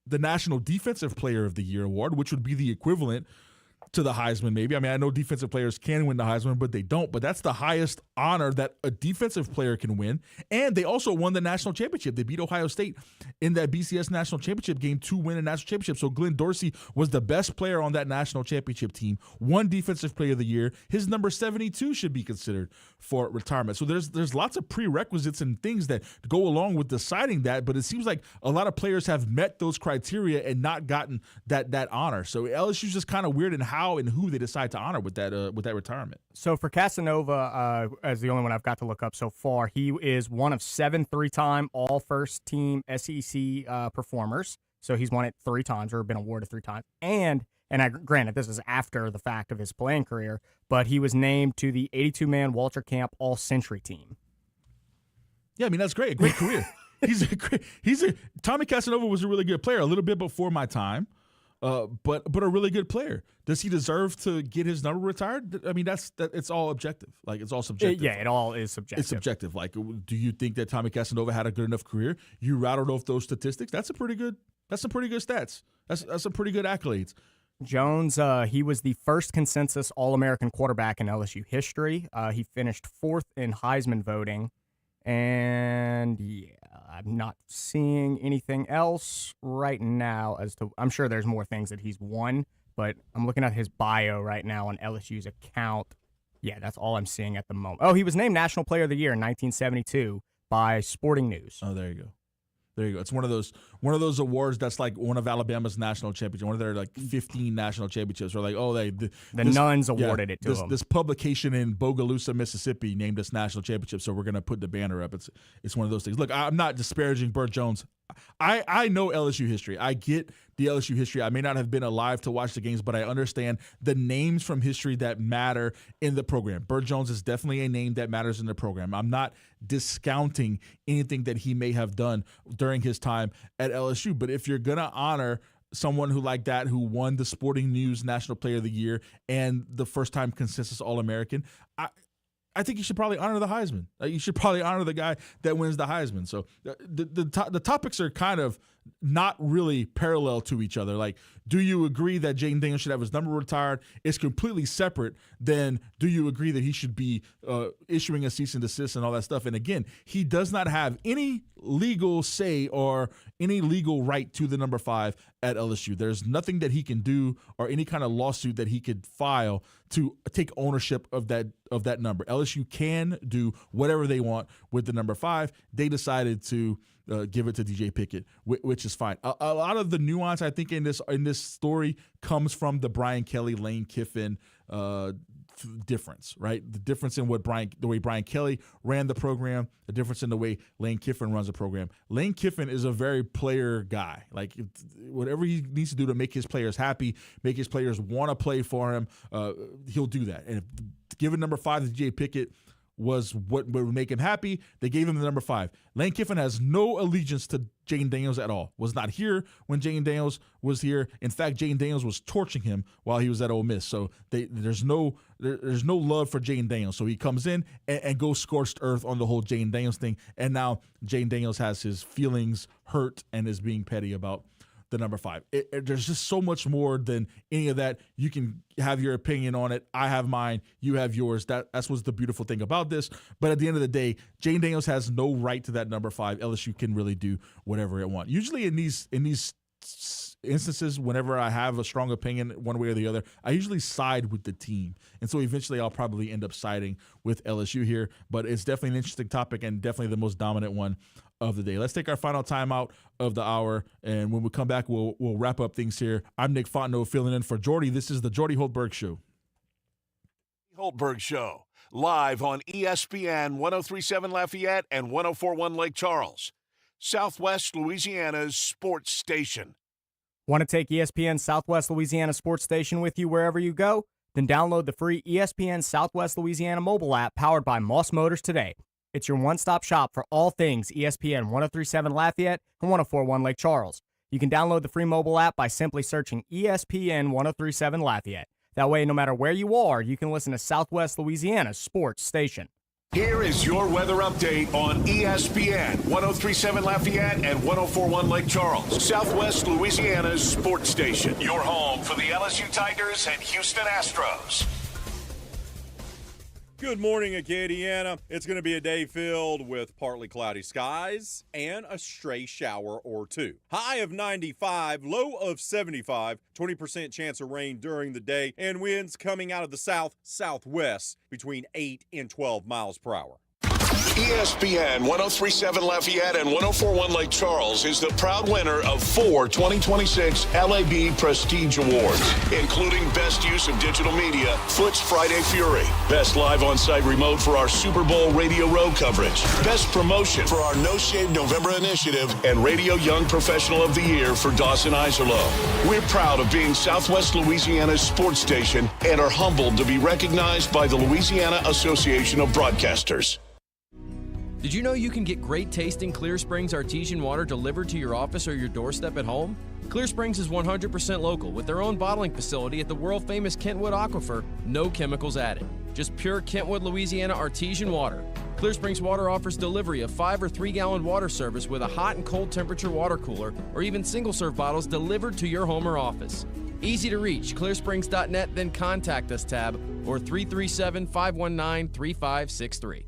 the National Defensive Player of the Year award, which would be the equivalent to the Heisman, maybe. I mean, I know defensive players can win the Heisman, but they don't. But that's the highest honor that a defensive player can win. And they also won the national championship. They beat Ohio State in that BCS national championship game to win a national championship. So Glenn Dorsey was the best player on that national championship team, won Defensive Player of the Year. His number 72 should be considered for retirement. So there's lots of prerequisites and things that go along with deciding that, but it seems like a lot of players have met those criteria and not gotten that honor. So LSU's just kind of weird in how and who they decide to honor with that retirement. So for Casanova, as the only one I've got to look up so far, he is one of 7 3-time all first team SEC performers. So he's won it 3 times or been awarded 3 times. And granted, this is after the fact of his playing career, but he was named to the 82-man Walter Camp All-Century team. Yeah, I mean, that's great. A great career. Tommy Casanova was a really good player, a little bit before my time. But a really good player. Does he deserve to get his number retired? I mean, it's all objective. Like, it's all subjective. It all is subjective. It's subjective. Like, do you think that Tommy Casanova had a good enough career? You rattled off those statistics. That's some pretty good stats. That's some pretty good accolades. Jones, he was the first consensus All-American quarterback in LSU history. He finished 4th in Heisman voting. And yeah, I'm not seeing anything else right now I'm sure there's more things that he's won, but I'm looking at his bio right now on LSU's account. Yeah, that's all I'm seeing at the moment. Oh, he was named National Player of the Year in 1972 by Sporting News. Oh, there you go. There you go. It's one of those awards that's like one of Alabama's national championships, one of their like 15 national championships. Or like, oh, the Nuns awarded it to him. This publication in Bogalusa, Mississippi, named us national championship, so we're gonna put the banner up. It's one of those things. Look, I'm not disparaging Burt Jones. I know LSU history. I get the LSU history. I may not have been alive to watch the games, but I understand the names from history that matter in the program. Burt Jones is definitely a name that matters in the program. I'm not discounting anything that he may have done during his time at LSU, but if you're going to honor someone who won the Sporting News National Player of the Year and the first-time consensus All-American, I think you should probably honor the Heisman. You should probably honor the guy that wins the Heisman. So the topics are kind of not really parallel to each other. Like, do you agree that Jaden Daniels should have his number retired? It's completely separate than do you agree that he should be issuing a cease and desist and all that stuff? And again, he does not have any legal say or any legal right to the number 5 at LSU. There's nothing that he can do or any kind of lawsuit that he could file to take ownership of that number. LSU can do whatever they want with the number 5. They decided to give it to DJ Pickett, which is fine. A lot of the nuance, I think, in this story comes from the Brian Kelly, Lane Kiffin difference, right? The difference in the way Brian Kelly ran the program, the difference in the way Lane Kiffin runs the program. Lane Kiffin is a very player guy. Like whatever he needs to do to make his players happy, make his players want to play for him, he'll do that. And giving number 5 to J. Pickett was what would make him happy. They gave him the number 5. Lane Kiffin has no allegiance to Jane Daniels at all. Was not here when Jane Daniels was here. In fact, Jane Daniels was torching him while he was at Ole Miss. So there's no love for Jane Daniels. So he comes in and goes scorched earth on the whole Jane Daniels thing. And now Jane Daniels has his feelings hurt and is being petty about the number 5. There's just so much more than any of that. You can have your opinion on it. I have mine. You have yours. That's what's the beautiful thing about this. But at the end of the day, Jane Daniels has no right to that number 5. LSU can really do whatever it wants. Usually in these instances, whenever I have a strong opinion one way or the other, I usually side with the team. And so eventually I'll probably end up siding with LSU here. But it's definitely an interesting topic and definitely the most dominant one of the day. Let's take our final timeout of the hour, and when we come back, we'll wrap up things here. I'm Nick Fontenot filling in for Jordy. This is the Jordy Hultberg Show. Hultberg Show, live on ESPN 103.7 Lafayette and 104.1 Lake Charles, Southwest Louisiana's sports station. Want to take ESPN Southwest Louisiana Sports Station with you wherever you go? Then download the free ESPN Southwest Louisiana mobile app powered by Moss Motors today. It's your one-stop shop for all things ESPN 103.7 Lafayette and 104.1 Lake Charles. You can download the free mobile app by simply searching ESPN 103.7 Lafayette. That way, no matter where you are, you can listen to Southwest Louisiana's sports station. Here is your weather update on ESPN 103.7 Lafayette and 104.1 Lake Charles, Southwest Louisiana's sports station. Your home for the LSU Tigers and Houston Astros. Good morning, Acadiana. It's going to be a day filled with partly cloudy skies and a stray shower or two. High of 95, low of 75, 20% chance of rain during the day, and winds coming out of the southwest between 8 and 12 miles per hour. ESPN 103.7 Lafayette and 104.1 Lake Charles is the proud winner of 4 2026 LAB Prestige Awards, including Best Use of Digital Media, Foot's Friday Fury, Best Live On-Site Remote for our Super Bowl Radio Road coverage, Best Promotion for our No Shave November initiative, and Radio Young Professional of the Year for Dawson Iserloh. We're proud of being Southwest Louisiana's sports station and are humbled to be recognized by the Louisiana Association of Broadcasters. Did you know you can get great tasting Clear Springs artesian water delivered to your office or your doorstep at home? Clear Springs is 100% local with their own bottling facility at the world-famous Kentwood Aquifer, no chemicals added. Just pure Kentwood, Louisiana artesian water. Clear Springs Water offers delivery of 5 or 3-gallon water service with a hot and cold temperature water cooler or even single-serve bottles delivered to your home or office. Easy to reach, clearsprings.net, then contact us tab or 337-519-3563.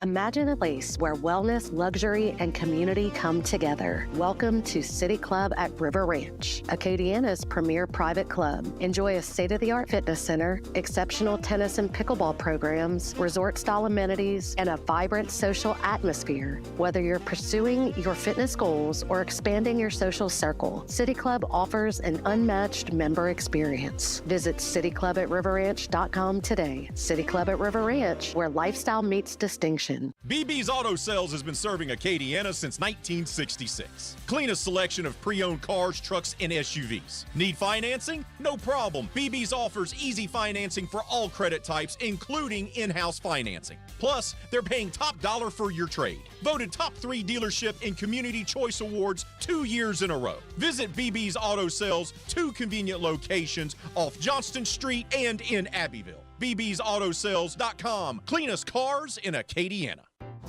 Imagine a place where wellness, luxury, and community come together. Welcome to City Club at River Ranch, Acadiana's premier private club. Enjoy a state-of-the-art fitness center, exceptional tennis and pickleball programs, resort-style amenities, and a vibrant social atmosphere. Whether you're pursuing your fitness goals or expanding your social circle, City Club offers an unmatched member experience. Visit cityclubatriverranch.com today. City Club at River Ranch, where lifestyle meets distinction. BB's Auto Sales has been serving Acadiana since 1966. Cleanest selection of pre-owned cars, trucks, and SUVs. Need financing? No problem. BB's offers easy financing for all credit types, including in-house financing. Plus, they're paying top dollar for your trade. Voted top 3 dealership in Community Choice Awards 2 years in a row. Visit BB's Auto Sales, 2 convenient locations off Johnston Street and in Abbeville. bbsautosales.com. Cleanest cars in Acadiana.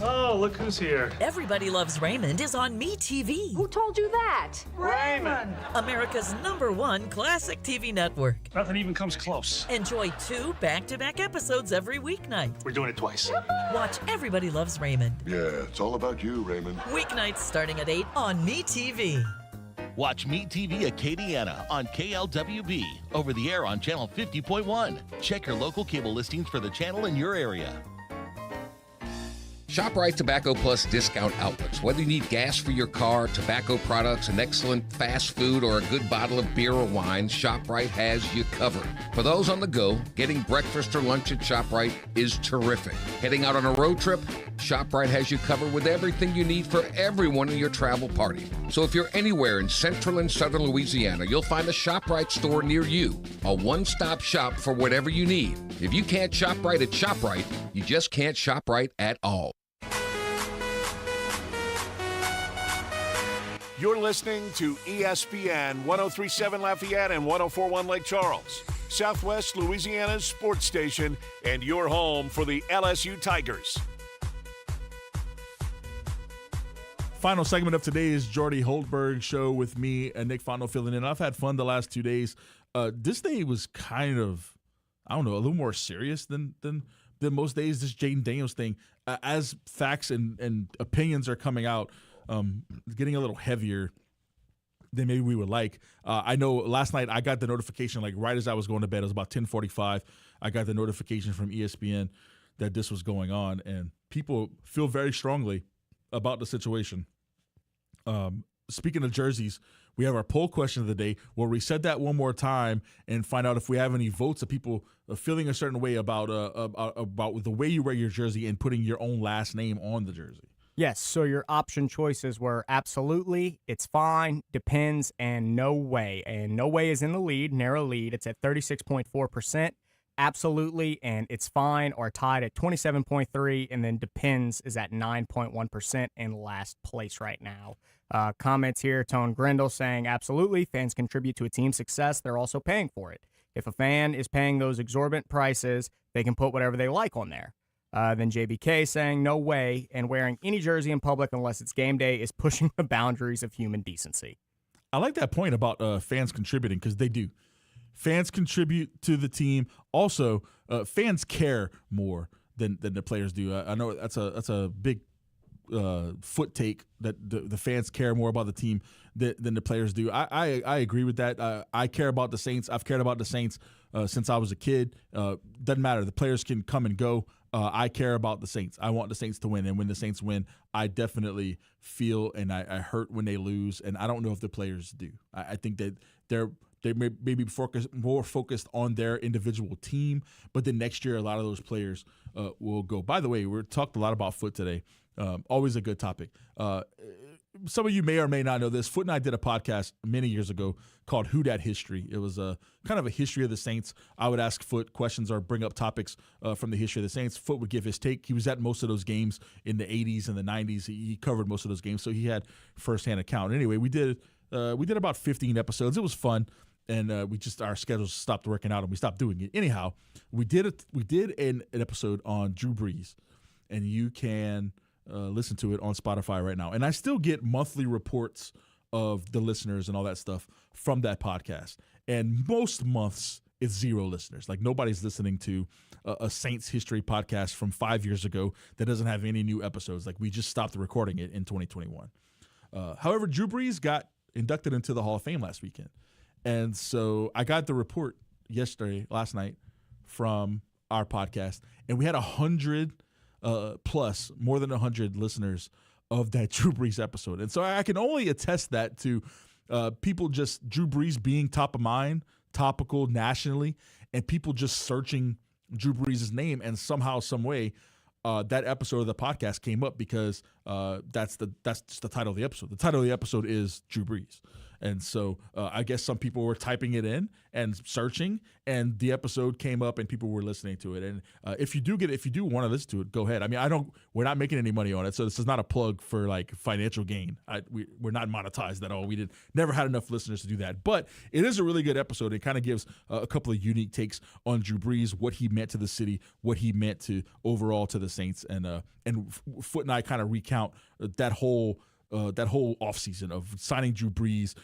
Oh, look who's here. Everybody Loves Raymond is on MeTV. Who told you that? Raymond! America's #1 classic TV network. Nothing even comes close. Enjoy 2 back-to-back episodes every weeknight. We're doing it twice. Watch Everybody Loves Raymond. Yeah, it's all about you, Raymond. Weeknights starting at 8 on MeTV. Watch Meet TV Acadiana on KLWB, over the air on channel 50.1. Check your local cable listings for the channel in your area. ShopRite Tobacco Plus discount outlets. Whether you need gas for your car, tobacco products, an excellent fast food, or a good bottle of beer or wine, ShopRite has you covered. For those on the go, getting breakfast or lunch at ShopRite is terrific. Heading out on a road trip, ShopRite has you covered with everything you need for everyone in your travel party. So if you're anywhere in central and southern Louisiana, you'll find a ShopRite store near you. A one-stop shop for whatever you need. If you can't shop right at ShopRite, you just can't shop right at all. You're listening to ESPN 1037 Lafayette and 1041 Lake Charles, Southwest Louisiana's sports station, and your home for the LSU Tigers. Final segment of today's Jordy Hultberg show with me and Nick Fontenot filling in. I've had fun the last 2 days. This day was kind of, I don't know, a little more serious than most days. This Jaden Daniels thing, as facts and opinions are coming out, getting a little heavier than maybe we would like. I know last night I got the notification, like right as I was going to bed. It was about 10:45. I got the notification from ESPN that this was going on, and people feel very strongly about the situation. Speaking of jerseys, we have our poll question of the day. We'll reset that one more time and find out if we have any votes of people feeling a certain way about the way you wear your jersey and putting your own last name on the jersey. Yes, so your option choices were absolutely, it's fine, depends, and no way. And no way is in the lead, narrow lead. It's at 36.4%. Absolutely and it's fine are tied at 27.3%, and then depends is at 9.1% in last place right now. Comments here, Tone Grindle saying, absolutely, fans contribute to a team's success. They're also paying for it. If a fan is paying those exorbitant prices, they can put whatever they like on there. Then JBK saying, no way, and wearing any jersey in public unless it's game day is pushing the boundaries of human decency. I like that point about fans contributing, because they do. Fans contribute to the team. Also, fans care more than the players do. I know that's a big foot take that the fans care more about the team than the players do. I agree with that. I care about the Saints. I've cared about the Saints since I was a kid. Doesn't matter. The players can come and go. I care about the Saints. I want the Saints to win. And when the Saints win, I definitely feel and I hurt when they lose. And I don't know if the players do. I think that they may be more focused on their individual team, but then next year a lot of those players will go. By the way, we talked a lot about foot today. Always a good topic. Some of you may or may not know this. Foot and I did a podcast many years ago called Who Dat History. It was a kind of a history of the Saints. I would ask Foot questions or bring up topics from the history of the Saints. Foot would give his take. He was at most of those games in the 80s and the 90s. He covered most of those games, so he had firsthand account. Anyway, we did about 15 episodes. It was fun. And our schedules stopped working out and we stopped doing it. Anyhow, we did an episode on Drew Brees, and you can listen to it on Spotify right now. And I still get monthly reports of the listeners and all that stuff from that podcast. And most months it's 0 listeners. Like nobody's listening to a Saints history podcast from 5 years ago that doesn't have any new episodes. Like we just stopped recording it in 2021. However, Drew Brees got inducted into the Hall of Fame last weekend. And so I got the report last night from our podcast, and we had 100 plus, more than 100 listeners of that Drew Brees episode. And so I can only attest that to people just Drew Brees being top of mind, topical nationally, and people just searching Drew Brees' name, and somehow, some way, that episode of the podcast came up because that's just the title of the episode. The title of the episode is Drew Brees. And so I guess some people were typing it in and searching, and the episode came up and people were listening to it. And if you do want to listen to it, go ahead. I mean, we're not making any money on it, so this is not a plug for like financial gain. We're not monetized at all. We never had enough listeners to do that. But it is a really good episode. It kind of gives a couple of unique takes on Drew Brees, what he meant to the city, what he meant to overall to the Saints, and Foot and I kind of recount that whole that whole offseason of signing Drew Brees.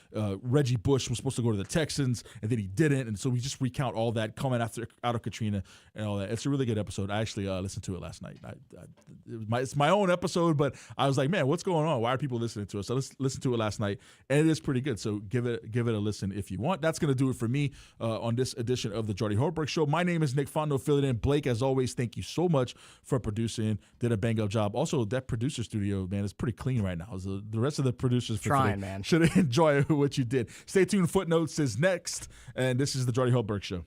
Reggie Bush was supposed to go to the Texans, and then he didn't. And so we just recount all that coming out of Katrina and all that. It's a really good episode. I actually listened to it last night. It's my own episode, but I was like, man, what's going on? Why are people listening to us? So let's listen to it last night, and it is pretty good. So give it a listen if you want. That's going to do it for me on this edition of the Jordy Hultberg Show. My name is Nick Fondo, filling in. Blake, as always, thank you so much for producing. Did a bang-up job. Also, that producer studio, man, is pretty clean right now. The rest of the producers should enjoy what you did. Stay tuned. Footnotes is next, and this is the Jordy Hultberg Show.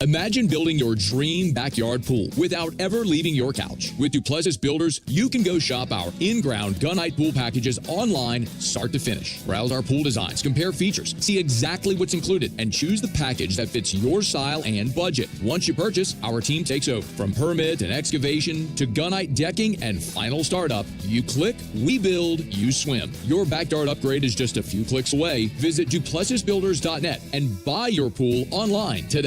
Imagine building your dream backyard pool without ever leaving your couch. With Duplessis Builders, you can go shop our in-ground gunite pool packages online, start to finish. Browse our pool designs, compare features, see exactly what's included, and choose the package that fits your style and budget. Once you purchase, our team takes over. From permit and excavation to gunite decking and final startup, you click, we build, you swim. Your backyard upgrade is just a few clicks away. Visit DuplessisBuilders.net and buy your pool online today.